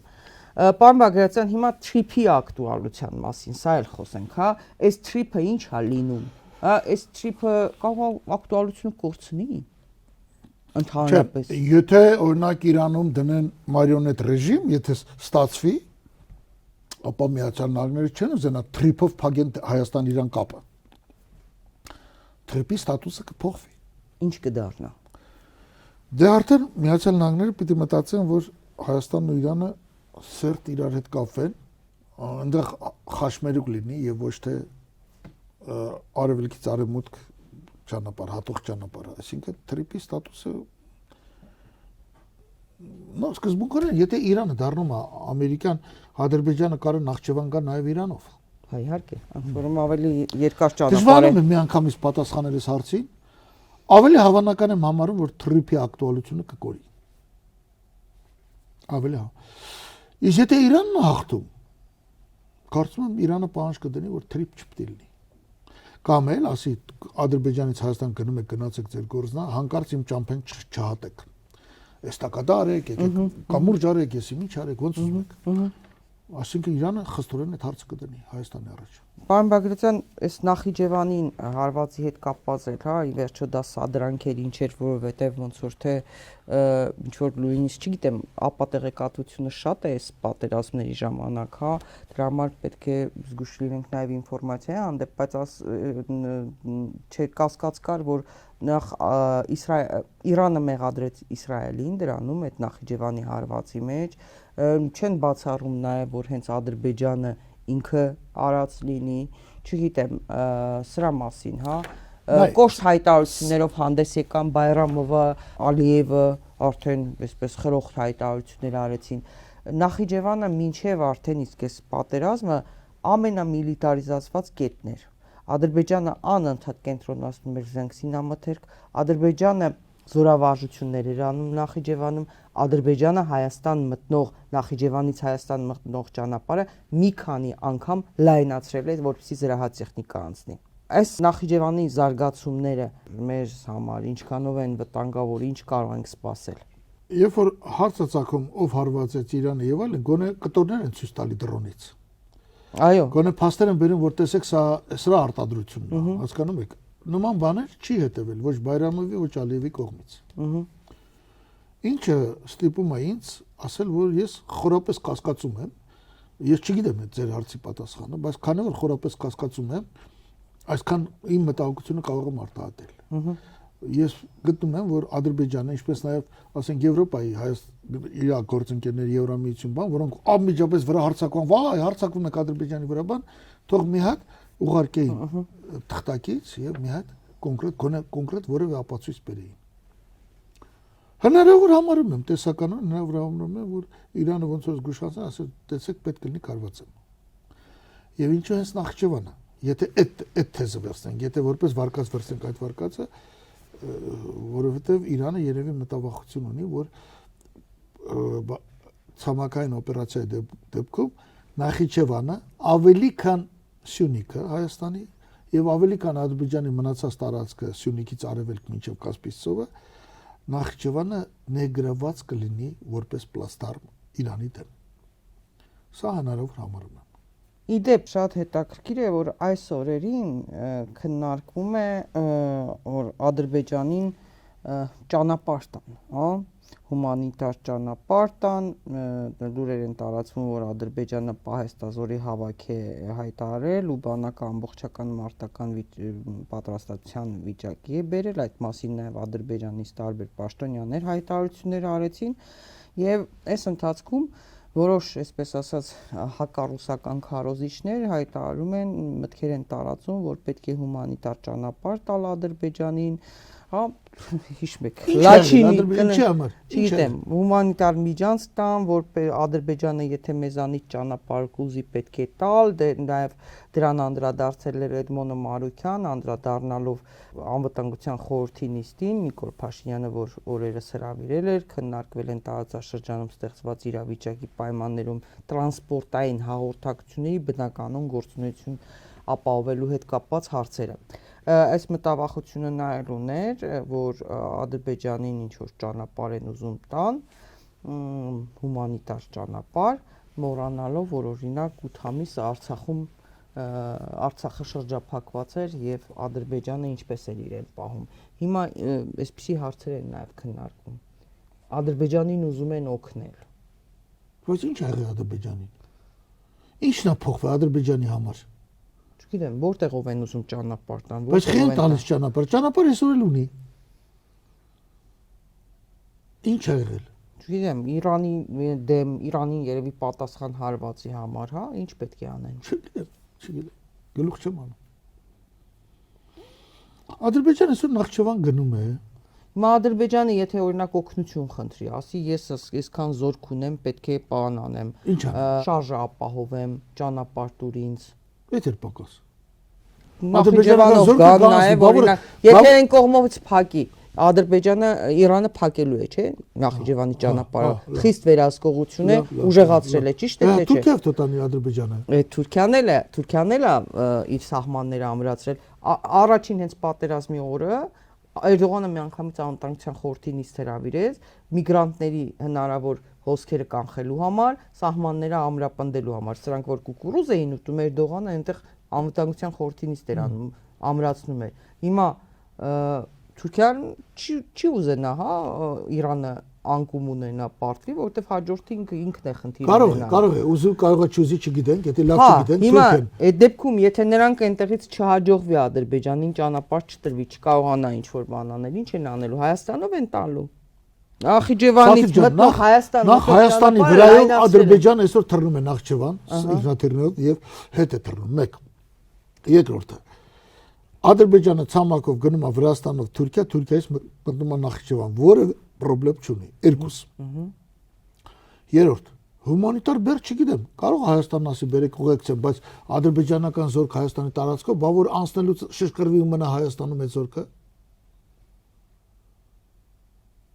Պարոն Բագրատյան, հիմա թրիփի ակտուալության մասին, սա էլ խոսենք, հա, այս թրիփը ինչ է լինում, հա, այս թրիփը կարող է ակտուալությունը կորցնի։ Ընդհանրապես։ Եթե օրինակ Իրանում դնեն մարիոնետ ռեժիմ, եթե ստացվի, ապա Միացյալ Նահանգները չեն ուզենա թրիփով փակեն Հայաստան-Իրան կապը։ Թրիփի ստատուսը կփոխվի։ Ինչ կդառնա։ Դե արդեն Միացյալ Նահանգները պիտի մտածեն, որ Հայաստանն ու Իրանը սերտ իրար հետ կապվեն, այնտեղ խաշմերուկ լինի եւ ոչ թե արևելքից արևմուտք ճանապարհ, հատող ճանապարհ, այսինքն թրիփի ստատուսը սկզբունքորեն, եթե Իրանը դառնում է ամերիկյան, Ադրբեջանը կարող Նախճեվան գա նաև Իրանով։ Հա իհարկե, ուրեմն ավելի երկար ճանապարհ է։ Դժվարում է միանգամից պատասխանել այս հարցին, ավելի հավանական եմ համարում, որ թրիփի ակտուալությունը կկորի։ Ավելի հա։ Իսկ եթե Իրանն է հաղթում, կարծում եմ Իրանը պահանջ կդնի, որ թրիփ չպետք է լինի։ Կամ էլ ասի Ադրբեջանից Հայաստան գնում եք գնացեք ձեր գործնա, հանկարծ իմ ճամփեն չհատեք։ Էստակադա արեք, եկեք, կամուրջ արեք, եսի ինչ արեք, ոնց ուզում եք։ Այսինքն Իրանը խստորեն այդ հարցը կդնի Հայաստանի առաջ։ Պարոն Բագրատյան, այս Նախիջևանին հարվածի հետ կապված էր, հա, ի վերջո դա սադրանք էր, ինչ էր, որովհետև ոնց որ թե ինչ որ նույնիսկ չգիտեմ, ապատեղեկատվությունը շատ է այս պատերազմների ժամանակ, հա, դրա համար պետք է զգուշ լինենք նաև ինֆորմացիայի հանդեպ, բայց չէ կասկած կար, որ նախ Իրանը մեղադրեց Իսրայելին դրանում այդ Նախիջևանի հարվածի մեջ, չեն բացառում նաև որ հենց Ադրբեջանը ինքը արած լինի, չգիտեմ, սրա մասին, հա, կոշտ հայտարարություններով հանդես եկան Բայրամովը, Ալիևը արդեն այսպես խրոխտ հայտարարություններ արեցին։ Նախիջևանը մինչև արդեն իսկ այս պատերազմը ամենամիլիտարիզացված կետն էր։ Ադրբեջանը անընդհատ կենտրոնացնում էր զենքսինամթերք, Ադրբեջանը զորավարժություններ էր անում Նախիջևանում, Ադրբեջանը Հայաստան մտնող, Նախիջևանից Հայաստան մտնող ճանապարհը մի քանի անգամ լայնացրել է, որպեսզի զրահատեխնիկա անցնի։ Այս Նախիջևանի զարգացումները մեր համար ինչքանով են վտանգավոր, ինչ կարող ենք սպասել։ Երբ որ հարցը ցակում ով հարվածեց Իրանը եւ այլն, գոնե կտորներ են ցույց տալի դրոնից։ Այո։ Գոնե փաստեր են բերում, որ տեսեք սա արտադրությունն է, հասկանում եք։ Նման բաներ չի հետևել ոչ Բայրամովի, ոչ Ալիևի կողմից։ Ինչը ստիպում է ինձ ասել, որ ես խորապես կասկածում եմ, ես չգիտեմ այդ ձեր հարցի պատասխանը, բայց քանի որ խորապես կասկածում եմ, այսքան իմ մտահոգությունը կարող եմ արտահայտել։ Ես գտնում եմ, որ Ադրբեջանը, ինչպես նաև, ասենք, Եվրոպայի իր գործընկերներ Եվրամիություն բան, որոնք անմիջապես վրա հարձակվում, վայ, հարձակվում եք Ադրբեջանի վրա բան, թող մի հատ ուղարկեին թղթակից եւ մի հատ կոնկրետ որևէ ապացույց բերեին։ Հնարավոր համարում եմ, տեսականորեն հնարավոր համարում եմ, որ Իրանը ոնց որ զգուշացան, ասել, տեսեք, պետք է լինի կարվածեմ։ Եվ ինչու հենց Նախճեվանը, եթե այդ թեզը վերցնենք, եթե որպես վարկած վերցնենք այդ վարկածը, որովհետև Իրանը երևի մտավախություն ունի, որ ցամաքային օպերացիայի դեպքում Նախիջևանը ավելի քան Սյունիքը Հայաստանի եւ ավելի քան Ադրբեջանի մնացած տարածքը Սյունիքից արևելք մինչեւ Կասպից ծովը Նախիջևանը ներգրաված կլինի որպես պլաստարմ Իրանի դեմ։ Սա հնարավոր համարում եմ։ Իդեպ շատ հետաքրքիր է, որ այս օրերին քննարկվում է որ Ադրբեջանին ճանապարհ տան, հա, հումանիտար ճանապարհ տան, լուրեր են տարածվում, որ Ադրբեջանը պահեստազորի հավաք է հայտարարել ու բանակը ամբողջական մարտական պատրաստության վիճակի է բերել, այդ մասին նաև Ադրբեջանից տարբեր պաշտոնյաներ հայտարարություններ արեցին եւ այս ընթացքում որոշ, այսպես ասած, հակառուսական քարոզիչներ հայտարարում են, մտքեր են տարածում, որ պետք է հումանիտար ճանապարհ տալ Ադրբեջանին, հա, հիշում եք, չգիտեմ, հումանիտար միջանց տան, որ Ադրբեջանը եթե մեզանից ճանապարհ կուզի պետք է տալ, նաև դրան անդրադարձել էր Էդմոնը Մարուքյան, անդրադառնալով անվտանգության խորհրդի նիստին, Նիկոլ Փաշինյանը, որ օրերս հրավիրել էր, քննարկվել են տարածաշրջանում ստեղծված իրավիճակի պայմաններում տրանսպորտային հաղորդակցությունների բնականon գործունեություն ապահովելու հետ կապված հարցերը։ Այս մտավախությունը նա էլ ուներ, որ Ադրբեջանին ինչ որ ճանապարհ են ուզում տան, հումանիտար ճանապարհ, մոռանալով, որ օրինակ 8 ամիս Արցախը շրջափակված էր եւ Ադրբեջանը ինչպես էր իրեն պահում։ Հիմա այսպիսի հարցեր են նաեւ քննարկվում։ Ադրբեջանին ուզում են օգնել։ Բայց ինչ ա եղել Ադրբեջանին։ Ինչն է փոխվել Ադրբեջանի համար։ Չգիտեմ, որտեղով են ուզում ճանապարհ տան, բայց խեն տալիս ճանապարհ այսօր էլ ունի։ Ինչ ա եղել։ Չգիտեմ, Իրանի դեմ, Իրանին երևի պատասխան հարվածի համար, հա, ինչ պետք է անեն։ Չգիտեմ, գլուխ չեմ անում։ Ադրբեջանը այսօր Նախճիվան գնում է։ Հիմա Ադրբեջանը եթե օրինակ օգնություն խնդրի, ասի ես այսքան զորք ունեմ, պետք է բան անեմ, շարժը ապահովեմ, ճանապարհ տուր ինձ։ Այդ էր պակաս։ Նախիջևանով գան նաև օրինակ, եթե այն կողմից փակի, Ադրբեջանը Իրանը փակելու է, չէ՞, Նախիջևանի ճանապարհը, խիստ վերահսկողություն է, ուժեղացրել է, ճիշտ է թե չէ։ Թուրքիան տոտանի Ադրբեջանը։ Թուրքիան էլ է իր սահմանները ամրացրել։ Առաջին հենց պատերազմի օրը Էրդողանը միանգամից անվտանգության խորհրդի նիստ հրավիրեց միգրանտների հնարավոր հոսքերը կանխելու համար, սահմանները ամրապնդելու համար։ Սրանք որ կուկուրուզ էին ուտում, Էրդողանը այնտեղ անվտանգության խորհրդի նիստ էր անում, ամրացնում էր։ Հիմա Թուրքիան չի ուզենա, հա, Իրանը անկում ունենա պարտվի, որովհետև հաջորդին ինքն է խնդիրը ունենա։ Կարող է, ուզում կարող է չուզի, չգիտենք, եթե լավ չգիտենք, հիմա այդ դեպքում եթե նրանք այնտեղից չհաջողվի Ադրբեջանին ճանապարհ չտրվի, չկարողանա ինչ-որ բան անել, ինչ են անելու, Հայաստանով են տալու։ Նախիջևանից մտնող Հայաստան։ Նախ Հայաստանի վրայով Ադրբեջանը այսօր թռնում է Նախճիվան, ինքնաթիռներով եւ հետ է թռնում, մեկ։ Երկրորդը Ադրբեջանը ցամաքով գնում է Վրաստանով Թուրքիա, Թուրքիայից մտնում է Նախճիվան, որը պրոբլեմ չունի, երկուս։ Երրորդ, հումանիտար բեռ չգիտեմ, կարող Հայաստանն ասի բերեք ուղեկցեմ, բայց ադրբեջանական զորք Հայաստանի տարածքով, բա որ անցնելուց շշկրվի ու մնա Հայաստանում այդ զորքը։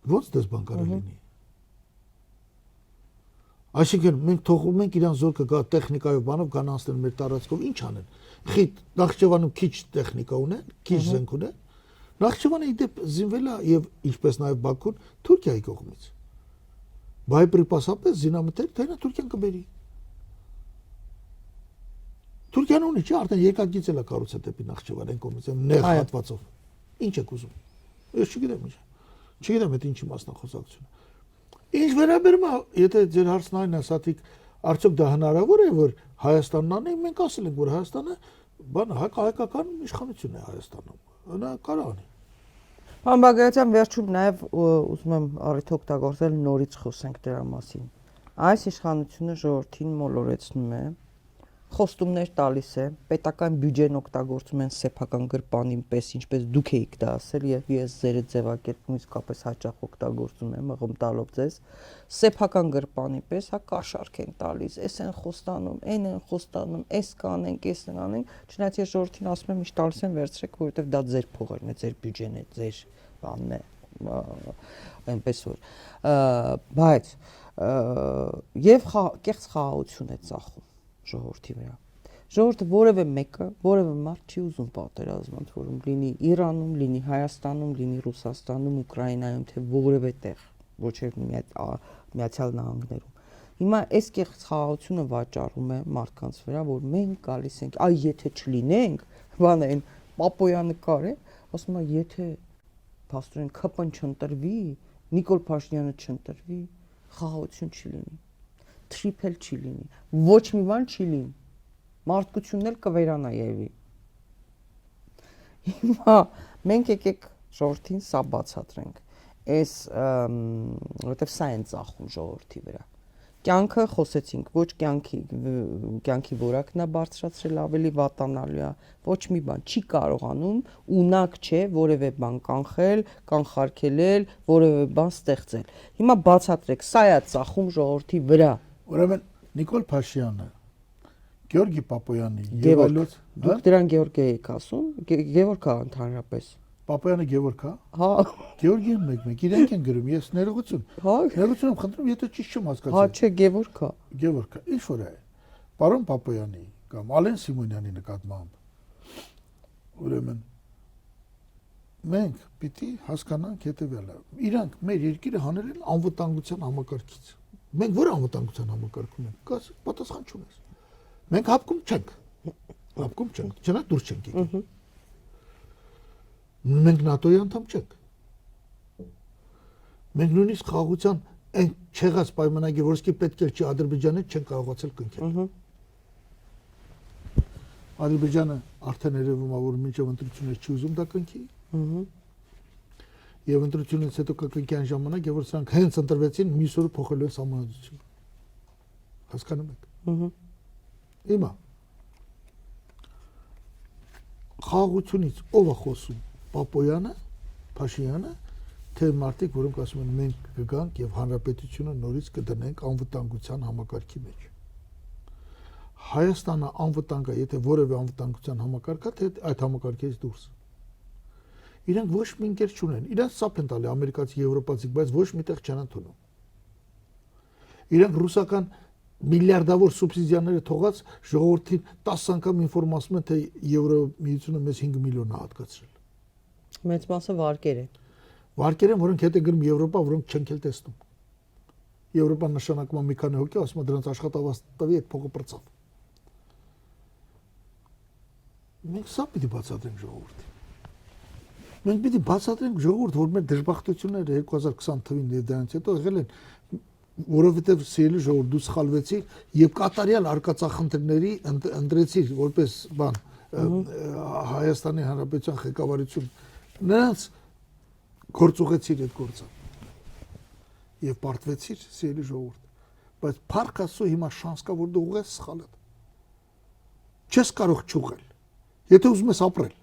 Ո՞նց դες բան կարող լինի։ Այսինքն մենք թողում ենք իրան զորքը գա տեխնիկայով բանով կան անցնել մեր տարածքով, ինչ անեն։ Խիտ Նախճիվանում քիչ տեխնիկա ունեն, քիչ զենք ունեն։ Նախճիվանը իդեպ զինվել է եւ ինչպես նաեւ Բաքուն Թուրքիայի կողմից։ Բայպրիպասապես զինամթեր թե նա Թուրքիան կբերի։ Թուրքիան ունի, չէ, արդեն երկակից էլ է կառուցել դեպի Նախճիվան այն կողմից, նեղ հատվածով։ Ինչ եք ուզում։ Ես չգիտեմ ինչ։ Չգիտեմ այդ ինչի մասնախոսակցությունը։ Ինչ վերաբերում է, եթե ձեր հարցն այն է, Սաթիկ, արդյոք դա հնարավոր է, որ Հայաստանն անի, մենք ասել ենք, որ Հայաստանը բան հայկական իշխանություն է Հայաստանում։ Նա կարող անի։ Պարոն Բագրատյան, վերջում նաև ուզում եմ առիթ օգտագործել նորից խոսենք դրա մասին։ Այս իշխանությունը ժողովրդին մոլորեցնում է, խոստումներ տալիս է, պետական բյուջեն օգտագործում են սեփական գրպանին պես, ինչպես դուք եք դա ասել, եւ ես ձեր ձևակերպում իսկապես հաճախ օգտագործում եմ, ըղմ տալով ձեզ, սեփական գրպանի պես, հա կաշառք են տալիս, էս են խոստանում, այն են խոստանում, էս կանենք, էս անենք, չնայած ես ժողովրդին ասում եմ, միշտ տալիս են վերցրեք, որովհետեւ դա ձեր փողերն է, ձեր բյուջեն է, ձեր բանն է, այնպես որ, բայց եւ կեղծ խաղաղություն է ծախում ժողովրդի վրա։ Ժողովուրդը որևէ մեկը, որևէ մարդ չի ուզում պատերազմ, ոնց որ լինի Իրանում, լինի Հայաստանում, լինի Ռուսաստանում, Ուկրաինայում, թե որևէ տեղ, ոչ էլ Միացյալ Նահանգներում։ Հիմա այս կեղծ խաղաղությունը վաճառում է մարդկանց վրա, որ մենք գալիս ենք, այ եթե չլինենք, բան այն Պապոյանը կար է, ասում է, եթե փաստորեն ԿՊ-ն չընտրվի, Նիկոլ Փաշինյանը չընտրվի, խաղաղություն չի լինի, թրիփել չի լինի, ոչ մի բան չի լինի, մարդկությունն էլ կվերանա երևի։ Հիմա մենք եկեք ժողովրդին սա բացատրենք, այս որովհետև սա են ծախում ժողովրդի վրա։ Կյանքը խոսեցինք, ոչ կյանքի որակն է բարձրացրել ավելի վատանալու է, ոչ մի բան չի կարողանում, ունակ չէ որևէ բան կանխել, կանխարգելել, որևէ բան ստեղծել։ Հիմա բացատրեք, սա է ծախում ժողովրդի վրա։ Ուրեմն Նիկոլ Փաշինյանը, Գեորգի Պապոյանի եւ այլոց, դուք դրան Գեորգի եք ասում, Գևորգ է ընդհանրապես։ Պապոյանը Գևորգ է։ Հա։ Գեորգին մեկ, իրենք են գրում, ես ներողություն։ Հա։ Ներողություն եմ խնդրում, եթե ճիշտ չեմ հասկացել։ Հա, չէ, Գևորգ է։ Գևորգ է, ինչ որ է։ Պարոն Պապոյանի կամ Ալեն Սիմոնյանի նկատմամբ։ Ուրեմն մենք պիտի հասկանանք հետևյալը։ Իրանք մեր երկիրը հանել են անվտանգության համակարգից։ Մենք ո՞ր անվտանգության համակարգում ենք։ Կաս պատասխան չունես։ Մենք հապկում չենք։ Հապկում չենք, չնայած դուրս չենք եկել։ Մենք ՆԱՏՕ-ի անդամ չենք։ Մենք նույնիսկ խաղաղության այն չեղած պայմանագիր, որ իսկի պետք է չի Ադրբեջանը չեն կարողացել կնքել։ Ադրբեջանը արդեն երևում է, որ մինչև ընտրությունները չի ուզում դա կնքի։ Եվ ընտրությունից հետո կկնքի այն ժամանակ, որ սրանք հենց ընտրվեցին, մյուս օրը փոխելու են սահմանադրությունը։ Հասկանում եք։ Հիմա խաղաղությունից ով է խոսում։ Պապոյանը, Փաշինյանը, թե մարդիկ, որոնք ասում են մենք կգանք եւ հանրապետությունը նորից կդնենք անվտանգության համակարգի մեջ։ Հայաստանը անվտանգ է, եթե որևէ անվտանգության համակարգ կա, թե այդ համակարգից դուրս։ Իրանք ոչ մի ընկեր չունեն։ Իրանք սապ են տալի ամերիկացի, եվրոպացի, բայց ոչ միտեղ չեն ընդունում։ Իրանք ռուսական միլիարդավոր սուբսիդիաները թողած ժողովրդին 10 անգամ ինֆորմացում են, թե Եվրոմիությունը մեզ 5 միլիոն է հատկացրել։ Մեծ մասը վարկեր են։ Վարկեր են, որոնք հետ է գրում Եվրոպա, որոնք չենք էլ տեսնում։ Եվրոպան նշանակում է մի քանի հոգի, ասում է դրանց աշխատավարձի այդ փողը պրծավ։ Մենք սա պիտի բացատրենք ժողովրդին։ Մենք պիտի բացատրենք ժողովուրդ, որ մեր դժբախտությունները 2020 թվին եւ դրանից հետո եղել են, որովհետեւ սիրելի ժողովուրդ դու սխալվեցիր եւ կատարյալ արկածախնդիրների ընտրեցիր որպես բան Հայաստանի Հանրապետության ղեկավարություն նրանց գործուղեցիր այդ գործը եւ պարտվեցիր սիրելի ժողովուրդ, բայց փառք Աստծո հիմա շանս կա, որ դու ուղես սխալդ, չես կարող չուղել, եթե ուզում ես ապրել,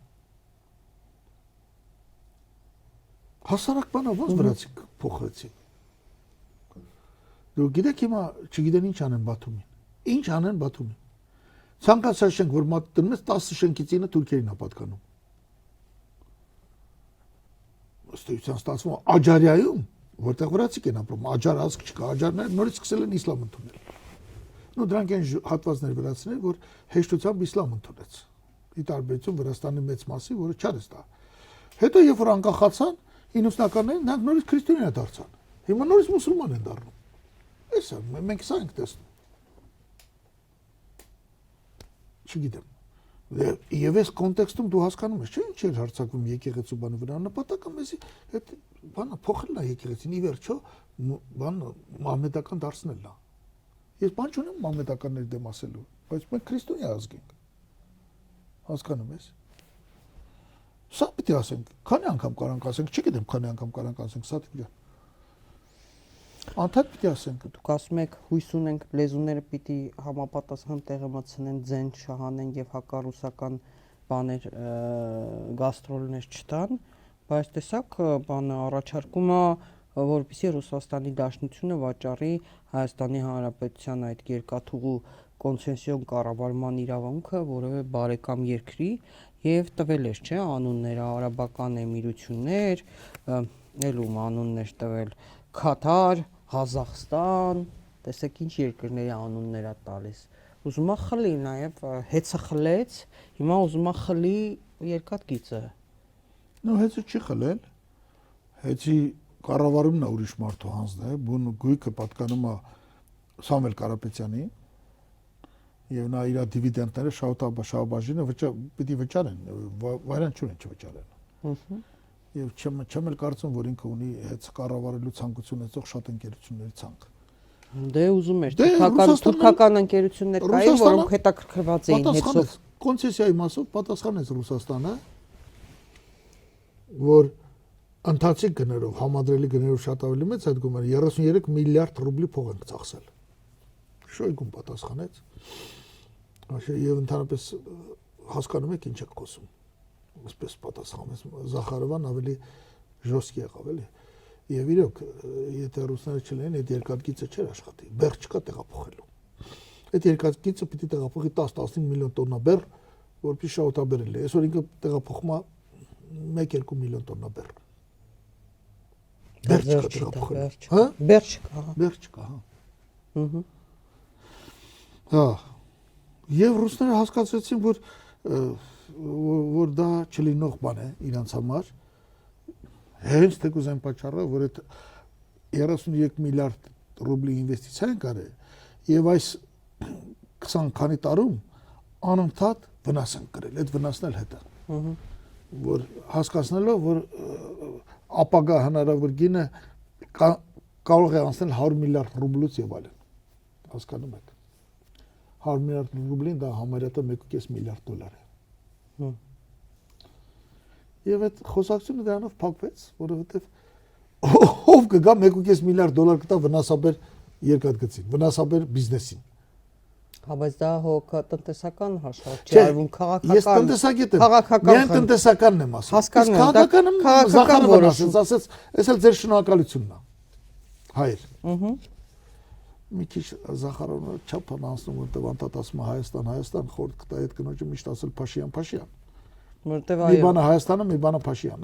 հասարակ բանը ոնց վրացիք փոխվեցին, դու գիտեք հիմա չգիտեն ինչ անեն Բաթումին, ինչ անեն Բաթումին, ցանկացած շենք, որ դնում ես 10 շենքից 9 թուրքերին է պատկանում, ստույցան ստացվում Աջարիայում, որտեղ վրացիք են ապրում, Աջար ազգ չկա, Աջարները նորից սկսել են իսլամ ընդունել։ Նու դրանք են հատվածներ վրացիներ, որ հեշտությամբ իսլամ ընդունեց։ Ի տարբերություն Վրաստանի մեծ մասի, որը չարես դա։ Հետո երբ որ անկախացան 90-ականներին, նրանք նորից քրիստոնյա դարձան։ Հիմա նորից մուսուլման են դառնում։ Էսա մենք սա ենք տեսնում։ Չգիտեմ։ Եվ այս կոնտեքստում դու հասկանում ես, չէ՞ ինչ էր հարցակվում եկեղեցու բանը վրա, նպատակը մեզի այդ բանը փոխելն է եկեղեցին, ի վերջո բանը մահմեդական դարձնելն է։ Ես բան չունեմ մահմեդականների դեմ ասելու, բայց մենք քրիստոնյա ազգ ենք։ Հասկանում ես։ Սա պիտի ասենք, քանի անգամ կարանք ասենք, չգիտեմ քանի անգամ կարանք ասենք, սա դիպ։ Անդադ պիտի ասենք։ Դուք ասում եք հույս ունենք լեզուները պիտի համապատասխան տեղը մտցնեն, ձեն շահանեն եւ հակառուսական բաներ գաստրոլներ չտան, բայց տեսակ բանը առաջարկում է, որպեսզի Ռուսաստանի Դաշնությունը վաճառի Հայաստանի Հանրապետության այդ երկաթուղու կոնցեսիոն կառավարման իրավունքը որևէ բարեկամ երկրի եւ տվել էր, չէ, անունները արաբական էմիրություններ, ելում անուններ տվել Քաթար, Ղազախստան, տեսեք ինչ երկրների անուններ է տալիս։ Ուզում է խլի նաև հեծը խլեց, հիմա ուզում է խլի երկաթգիծը։ Նո հեծը չի խլել։ Հեծի կառավարումն է ուրիշ մարդու հանձն է, բուն գույքը պատկանում է Սամվել Կարապետյանի եւ նա իր դիվիդենդները շահաբաժինը պիտի վճարեն, վայրան չունեն չվճարեն։ Եվ չեմ էլ կարծում, որ ինքը ունի հետ կառավարելու ցանկություն ունեցող շատ ընկերությունների ցանկ։ Դե ուզում էր թուրքական ընկերություններ կային, որոնք հետաքրքրված էին հետո կոնցեսիայի մասով պատասխանեց Ռուսաստանը, որ ընթացիկ գներով, համադրելի գներով շատ ավելի մեծ այդ գումարը 33 միլիարդ ռուբլի փող են ծախսել։ Շոյգուն պատասխանեց։ Եվ ընդհանրապես հասկանում եք ինչ եք խոսում։ Այսպես պատասխանեց Զախարովան ավելի ժոստի եղավ էլի։ Եվ իրոք, եթե ռուսները չլինեն, այդ երկաթգիծը չէր աշխատի, բեռ չկա տեղափոխելու։ Այդ երկաթգիծը պիտի տեղափոխի 10-15 միլիոն տոննա բեռ, որպեսզի շահութաբերել է։ Այսօր ինքը տեղափոխում է 1-2 միլիոն տոննա բեռ։ Բեռ չկա տեղափոխելու։ Հա? Բեռ չկա։ Բեռ չկա, հա։ Հա։ Եվ ռուսները հասկացրեցին, որ դա չլինող բան է իրանց համար, հենց թեկուզ այն պատճառով, որ այդ 33 միլիարդ ռուբլի ինվեստիցիա են կարել եւ այս 20 քանի տարում անընդհատ վնաս են կրել, այդ վնասն էլ հետը, որ հասկացնելով, որ ապագա հնարավոր գինը կարող է անցնել 100 միլիարդ ռուբլուց եւ այլն, հասկանում եք, 100 միլիարդ ռուբլին դա համարյա 1.5 միլիարդ դոլար է։ Եվ այդ խոսակցությունը դրանով փակվեց, որովհետև ով կգա 1.5 միլիարդ դոլար կտա վնասաբեր երկաթգծին, վնասաբեր բիզնեսին։ Հա, բայց դա հոգ տնտեսական հաշվարկ չի արվում, քաղաքական։ Ես տնտեսագետ եմ, միայն տնտեսականն եմ ասում։ Հասկանում եմ, քաղաքականը քաղաքական որոշում ասեց, այս էլ ձեր շնորհակալությունն է։ Հայր։ Մի քիչ Զախարովը չափան անցնում, որտեղ անդադ ասում է Հայաստան, խորտ կտա այդ կնոջը միշտ ասել Փաշյան։ Որտեղ Մի բանը Հայաստանը, մի բանը Փաշյան,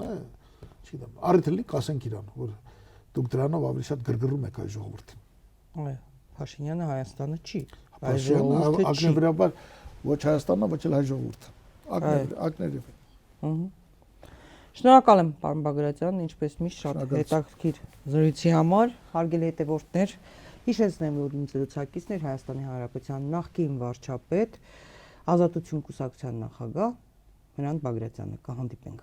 չգիտեմ, առիթելի կասենք իրան, որ դուք դրանով ավելի շատ գրգռում եք այս ժողովրդին։ Այո, Փաշինյանը Հայաստանը չի։ Փաշյանը ակնեվրաբար ոչ Հայաստանն է, ոչ էլ հայ ժողովուրդը։ Ակներև։ Շնորհակալ եմ, պարոն Բագրատյան, ինչպես միշտ շատ հետաքրքիր զրույցի համար, հարգելի հետևորդներ, հիշեցնեմ, որ իմ զրուցակիցն էր Հայաստանի Հանրապետության նախկին վարչապետ, Ազատություն կուսակցության նախագահ Հրանտ Բագրատյանը, կհանդիպենք։